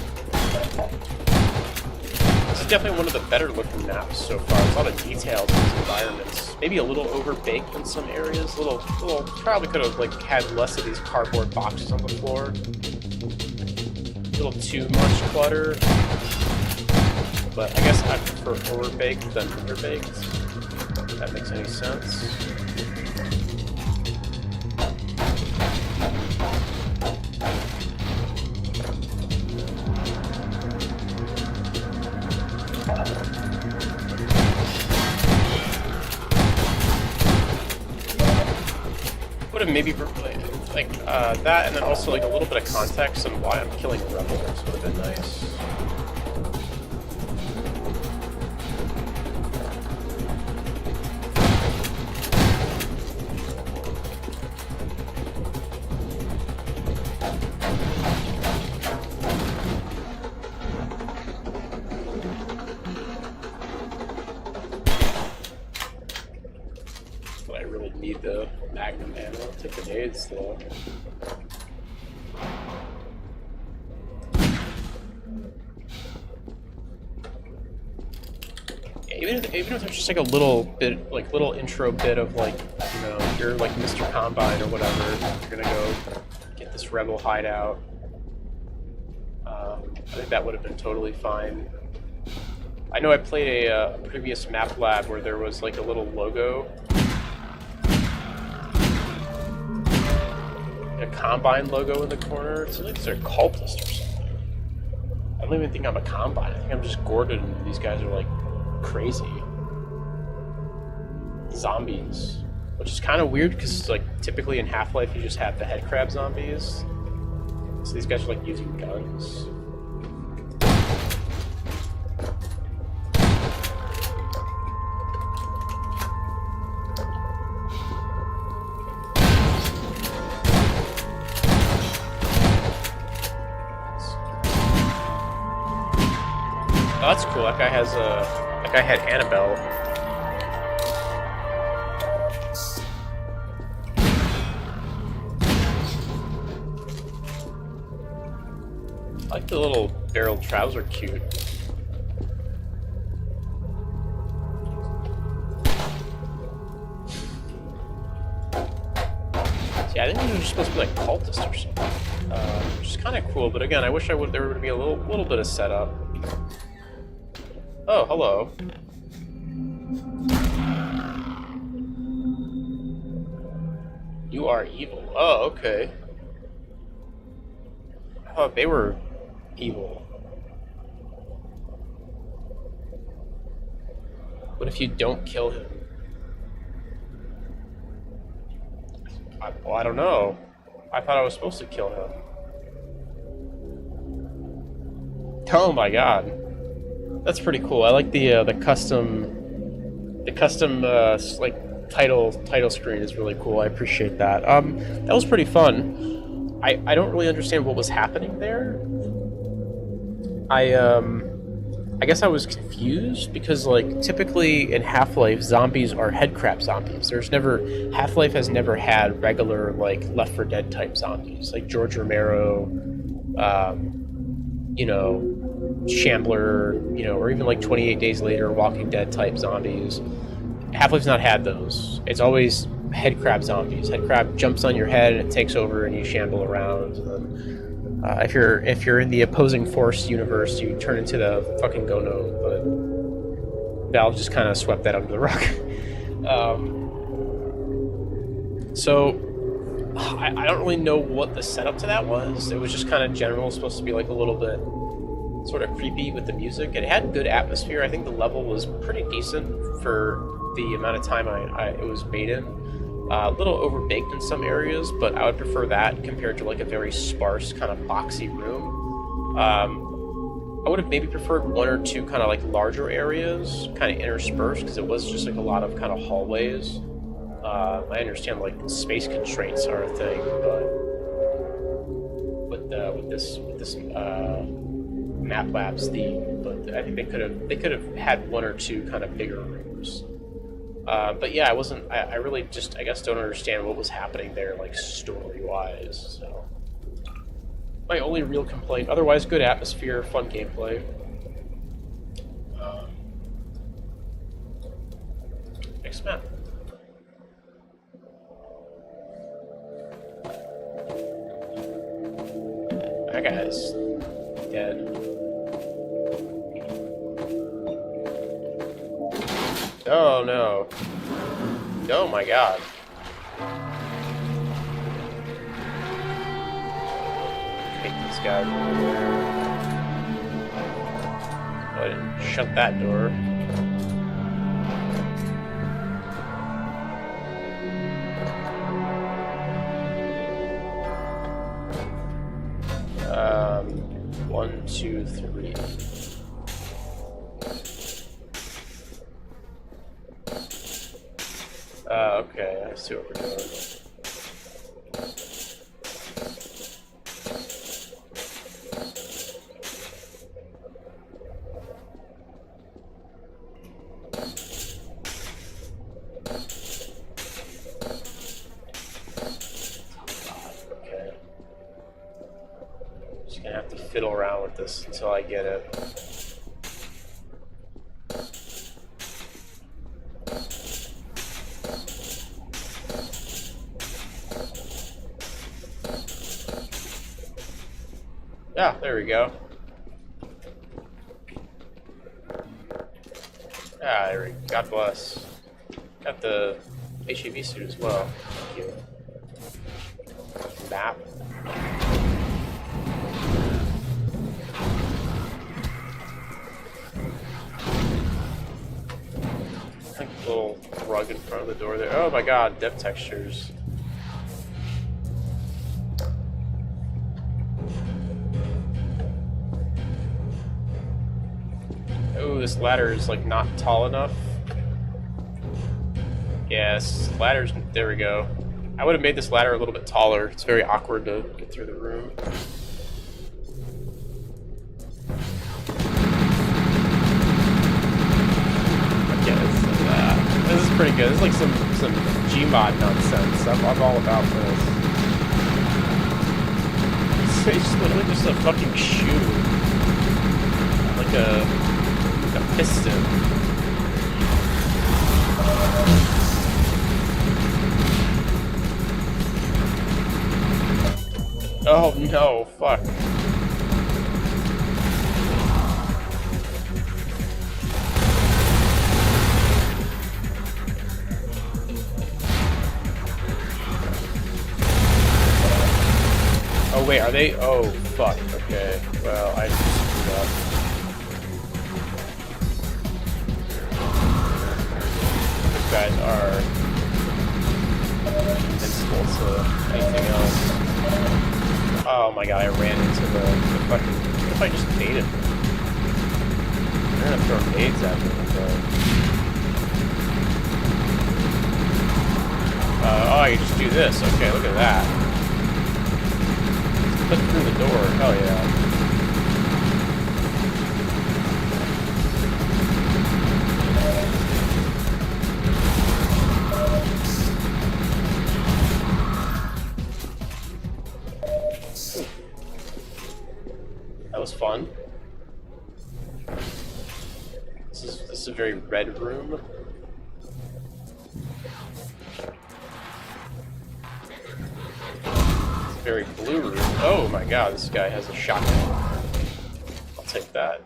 this is definitely one of the better looking maps so far. There's a lot of details in these environments. Maybe a little overbaked in some areas. Probably could have like had less of these cardboard boxes on the floor. A little too much clutter. But I guess I prefer overbaked than underbaked. If that makes any sense. Would have maybe like that, and then also like a little bit of context on why I'm killing rebels would have been nice. But I really need the Magnum ammo. I'll take grenades though. Yeah, even if there's just like a little bit, like little intro bit of like, you know, you're like Mr. Combine or whatever, you're gonna go get this rebel hideout. I think that would have been totally fine. I know I played a previous map lab where there was like a little logo, a Combine logo in the corner. It's like they're cultists or something. I don't even think I'm a Combine. I think I'm just Gordon, and these guys are like crazy zombies, which is kind of weird because like typically in Half-Life you just have the headcrab zombies. So these guys are like using guns. Oh, that's cool. That guy has that guy had Annabelle. I like the little barrel trouser cute. See, I think these are supposed to be like cultists or something, which is kind of cool. But again, I wish there would be a little bit of setup. Oh, hello. You are evil. Oh, okay. I thought they were evil. What if you don't kill him? Well, I don't know. I thought I was supposed to kill him. Oh my god. That's pretty cool. I like the custom like title screen is really cool. I appreciate that. That was pretty fun. I don't really understand what was happening there. I guess I was confused because like typically in Half-Life zombies are headcrab zombies. Half-Life has never had regular like Left 4 Dead type zombies like George Romero, you know, Shambler, you know, or even like 28 Days Later, Walking Dead type zombies. Half-Life's not had those. It's always headcrab zombies. Headcrab jumps on your head and it takes over and you shamble around. And then, if you're in the opposing force universe, you turn into the fucking Gono. But Valve just kind of swept that under the rug. So I don't really know what the setup to that was. It was just kind of general, supposed to be like a little bit sort of creepy with the music. It had good atmosphere. I think the level was pretty decent for the amount of time it was made in. A little overbaked in some areas, but I would prefer that compared to like a very sparse kind of boxy room. I would have maybe preferred one or two kind of like larger areas kind of interspersed because it was just like a lot of kind of hallways. I understand like space constraints are a thing, but with this map labs theme, but I think they could have had one or two kind of bigger rooms. But yeah, I really just, I guess, don't understand what was happening there, like, story-wise, so. My only real complaint. Otherwise, good atmosphere, fun gameplay. Next map. That guy's dead. Oh no. Oh my god. Hate this guy over there. Oh, I didn't shut that door. One, two, three. Okay, I see what we're doing. Okay. Just gonna have to fiddle around with this until I get it. Yeah, there we go. Ah, there we go. God bless. Got the HEV suit as well. Thank you. Map. Like a little rug in front of the door there. Oh my god, depth textures. Oh, this ladder is like not tall enough. Yes, ladders. There we go. I would have made this ladder a little bit taller. It's very awkward to get through the room. Okay, this is pretty good. This is like some Gmod nonsense. I'm all about this. It's literally just a fucking shoe, like a piston. Oh no, fuck. Oh wait, are they? Oh fuck, okay. Well, I just screwed up. These guys are invincible to anything else. Oh my god, I ran into the fucking... What if I just baited them? They're gonna throw nades at me. Oh, I can just do this. Okay, look at that. Put through the door. Oh yeah. That was fun. This is a very red room. It's a very blue room. Oh my god, this guy has a shotgun. I'll take that.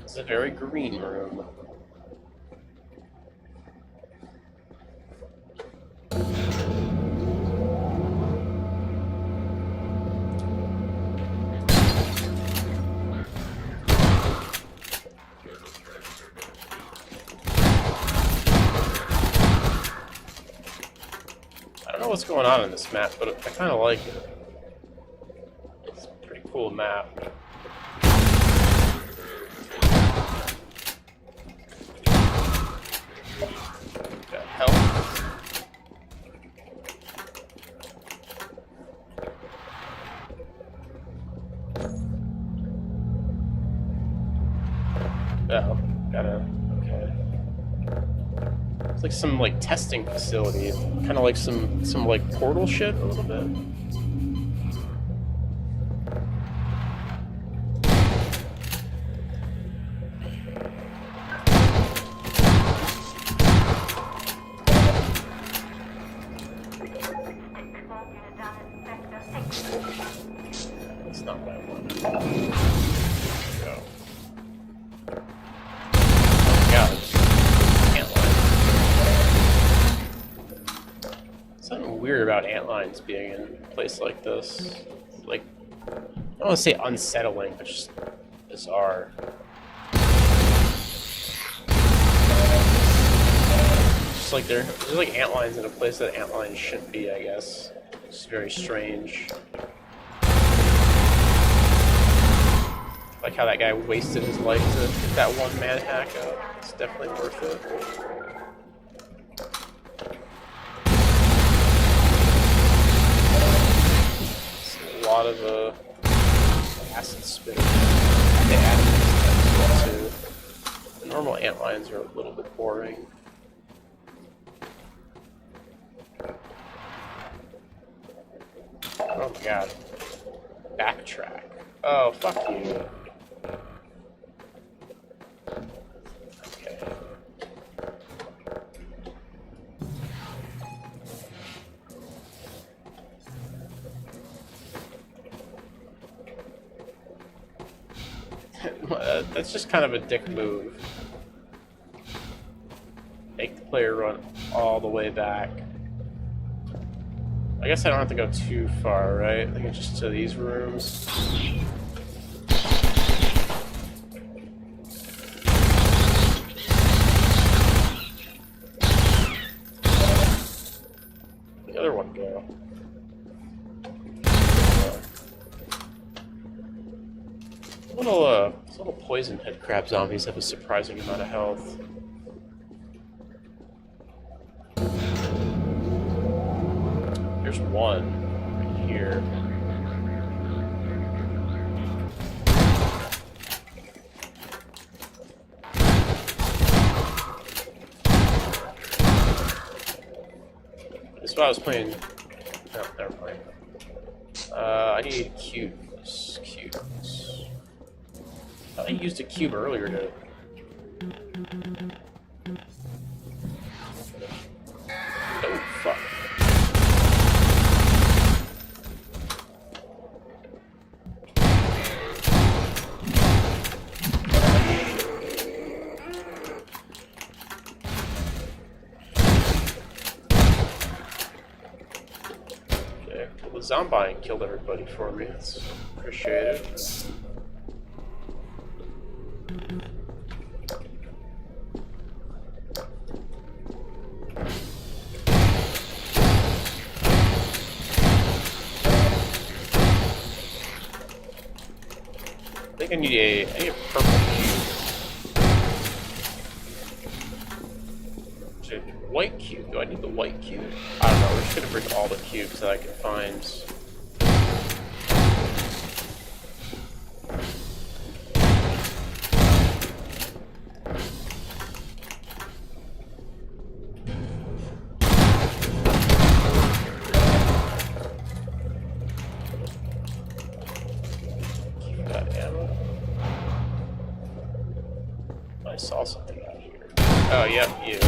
It's a very green room. I don't know what's going on in this map, but I kind of like it. It's a pretty cool map. Got health. Oh, gotta, okay. It's like some like testing facility, kind of like some like portal shit a little bit. That's not what I wanted. There we go. Oh god, can't lie. Something weird about antlines being in a place like this. Like, I don't want to say unsettling, but just bizarre. Just like there's like antlines in a place that antlines shouldn't be, I guess. It's very strange. Like how that guy wasted his life to get that one man hack out. It's definitely worth it. A lot of acid spitting. They added this as well too. The normal antlines are a little bit boring. Oh my god. Backtrack. Oh, fuck you. Okay. That's just kind of a dick move. Make the player run all the way back. I guess I don't have to go too far, right? I think it's just to these rooms. Where'd the other one go? Little poison head crab zombies have a surprising amount of health. There's one right here. This is what I was playing. No, never mind. I need cubes. I used a cube earlier to. Oh, fuck. Okay, well, the zombie killed everybody for me. That's appreciated. I think I need a purple cube. Is it white cube? Do I need the white cube? I don't know, we're just gonna bring all the cubes that I can find. I saw something out here. Oh, yep, you.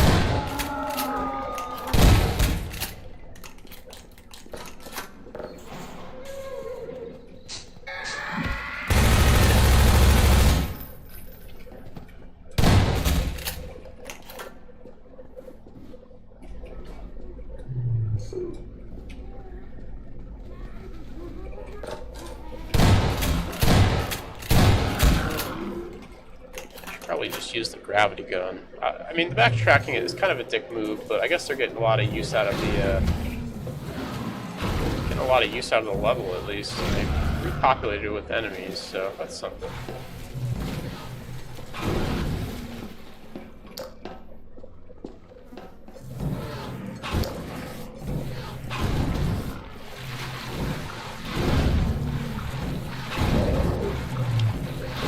Probably just use the gravity gun. I mean, the backtracking is kind of a dick move, but I guess they're getting a lot of use out of the level at least. They repopulated it with enemies, so that's something.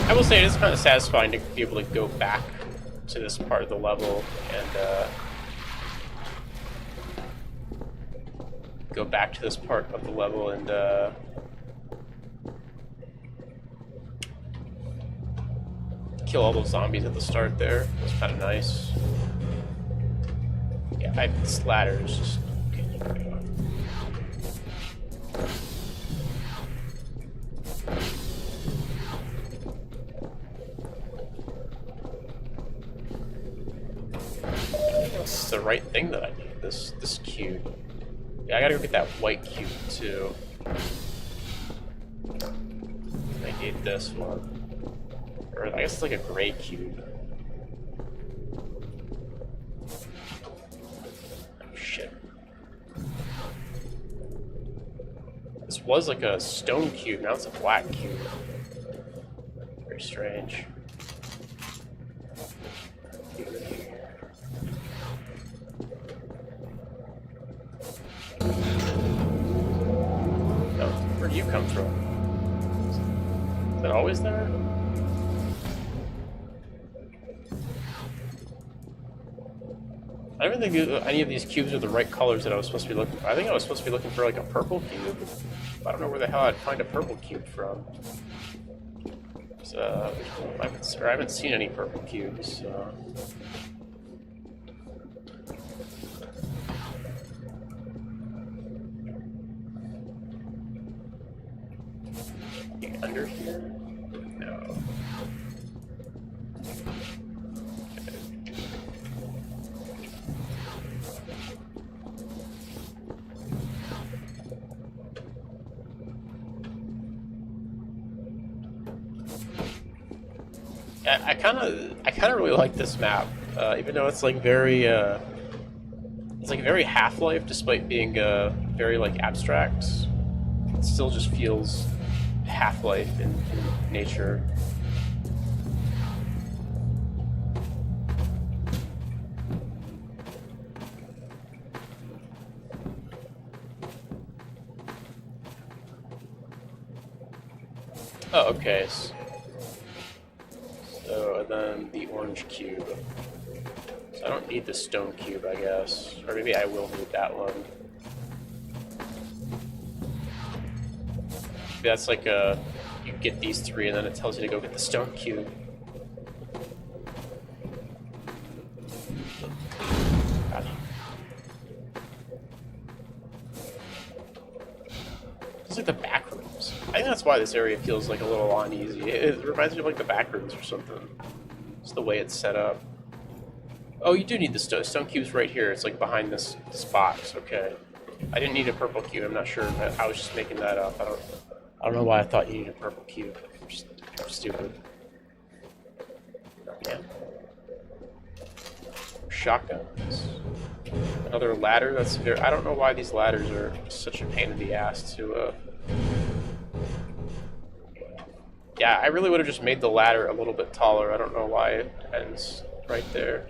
I will say it is kind of satisfying to be able to go back to this part of the level and kill all those zombies at the start there. It's kind of nice. Yeah, this ladder is just. This is the right thing that I need. This cube. Yeah, I gotta go get that white cube too. I need this one. Or I guess it's like a gray cube. Oh shit. This was like a stone cube, now it's a black cube. Very strange. Where'd you come from? Is that always there? I don't even think any of these cubes are the right colors that I was supposed to be looking for. I think I was supposed to be looking for like a purple cube. I don't know where the hell I'd find a purple cube from. So, I haven't seen any purple cubes, so. Under here? No. I kind of really like this map, even though it's like it's like very Half-Life, despite being very like abstract. It still just feels Half-Life in nature. Oh, okay. So, and then the orange cube. So I don't need the stone cube, I guess. Or maybe I will need that one. That's like you get these 3 and then it tells you to go get the stone cube. God. It's like the back rooms. I think that's why this area feels like a little uneasy. It reminds me of like the back rooms or something. It's the way it's set up. Oh, you do need the stone cube's right here. It's like behind this box. Okay. I didn't need a purple cube. I'm not sure. I was just making that up. I don't know why I thought you needed a purple cube. I'm stupid. Yeah. Shotguns. Another ladder. That's very. I don't know why these ladders are such a pain in the ass to. Yeah, I really would have just made the ladder a little bit taller. I don't know why it ends right there.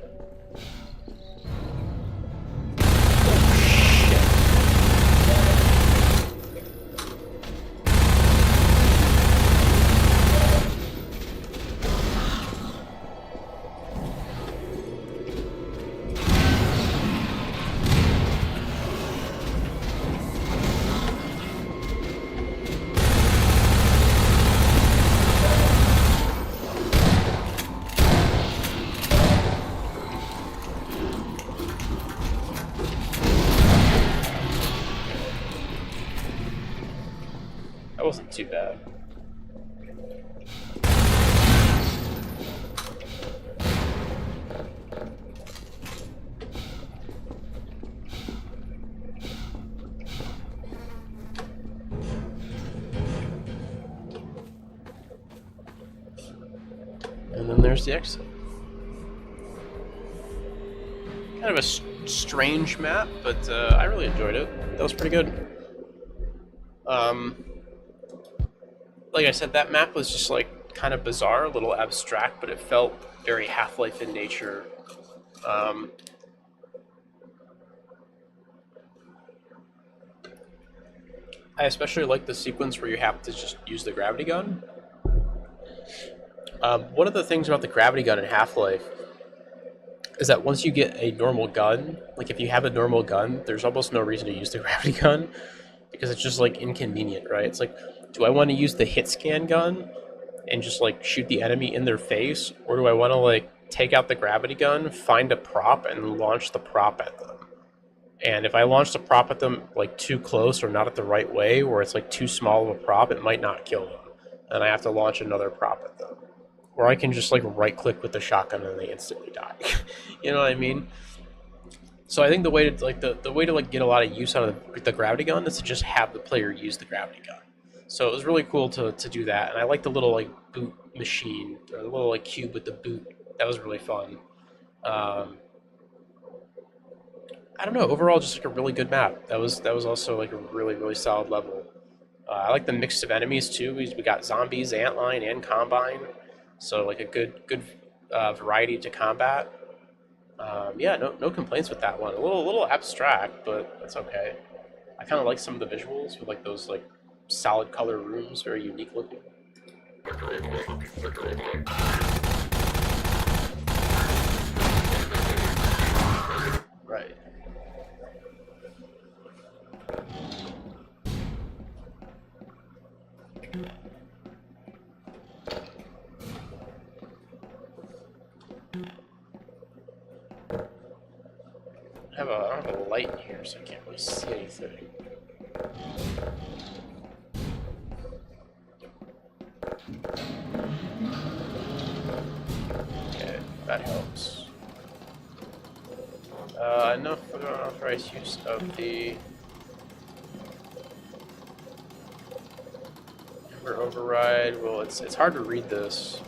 That wasn't too bad. And then there's the exit. Kind of a strange map, but I really enjoyed it. That was pretty good. Like I said, that map was just like kind of bizarre, a little abstract, but it felt very Half-Life in nature. I especially like the sequence where you have to just use the gravity gun. One of the things about the gravity gun in Half-Life is that once you get a normal gun, like if you have a normal gun, there's almost no reason to use the gravity gun because it's just like inconvenient, right? It's like, do I want to use the hit scan gun and just like shoot the enemy in their face, or do I want to like take out the gravity gun, find a prop, and launch the prop at them? And if I launch the prop at them like too close or not at the right way, or it's like too small of a prop, it might not kill them, and I have to launch another prop at them. Or I can just like right click with the shotgun and they instantly die. You know what I mean? So I think the way to like the way to like get a lot of use out of the gravity gun is to just have the player use the gravity gun. So it was really cool to do that, and I like the little like boot machine, or the little like cube with the boot. That was really fun. I don't know. Overall, just like a really good map. That was also like a really solid level. I like the mix of enemies too. We got zombies, antline, and combine, so like a good variety to combat. Yeah, no complaints with that one. A little abstract, but that's okay. I kind of like some of the visuals with like those like solid color rooms, very unique looking. Right. I don't have a light in here, so I can't really see anything. Okay, that helps. No further unauthorized use of the override. Well, it's hard to read this.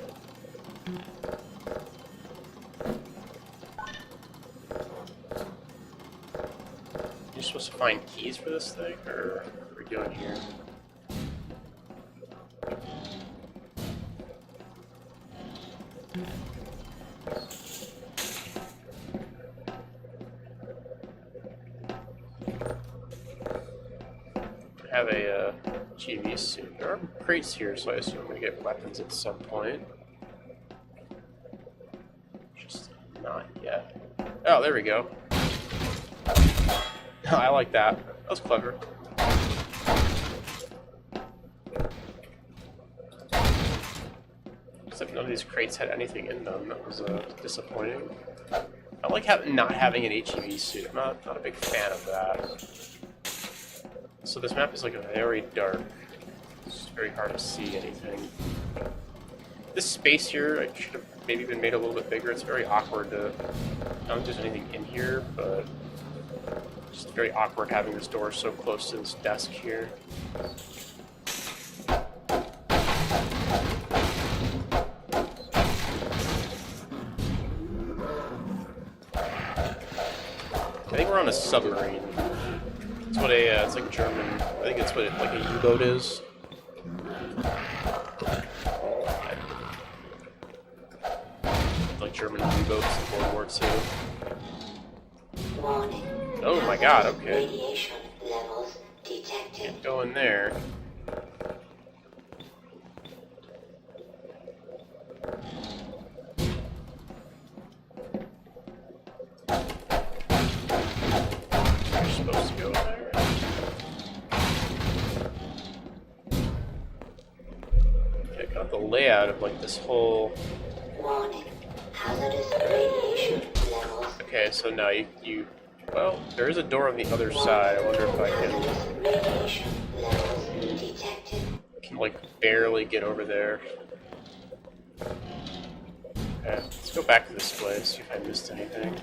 supposed to find keys for this thing, or what are we doing here? I have a TV suit. There are crates here, so I assume I'm gonna get weapons at some point. Just not yet. Oh, there we go. I like that. That was clever. Except none of these crates had anything in them. That was disappointing. I like not having an HEV suit. I'm not a big fan of that. So this map is like very dark. It's very hard to see anything. This space here, I should have maybe been made a little bit bigger. It's very awkward to... I don't think there's anything in here, but... It's just very awkward having this door so close to this desk here. I think we're on a submarine. It's what a, it's like German, I think it's what like a U-boat is. Like German U-boats in World War II.
Warning.
Oh my god, okay.
Radiation levels detected.
Can't go in there. You're supposed to go in there. Okay, I got the layout of like this whole...
Warning. Hazardous radiation levels.
Okay, so now you well, there is a door on the other side. I wonder if I
Radiation levels detected.
can like barely get over there. Okay, let's go back to this place, see if I missed anything.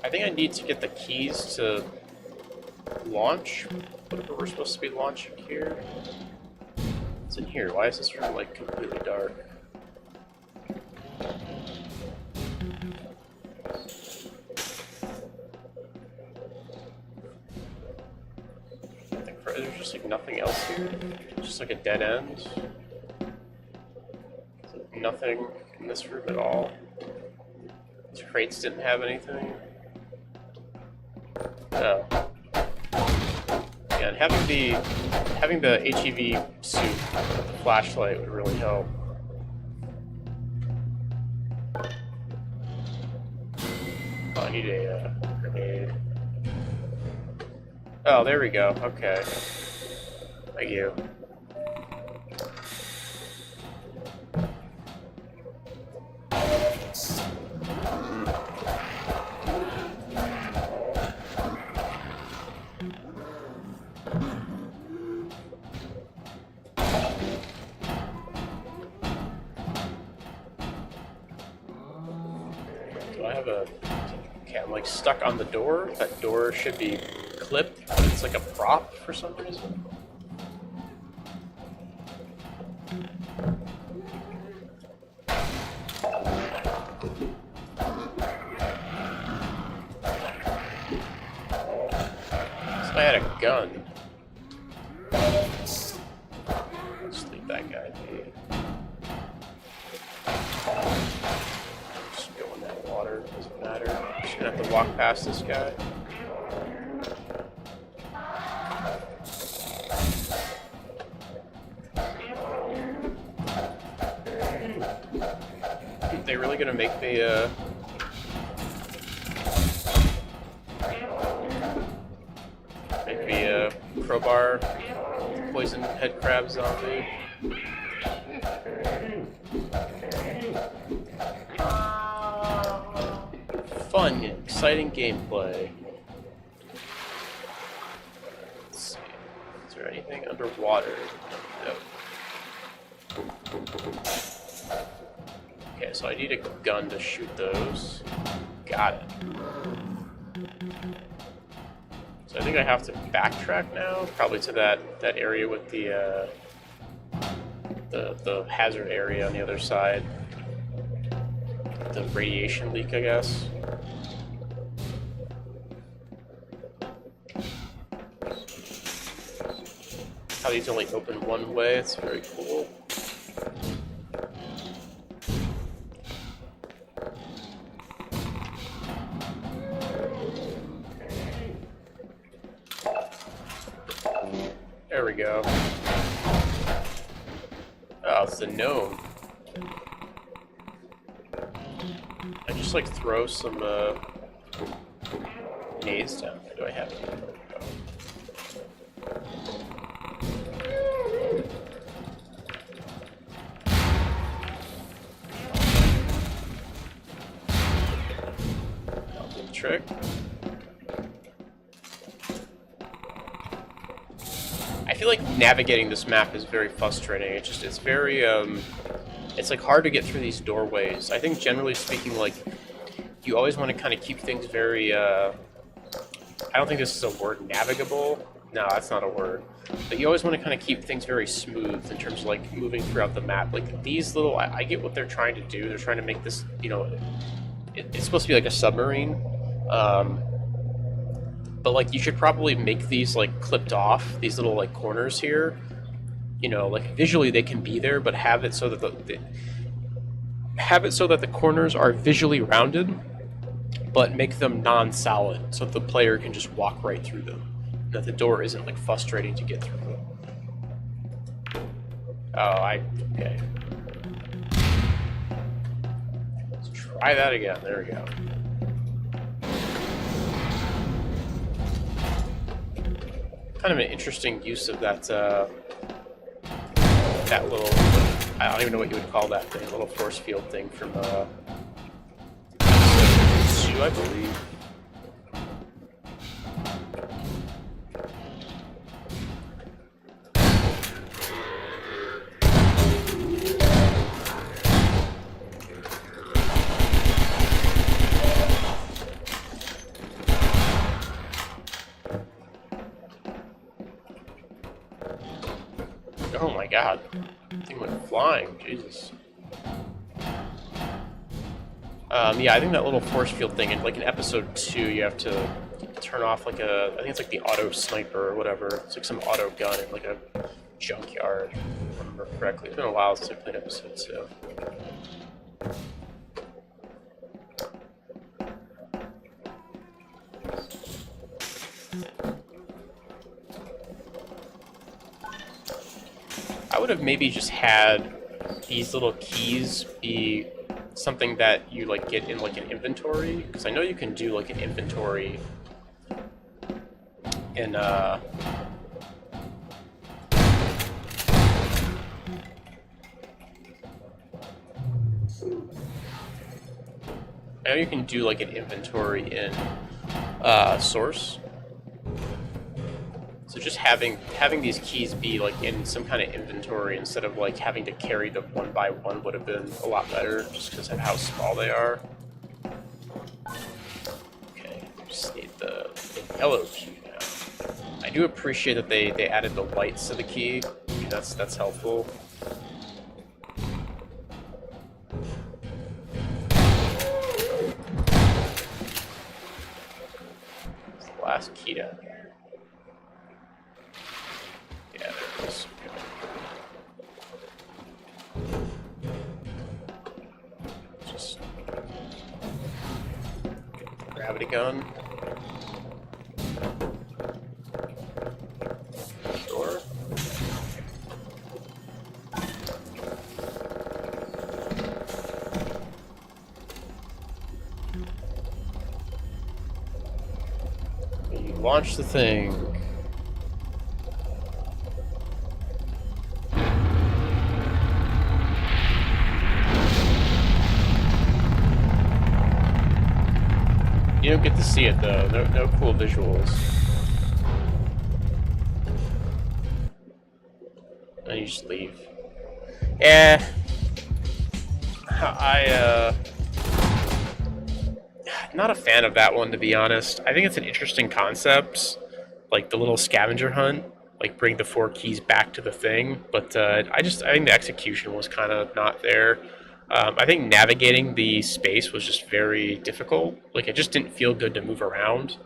I think I need to get the keys to launch whatever we're supposed to be launching here. What's in here? Why is this room like completely dark? There's just like nothing else here. Just like a dead end. Nothing in this room at all. These crates didn't have anything. Oh. Yeah, and having the HEV suit with the flashlight would really help. Oh, I need a grenade. Oh, there we go. Okay. Thank you. Do I have a... Okay, I'm like stuck on the door. That door should be clipped, but it's like a prop for some reason. So I had a gun. Just leave that guy be. Just go in that water, doesn't matter. Just gonna have to walk past this guy. They really gonna make the crowbar poison head crab zombie? Fun, exciting gameplay. Let's see. Is there anything underwater? No. Okay, so I need a gun to shoot those. Got it. So I think I have to backtrack now, probably to that area with the hazard area on the other side. the radiation leak, I guess. How these only open one way, it's very cool. There we go. Oh, it's the gnome. I just like throw some nades down there. Do I have any? That'll do the trick. I feel like navigating this map is very frustrating. It's very it's like hard to get through these doorways. I think generally speaking, like you always want to kind of keep things very I don't think this is a word, navigable. No, that's not a word. But you always want to kind of keep things very smooth in terms of like moving throughout the map. Like these little, I get what they're trying to do. They're trying to make this, you know, it's supposed to be like a submarine. But like you should probably make these like clipped off, these little like corners here. You know, like visually they can be there, but have it so that the corners are visually rounded, but make them non-solid, so that the player can just walk right through them. That the door isn't like frustrating to get through. Okay. Let's try that again. There we go. Kind of an interesting use of that that little, I don't even know what you would call that thing, a little force field thing from episode 2, I believe. Oh my god, that thing went flying, Jesus. Yeah, I think that little force field thing, like in episode 2, you have to turn off like I think it's like the auto sniper or whatever. It's like some auto gun in like a junkyard, if I remember correctly. It's been a while since I played episode 2. I would have maybe just had these little keys be something that you like get in like an inventory, because I know you can do like an inventory in I know you can do like an inventory in Source. So just having these keys be like in some kind of inventory instead of like having to carry them one by one would have been a lot better, just because of how small they are. Okay, just need the yellow key now. I do appreciate that they added the lights to the key. That's helpful. It's the last key down here. Yeah, there it is. Just gravity gun. Sure. You launch the thing. You don't get to see it though. No cool visuals. And you just leave. Yeah. Not a fan of that one, to be honest. I think it's an interesting concept, like the little scavenger hunt, like bring the 4 keys back to the thing. But I think the execution was kind of not there. I think navigating the space was just very difficult. Like, it just didn't feel good to move around.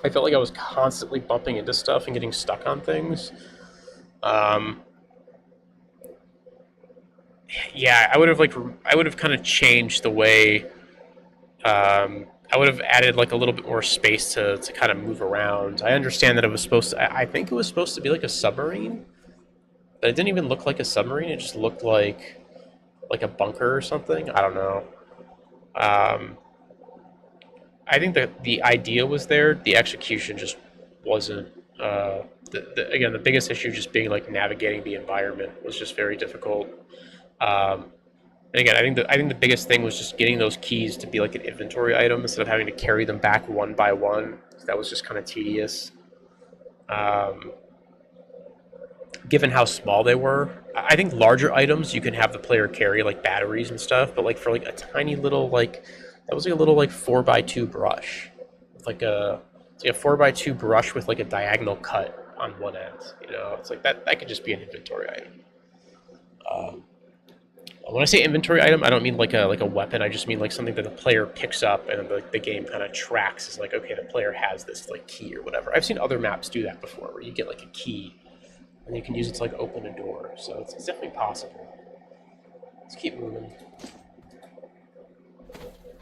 I felt like I was constantly bumping into stuff and getting stuck on things. Yeah, I would have kind of changed the way. I would have added like a little bit more space to kind of move around. I understand that it was supposed to. I think it was supposed to be like a submarine, but it didn't even look like a submarine. It just looked like a bunker or something. I don't know. I think that the idea was there. The execution just wasn't. Again, the biggest issue just being like navigating the environment was just very difficult. And again, I think the biggest thing was just getting those keys to be like an inventory item instead of having to carry them back one by one. That was just kind of tedious. Given how small they were, I think larger items you can have the player carry, like batteries and stuff. But like for like a tiny little that was like a little like 4x2 brush, it's like a 4x2 brush with like a diagonal cut on one end. You know, it's like that could just be an inventory item. When I say inventory item, I don't mean like a weapon. I just mean like something that the player picks up and the game kind of tracks. It's like, okay, the player has this like key or whatever. I've seen other maps do that before, where you get like a key and you can use it to like open a door. So it's definitely possible. Let's keep moving.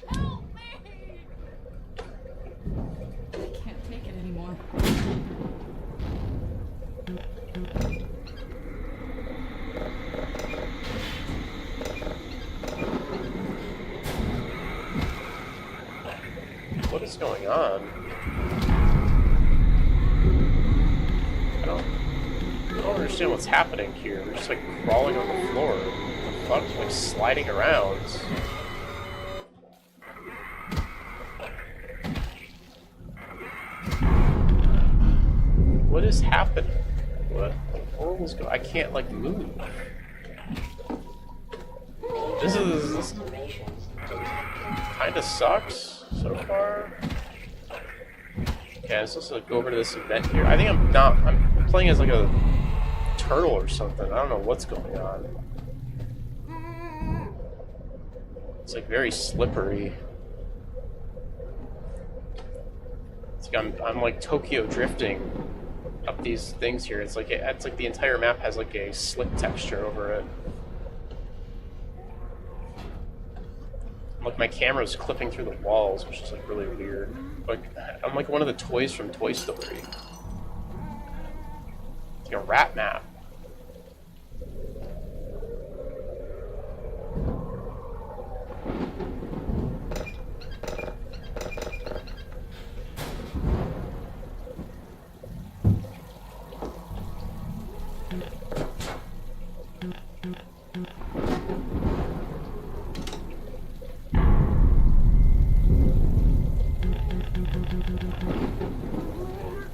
I can't take it anymore.
What is going on? I don't understand what's happening here. We're just like crawling on the floor. What the fuck? Like sliding around. What is happening? What the world is going? I can't like move. This kind of sucks so far. Okay, I'm supposed to go over to this event here. I think I'm playing as like a turtle or something. I don't know what's going on. It's like very slippery. It's like I'm like Tokyo drifting up these things here. It's like the entire map has like a slick texture over it. Like my camera's clipping through the walls, which is like really weird. Like I'm like one of the toys from Toy Story. It's like a rat map.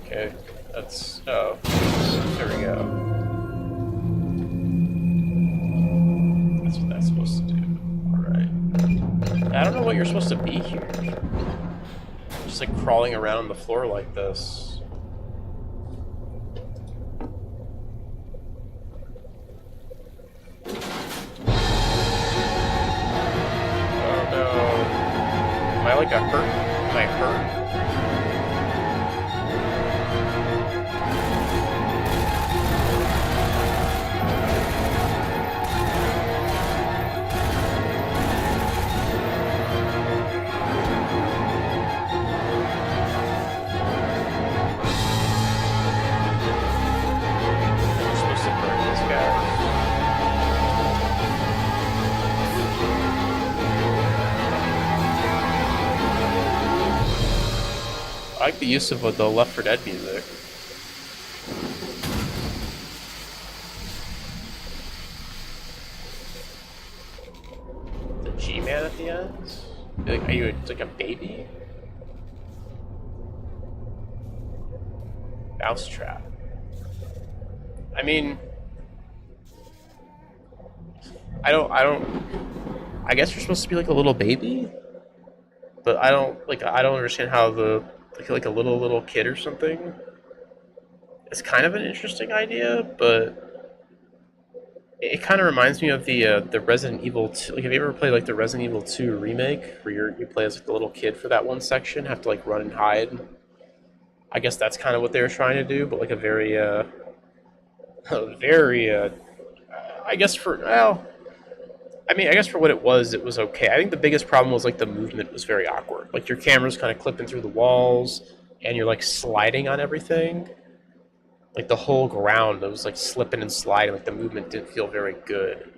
Okay, that's... oh, there we go. That's what that's supposed to do. Alright. I don't know what you're supposed to be here. Just like crawling around the floor like this. Oh no. Am I like a hurt? Am I hurt? I like the use of the Left 4 Dead music. The G-Man at the end? Are you like a baby? Mousetrap. I mean... I guess you're supposed to be like a little baby? But I don't understand how the... like a little kid or something. It's kind of an interesting idea, but It kind of reminds me of the Resident Evil 2. Like, have you ever played like the Resident Evil 2 remake, where you play as like the little kid for that one section, have to like run and hide? I guess that's kind of what they were trying to do, but like a very I guess for well, I mean, I guess for what it was okay. I think the biggest problem was like the movement was very awkward. Like your camera's kind of clipping through the walls, and you're like sliding on everything. Like the whole ground, it was like slipping and sliding. Like the movement didn't feel very good.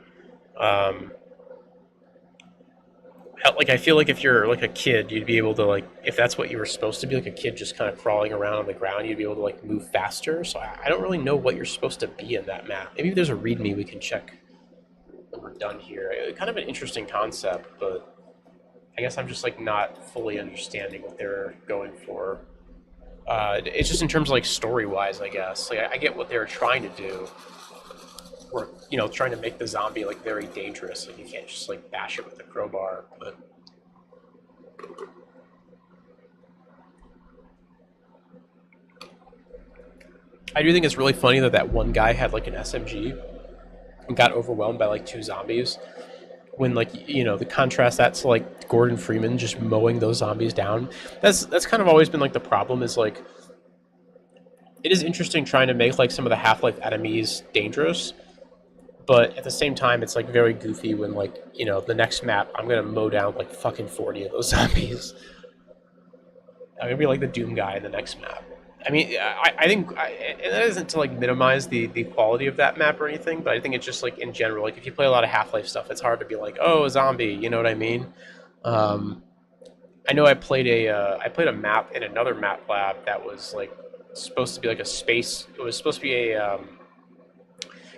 Like I feel like if you're like a kid, you'd be able to like, if that's what you were supposed to be, like a kid just kind of crawling around on the ground, you'd be able to like move faster. So I don't really know what you're supposed to be in that map. Maybe if there's a README we can check when we're done here. Kind of an interesting concept, but I guess I'm just like not fully understanding what they're going for. It's just in terms of like story-wise, I guess. Like I get what they're trying to do. Or, you know, trying to make the zombie like very dangerous. Like you can't just like bash it with a crowbar. But I do think it's really funny that one guy had like an SMG and got overwhelmed by like 2 zombies. When like, you know, the contrast that to like Gordon Freeman just mowing those zombies down. That's kind of always been like the problem, is like it is interesting trying to make like some of the Half-Life enemies dangerous, but at the same time it's like very goofy when like, you know, the next map I'm gonna mow down like fucking 40 of those zombies. I'm gonna be like the Doom guy in the next map. I mean, I think, and that isn't to like minimize the quality of that map or anything, but I think it's just like in general, like if you play a lot of Half-Life stuff, it's hard to be like, oh, a zombie, you know what I mean? I know I played a map in another map lab that was like supposed to be like a space. It was supposed to be a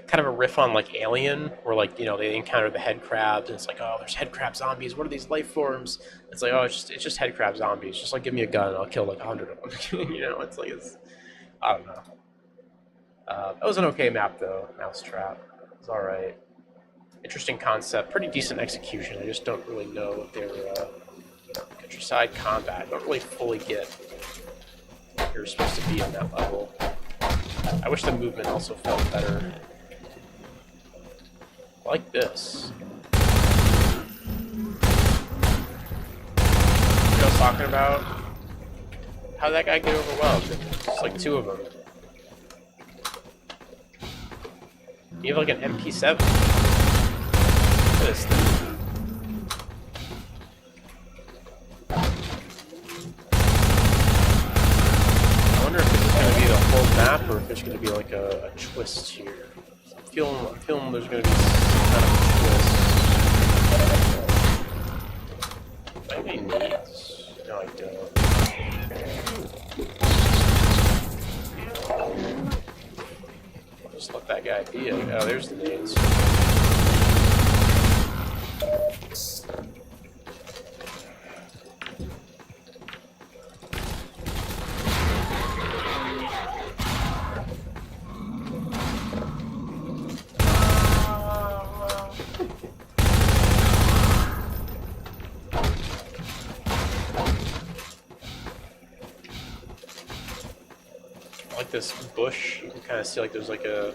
kind of a riff on like Alien, where like, you know, they encounter the head crabs and it's like, oh, there's head crab zombies. What are these life forms? It's like, oh, it's just head crab zombies. Just like give me a gun and I'll kill like 100 of them. You know, it's like I don't know. That was an okay map though. Mousetrap. It was all right. Interesting concept. Pretty decent execution. I just don't really know what they were. Countryside combat. I don't really fully get what you're supposed to be on that level. I wish the movement also felt better. Like this. You know what I was talking about? How'd that guy get overwhelmed? It's like 2 of them. You have like an MP7. Look at this thing. I wonder if this is going to be the whole map or if there's going to be like a twist here. I'm feeling there's going to be some kind of twist. I may need. No, I don't. I'll just let that guy be it. Oh, there's the nades. This bush, you can kind of see like there's like a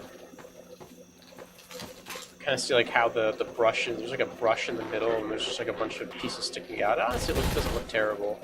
kind of see like how the brush is. There's like a brush in the middle, and there's just like a bunch of pieces sticking out. Honestly, it doesn't look terrible.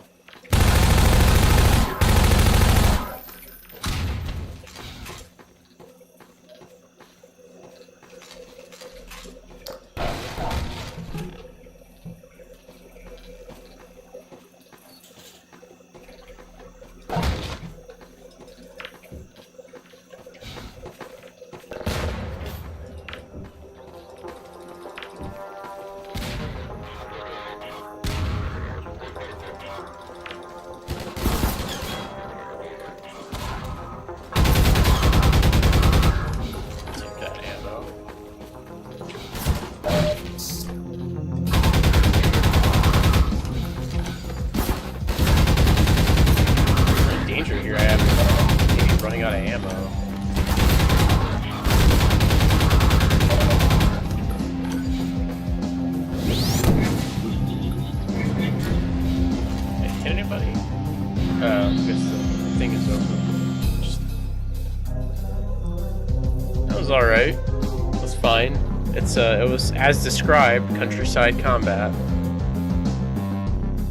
It was as described, countryside combat.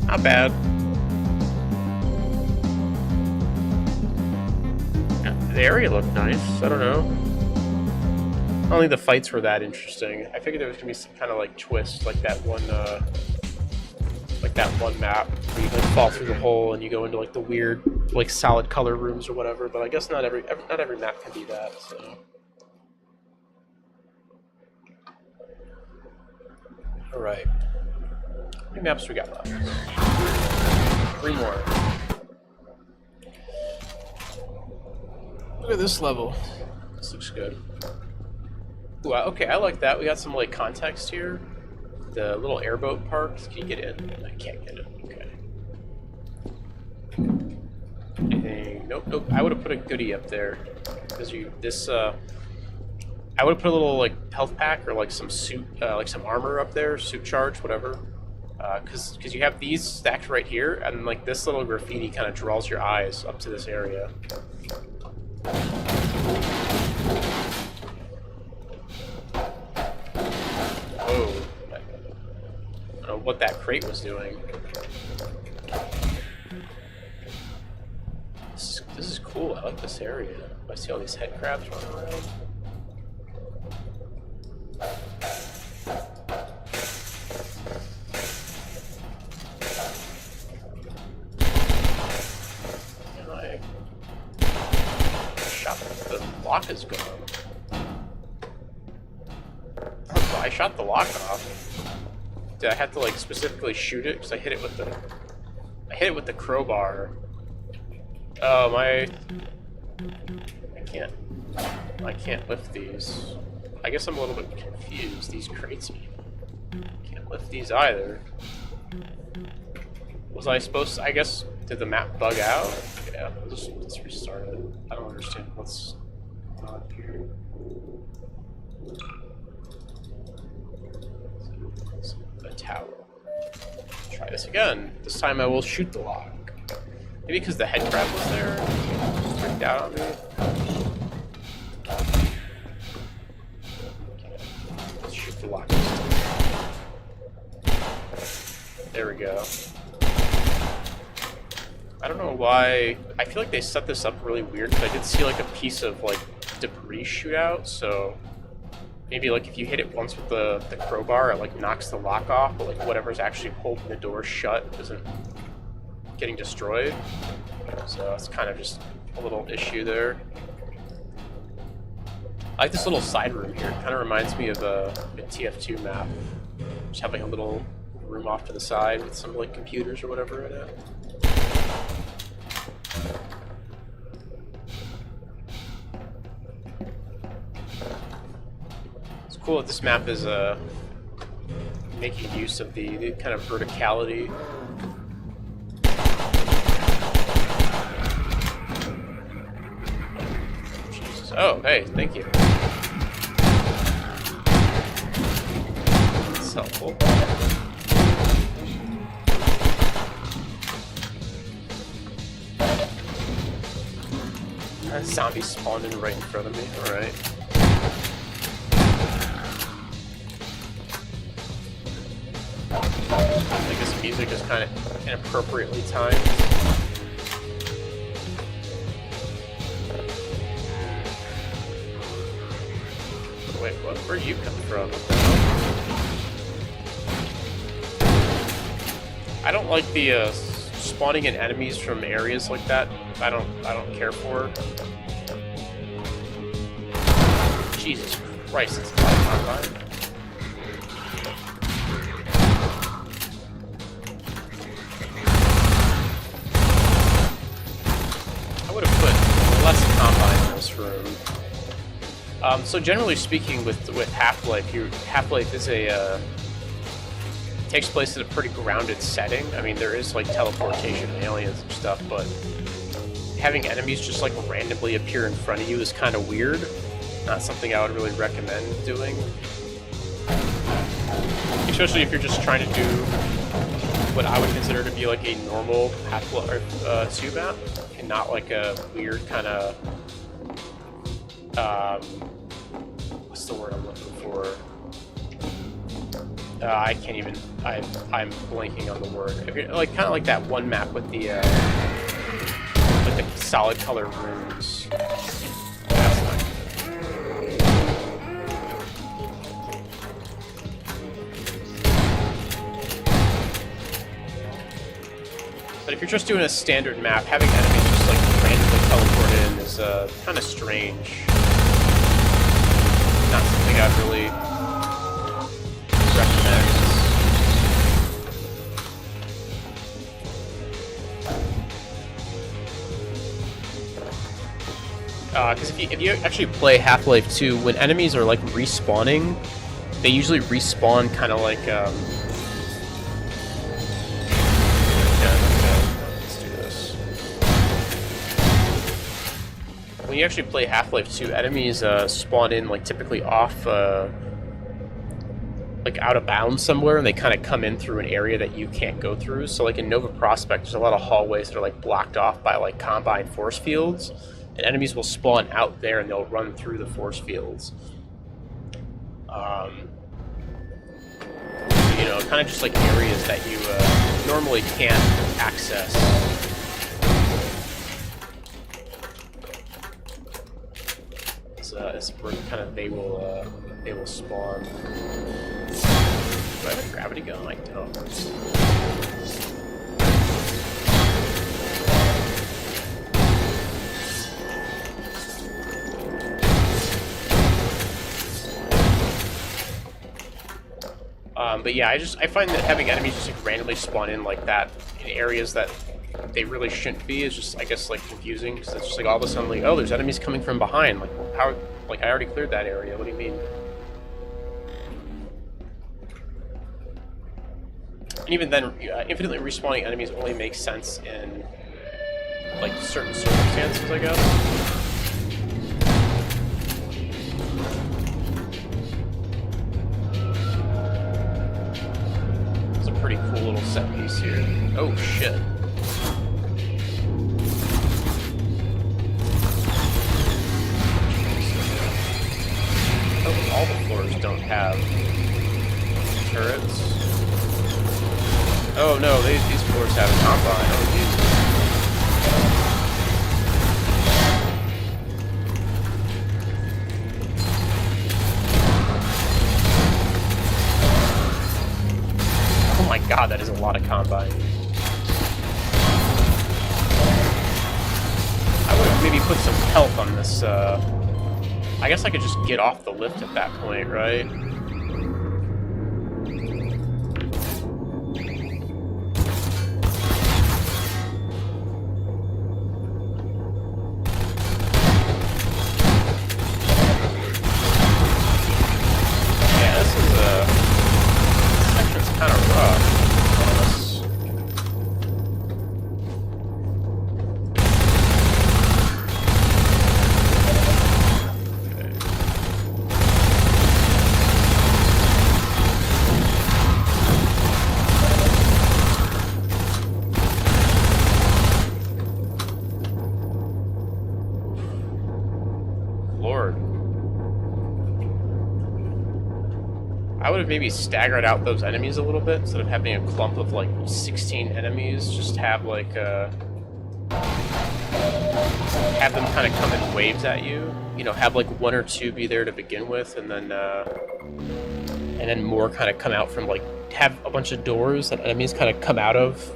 Not bad. The area looked nice. I don't know. I don't think the fights were that interesting. I figured there was gonna be some kind of like twist, like that one map where you like fall through the hole and you go into like the weird, like solid color rooms or whatever. But I guess not every map can be that. So. All right. How many maps we got left? 3 more. Look at this level. This looks good. Ooh, okay, I like that. We got some like context here. The little airboat park. Can you get in? I can't get in. Okay. Anything? Nope. I would have put a goodie up there because I would have put a little like health pack or like some suit, like some armor up there, suit charge, whatever. Because you have these stacked right here, and like this little graffiti kind of draws your eyes up to this area. Whoa. I don't know what that crate was doing. This is cool. I like this area. I see all these head crabs running around. The lock is gone. Oh, I shot the lock off. Did I have to like specifically shoot it? Because I hit it with the crowbar. Oh my! I can't lift these. I guess I'm a little bit confused. These crates, can't lift these either. Was I supposed to, I guess, did the map bug out? Yeah, let's restart it. I don't understand what's going on here. A tower. Try this again. This time I will shoot the lock. Maybe because the head crab was there? Just freaked out on me. Okay. Let's shoot the lock. There we go. I don't know why. I feel like they set this up really weird, because I did see like a piece of like debris shoot out, so maybe like if you hit it once with the crowbar, it like knocks the lock off, but like whatever's actually holding the door shut isn't getting destroyed. So that's kind of just a little issue there. I like this little side room here. It kind of reminds me of a TF2 map. Just having a little room off to the side with some like computers or whatever in it. It's cool that this map is making use of the kind of verticality. Jesus. Oh, hey, thank you. That's helpful. A zombie spawned in right in front of me. Alright. I guess music is kind of inappropriately timed. Wait, what? Where are you coming from? I don't like the spawning in enemies from areas like that. I don't care for. Jesus Christ, it's a combine. I would have put less combine in this room. So generally speaking, with Half-Life, Half-Life is takes place in a pretty grounded setting. I mean, there is like teleportation and aliens and stuff, but having enemies just like randomly appear in front of you is kind of weird. Not something I would really recommend doing. Especially if you're just trying to do what I would consider to be like a normal Half-Life 2 map, and not like a weird kind of what's the word I'm looking for? I can't even. I'm blanking on the word. If you're, like kind of like that one map with the solid color runes. That's like, but if you're just doing a standard map, having enemies just like randomly teleport in is kind of strange. Not something I'd really recommend. Because if you actually play Half-Life 2, when enemies are like respawning, they usually respawn kind of like let's do this. When you actually play Half-Life 2, enemies spawn in like typically off like out of bounds somewhere, and they kind of come in through an area that you can't go through. So like in Nova Prospect, there's a lot of hallways that are like blocked off by like Combine force fields. And enemies will spawn out there and they'll run through the force fields. You know, kind of just like areas that you normally can't access. It's where kind of they will spawn. Do I have a gravity gun? I don't. But yeah, I find that having enemies just like randomly spawn in like that in areas that they really shouldn't be is just, I guess, like confusing, because it's just like all of a sudden like, oh, there's enemies coming from behind. Like, how? Like, I already cleared that area. What do you mean? And even then, infinitely respawning enemies only makes sense in like certain circumstances, I guess. Pretty cool little set piece here. Oh shit. Oh, all the floors don't have turrets. Oh no, these floors have Combine. Oh Jesus. Oh my god, that is a lot of Combine. I would have maybe put some health on this, I guess I could just get off the lift at that point, right? I would have maybe staggered out those enemies a little bit instead of having a clump of like 16 enemies. Just have like have them kind of come in waves at you. You know, have like one or two be there to begin with, and then more kind of come out from like have a bunch of doors that enemies kind of come out of.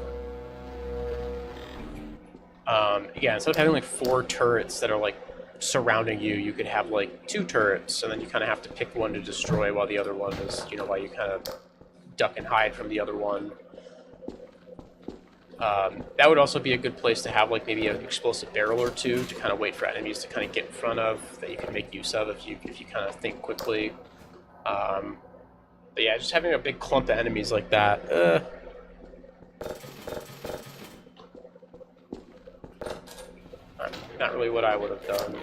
Yeah, instead of having like 4 turrets that are like surrounding you, you could have like 2 turrets, and then you kind of have to pick one to destroy while the other one is, you know, while you kind of duck and hide from the other one. That would also be a good place to have like maybe an explosive barrel or 2 to kind of wait for enemies to kind of get in front of, that you can make use of if you kind of think quickly. But yeah, just having a big clump of enemies like that, not really what I would have done.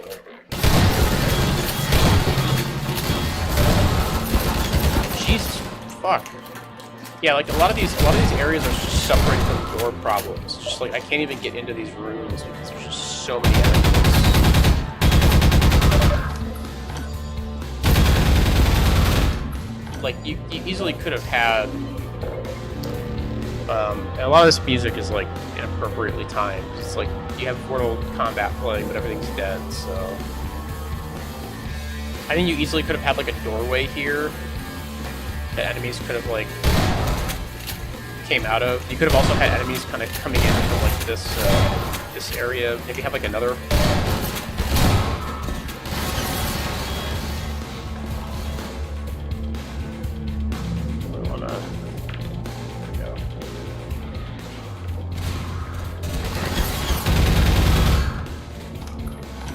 Jesus fuck. Yeah, like a lot of these areas are just suffering from door problems. It's just like I can't even get into these rooms because there's just so many enemies. like you easily could have had. And a lot of this music is like inappropriately timed. It's like you have Mortal Kombat playing, but everything's dead. So I think you easily could have had like a doorway here that enemies could have like came out of. You could have also had enemies kind of coming in from like this area. Maybe have like another.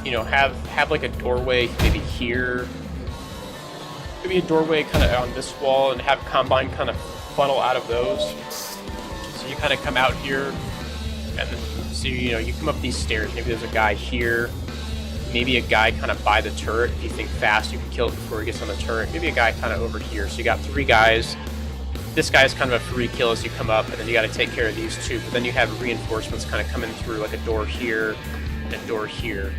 You know, have like a doorway maybe here. Maybe a doorway kind of on this wall, and have Combine kind of funnel out of those. So you kind of come out here, and then, so you know you come up these stairs. Maybe there's a guy here. Maybe a guy kind of by the turret. If you think fast, you can kill it before he gets on the turret. Maybe a guy kind of over here. So you got 3 guys. This guy's kind of a free kill as you come up, and then you got to take care of these 2. But then you have reinforcements kind of coming through, like a door here and a door here.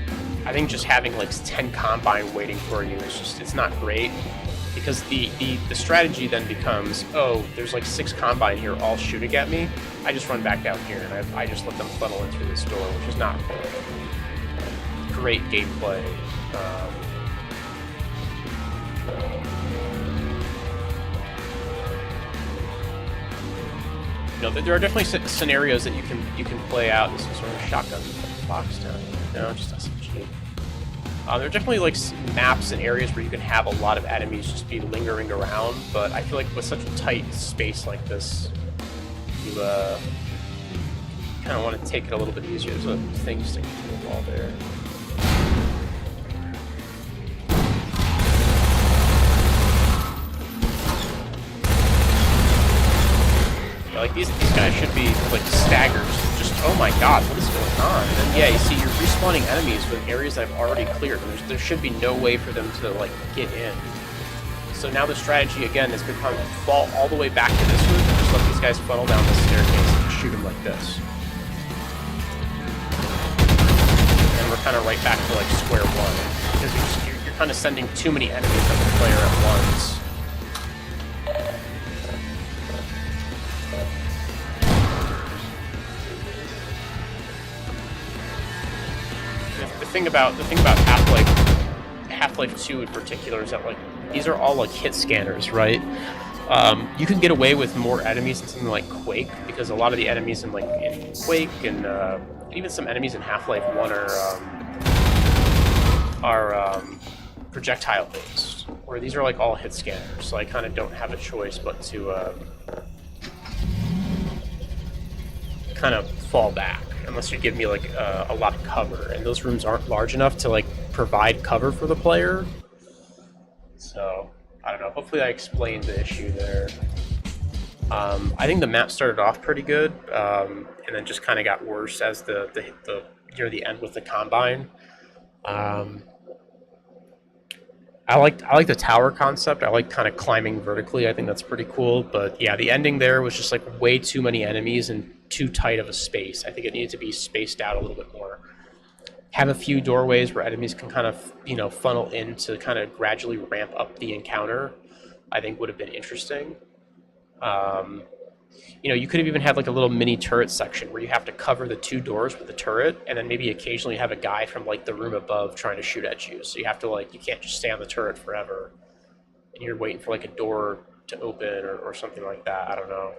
I think just having like 10 Combine waiting for you is just, it's not great. Because the strategy then becomes, oh, there's like 6 Combine here all shooting at me. I just run back down here and I just let them funnel in through this door, which is not great gameplay. You know, there are definitely scenarios that you can play out. This is sort of a shotgun box down here. No, just SMG. There are definitely like maps and areas where you can have a lot of enemies just be lingering around, but I feel like with such a tight space like this, you kind of want to take it a little bit easier. There's a thing sticking to the wall there. Yeah, like these guys should be like staggers. Just, oh my god, what is going on? And then, yeah, you see, you're respawning enemies with areas that I've already cleared. And there should be no way for them to, like, get in. So now the strategy, again, has become fall all the way back to this route and just let these guys funnel down the staircase and shoot them like this. And we're kind of right back to, like, square one. Because you're kind of sending too many enemies at the player at once. The thing about Half-Life 2 in particular is that like these are all like hit scanners, right? You can get away with more enemies in something like Quake because a lot of the enemies in Quake and even some enemies in Half-Life 1 are projectile based, where these are like all hit scanners. So I kind of don't have a choice but to kind of fall back. Unless you give me like a lot of cover, and those rooms aren't large enough to like provide cover for the player. So I don't know. Hopefully I explained the issue there. I think the map started off pretty good, and then just kind of got worse as the near the end with the Combine. I like the tower concept. I like kind of climbing vertically. I think that's pretty cool. But yeah, the ending there was just like way too many enemies and too tight of a space. I think it needed to be spaced out a little bit more. Have a few doorways where enemies can kind of, you know, funnel in to kind of gradually ramp up the encounter. I think would have been interesting. You know, you could have even had like a little mini turret section where you have to cover the 2 doors with the turret, and then maybe occasionally have a guy from like the room above trying to shoot at you. So you have to like, you can't just stay on the turret forever, and you're waiting for like a door to open or something like that. I don't know.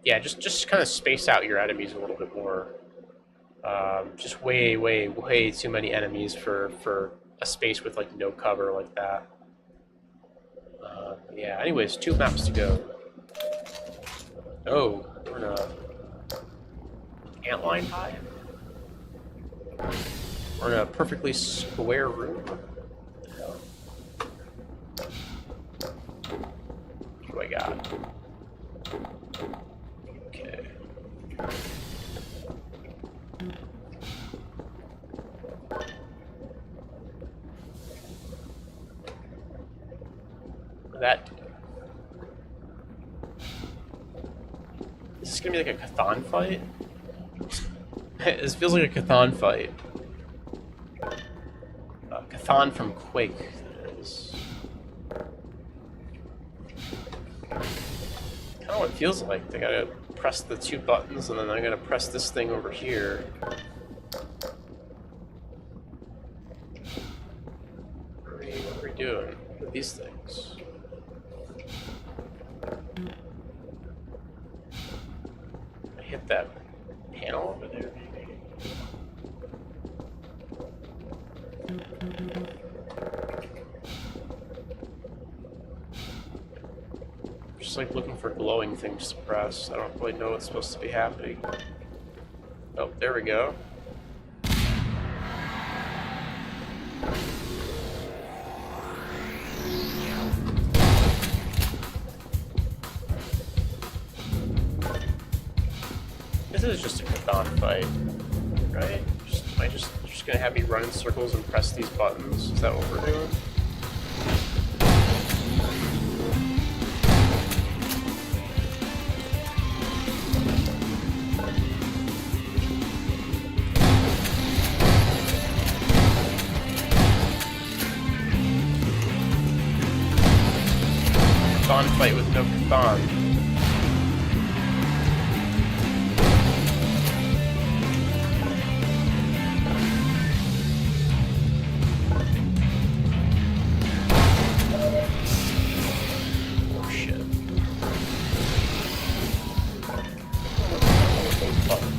Yeah, just kind of space out your enemies a little bit more. Just way too many enemies for a space with like no cover like that. Yeah, anyways, 2 maps to go. Oh, we're in a antline hive. We're in a perfectly square room. What do I got? Okay. That. Is this gonna be like a Cathan fight? This feels like a Cathan fight. Cathan from Quake, that is. it feels like. I gotta press the 2 buttons, and then I gotta press this thing over here. What are we doing with these things? I hit that panel over there, maybe. Just like looking for glowing things to press. I don't really know what's supposed to be happening. Oh, there we go. This is just a Kathon fight, right? Am I just gonna have me run in circles and press these buttons? Is that what we're doing? Kathon fight with no Kathon.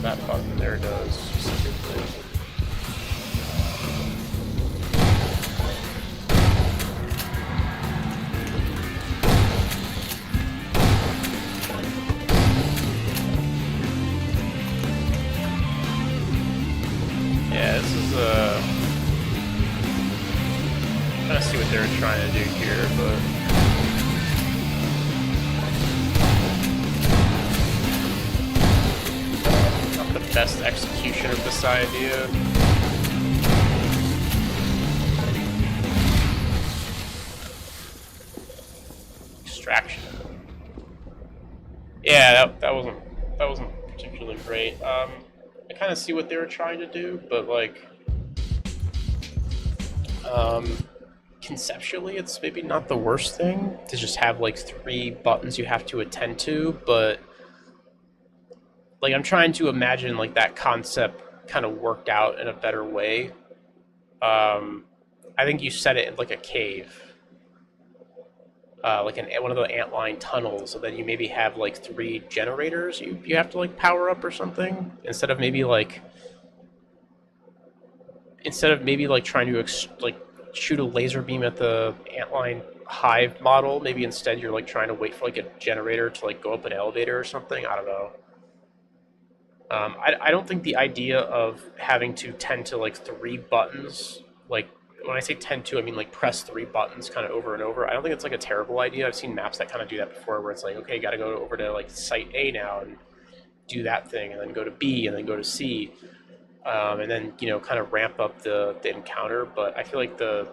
That button there does specifically. Yeah, this is trying to see what they're trying to do here, but the best execution of this idea. Extraction. Yeah, that wasn't particularly great. I kind of see what they were trying to do, but like, conceptually, it's maybe not the worst thing to just have like 3 buttons you have to attend to, but like, I'm trying to imagine, like, that concept kind of worked out in a better way. I think you set it in, like, a cave. Like one of the antline tunnels, so that you maybe have, like, 3 generators you have to, like, power up or something. Instead of maybe, like, trying to, shoot a laser beam at the antline hive model, maybe instead you're, like, trying to wait for, like, a generator to, like, go up an elevator or something. I don't know. I don't think the idea of having to tend to like 3 buttons, like when I say tend to, I mean like press 3 buttons kind of over and over. I don't think it's like a terrible idea. I've seen maps that kind of do that before, where it's like, okay, got to go over to like site A now and do that thing, and then go to B, and then go to C, and then kind of ramp up the encounter. But I feel like the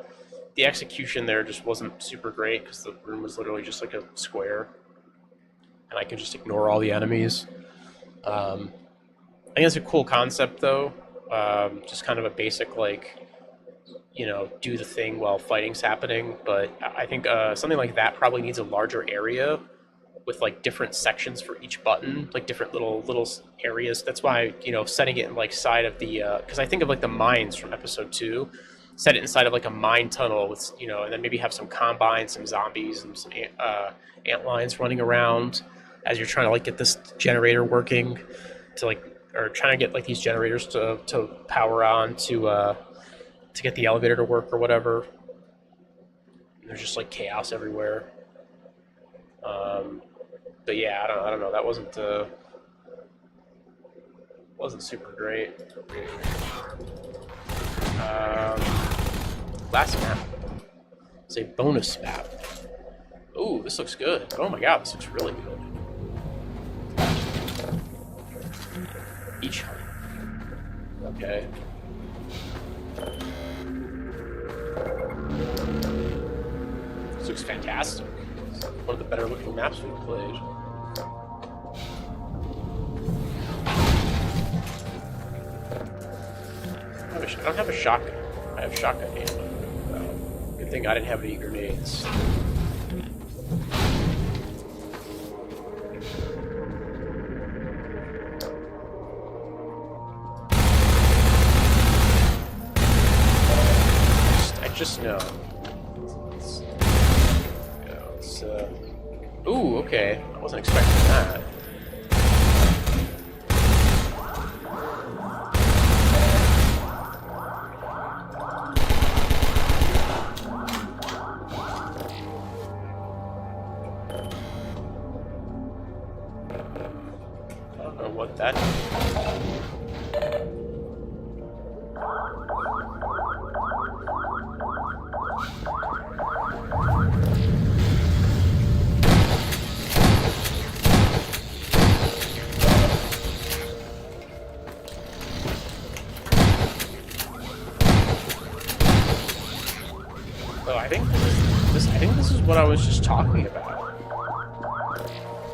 execution there just wasn't super great, because the room was literally just like a square, and I could just ignore all the enemies. I think it's a cool concept, though. Just kind of a basic, like, do the thing while fighting's happening. But I think something like that probably needs a larger area with, like, different sections for each button, like different little areas. That's why, setting it in, like, side of the... Because I think of, like, the mines from Episode 2. Set it inside of, like, a mine tunnel with, and then maybe have some combines, some zombies, and some antlines running around as you're trying to, like, get this generator working to, like... or trying to get like these generators to power on to get the elevator to work or whatever. And there's just like chaos everywhere. But yeah, I don't know. That wasn't super great. Last map. It's a bonus map. Ooh, this looks good. Oh my god, this looks really good. Beach hunt. Okay. This looks fantastic. It's one of the better looking maps we've played. I don't have a shotgun. I have shotgun ammo. Good thing I didn't have any grenades. Ooh, okay. I wasn't expecting that. I don't know what that is. Oh, I think this is what I was just talking about.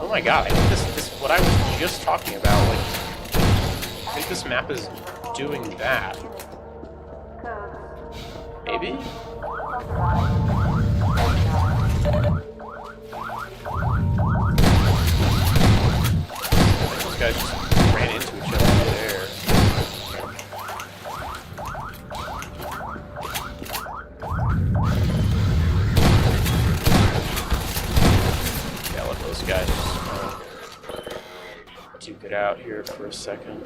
Oh my god, I think this what I was just talking about. Like, I think this map is doing that. Maybe? Those guys just ran into each other in midair. Yeah, let those guys duke it out here for a second.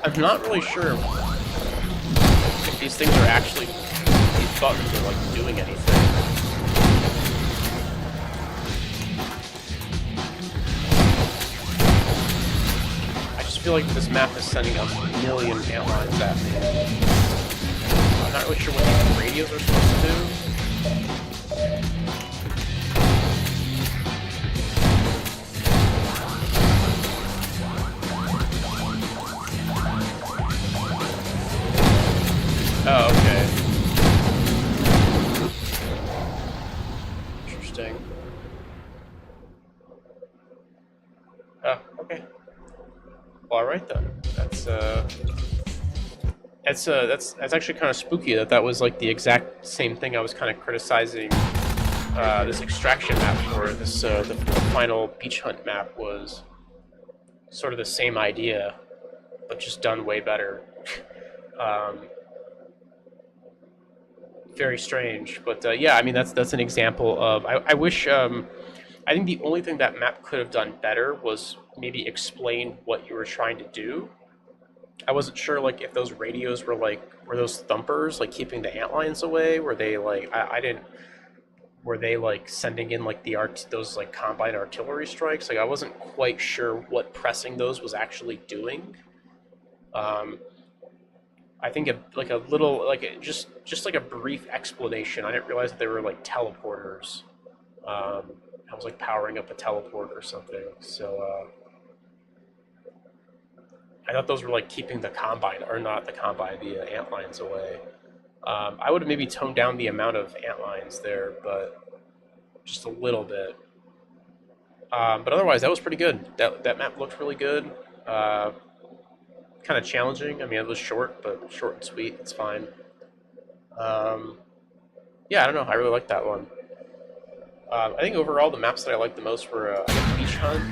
I'm not really sure if these things are actually, these buttons are like doing anything. I just feel like this map is sending a million antlines at me. I'm not really sure what these radios are supposed to do. Oh, okay. Interesting. Oh, okay. Well, alright then. That's actually kind of spooky that was like the exact same thing I was kind of criticizing this extraction map for. This the final beach hunt map was sort of the same idea, but just done way better. Very strange, but yeah, I mean that's an example of. I wish. I think the only thing that map could have done better was maybe explain what you were trying to do. I wasn't sure like if those radios were those thumpers like keeping the antlines away. Were they like I didn't. Were they like sending in like those like combined artillery strikes? Like I wasn't quite sure what pressing those was actually doing. I think like a little, like just like a brief explanation. I didn't realize that they were like teleporters. I was like powering up a teleport or something. So I thought those were like keeping the combine, or not the combine, the antlines away. I would have maybe toned down the amount of antlines there, but just a little bit. But otherwise, that was pretty good. That map looked really good. Kind of challenging. I mean, it was short, but short and sweet. It's fine. Yeah, I don't know. I really liked that one. I think overall, the maps that I liked the most were Beach Hunt.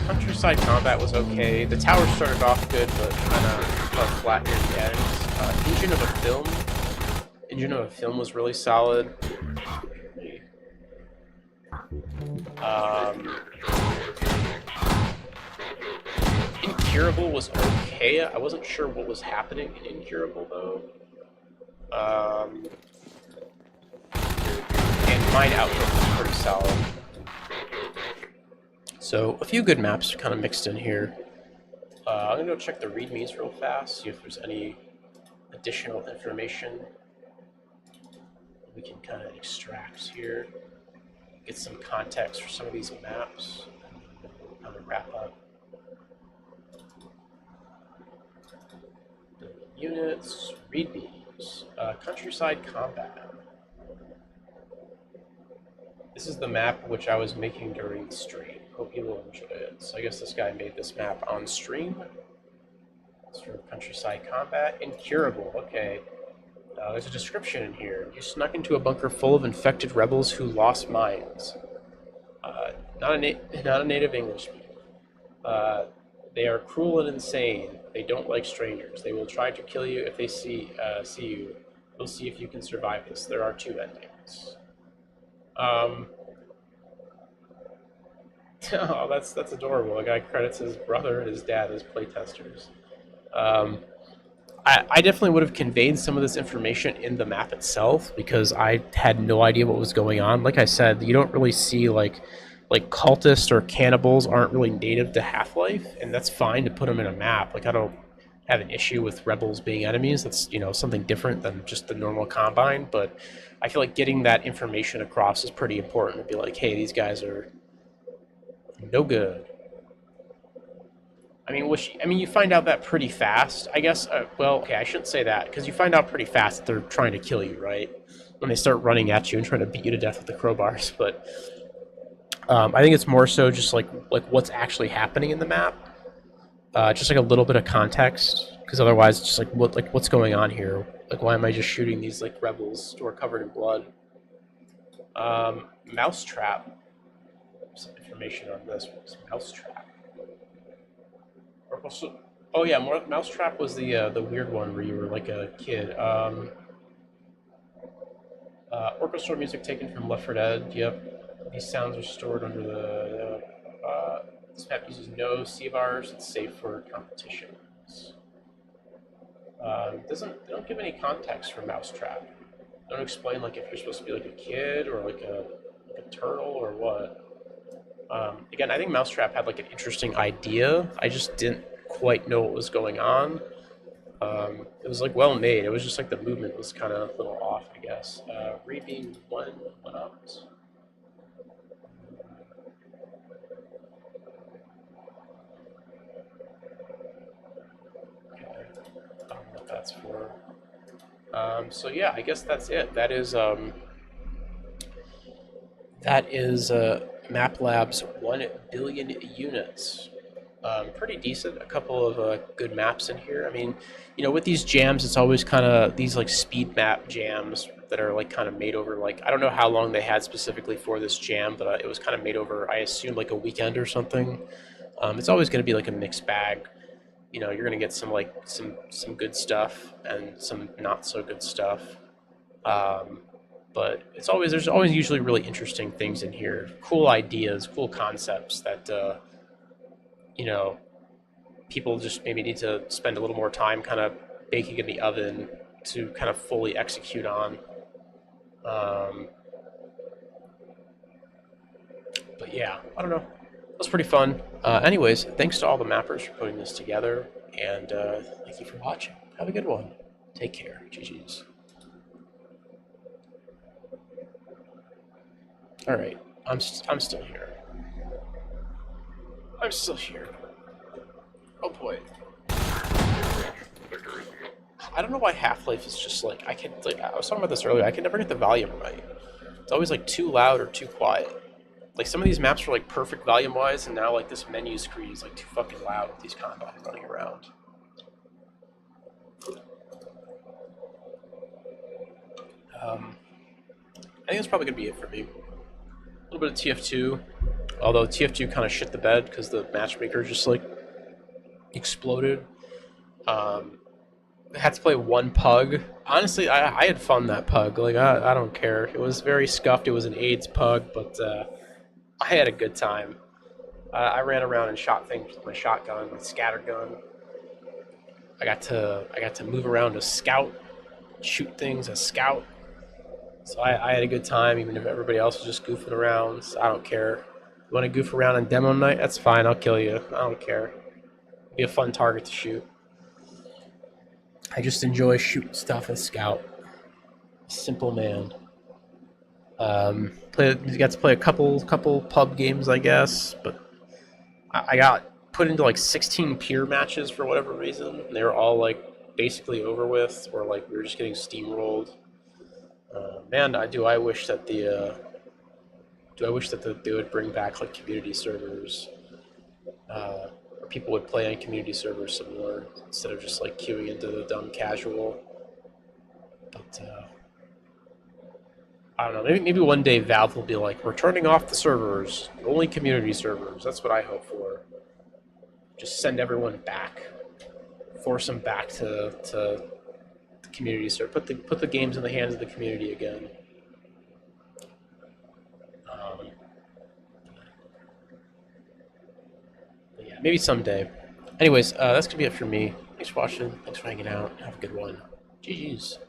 Countryside Combat was okay. The tower started off good, but kind of flat near the end. Engine of a Film was really solid. Incurable was okay. I wasn't sure what was happening in Incurable though. And Mine Outlook was pretty solid. So a few good maps kind of mixed in here. I'm gonna go check the readmes real fast, see if there's any additional information we can kind of extract here. Get some context for some of these maps, and kind of wrap up. Units, readmes, Countryside Combat. This is the map which I was making during the stream. Hope you will enjoy it. So I guess this guy made this map on stream. It's from Countryside Combat. Incurable, okay. There's a description in here. You snuck into a bunker full of infected rebels who lost minds. Not a native English speaker. They are cruel and insane. They don't like strangers. They will try to kill you if they see you. We'll see if you can survive this. There are 2 endings. Oh, that's adorable. A guy credits his brother and his dad as playtesters. I definitely would have conveyed some of this information in the map itself because I had no idea what was going on. Like I said, you don't really see like cultists or cannibals aren't really native to Half-Life, and that's fine to put them in a map. Like I don't have an issue with rebels being enemies. That's, you know, something different than just the normal Combine, but I feel like getting that information across is pretty important to be like, hey, these guys are no good. I mean, you find out that pretty fast, I guess. Well, okay, I shouldn't say that, because you find out pretty fast that they're trying to kill you, right? When they start running at you and trying to beat you to death with the crowbars. But I think it's more so just like what's actually happening in the map, just like a little bit of context, because otherwise it's just like what's going on here? Like, why am I just shooting these like rebels who are covered in blood? Mousetrap. Some information on this. What's Mousetrap? Oh yeah, Mousetrap was the weird one where you were like a kid. Orchestral music taken from Left 4 Dead. Yep. These sounds are stored under the. This map uses no C bars. It's safe for competitions. They don't give any context for Mousetrap. They don't explain like if you're supposed to be like a kid or like a turtle or what. Again, I think Mousetrap had like an interesting idea. I just didn't quite know what was going on. It was like well made. It was just like the movement was kind of a little off, I guess. Rebeam one up. Okay. I don't know what that's for. So yeah, I guess that's it. That is Map Lab's 1 billion units. Pretty decent. A couple of good maps in here. I mean, you know, with these jams, it's always kind of these like speed map jams that are like kind of made over like, I don't know how long they had specifically for this jam, but it was kind of made over, I assume, like a weekend or something. It's always going to be like a mixed bag. You know, you're going to get some like some good stuff and some not so good stuff. But there's always usually really interesting things in here, cool ideas, cool concepts that you know, people just maybe need to spend a little more time kind of baking in the oven to kind of fully execute on. But yeah, I don't know. It was pretty fun. Anyways, thanks to all the mappers for putting this together, and thank you for watching. Have a good one. Take care. GG's. All right, I'm still here. I'm still here. Oh boy. I don't know why Half-Life is just like, I was talking about this earlier, I can never get the volume right. It's always like too loud or too quiet. Like some of these maps were like perfect volume-wise, and now like this menu screen is like too fucking loud with these combat running around. I think that's probably gonna be it for me. A little bit of TF2, although TF2 kind of shit the bed because the matchmaker just like exploded. I had to play one pug. Honestly, I had fun that pug. Like I don't care. It was very scuffed. It was an AIDS pug, but I had a good time. I ran around and shot things with my shotgun, my scatter gun. I got to move around as scout, shoot things as scout. So I had a good time, even if everybody else was just goofing around. So I don't care. You want to goof around on demo night? That's fine. I'll kill you. I don't care. Be a fun target to shoot. I just enjoy shooting stuff as scout. Simple man. You got to play a couple pub games, I guess, but I got put into like 16 peer matches for whatever reason. And they were all like basically over with, or like we were just getting steamrolled. Man, I wish that the do I wish that they would bring back like community servers, or people would play on community servers some more instead of just like queuing into the dumb casual. But I don't know. Maybe one day Valve will be like, we're turning off the servers, only community servers. That's what I hope for. Just send everyone back, force them back to the community server. Put the games in the hands of the community again. But yeah, maybe someday. Anyways, that's gonna be it for me. Thanks for watching. Thanks for hanging out. Have a good one. GG's.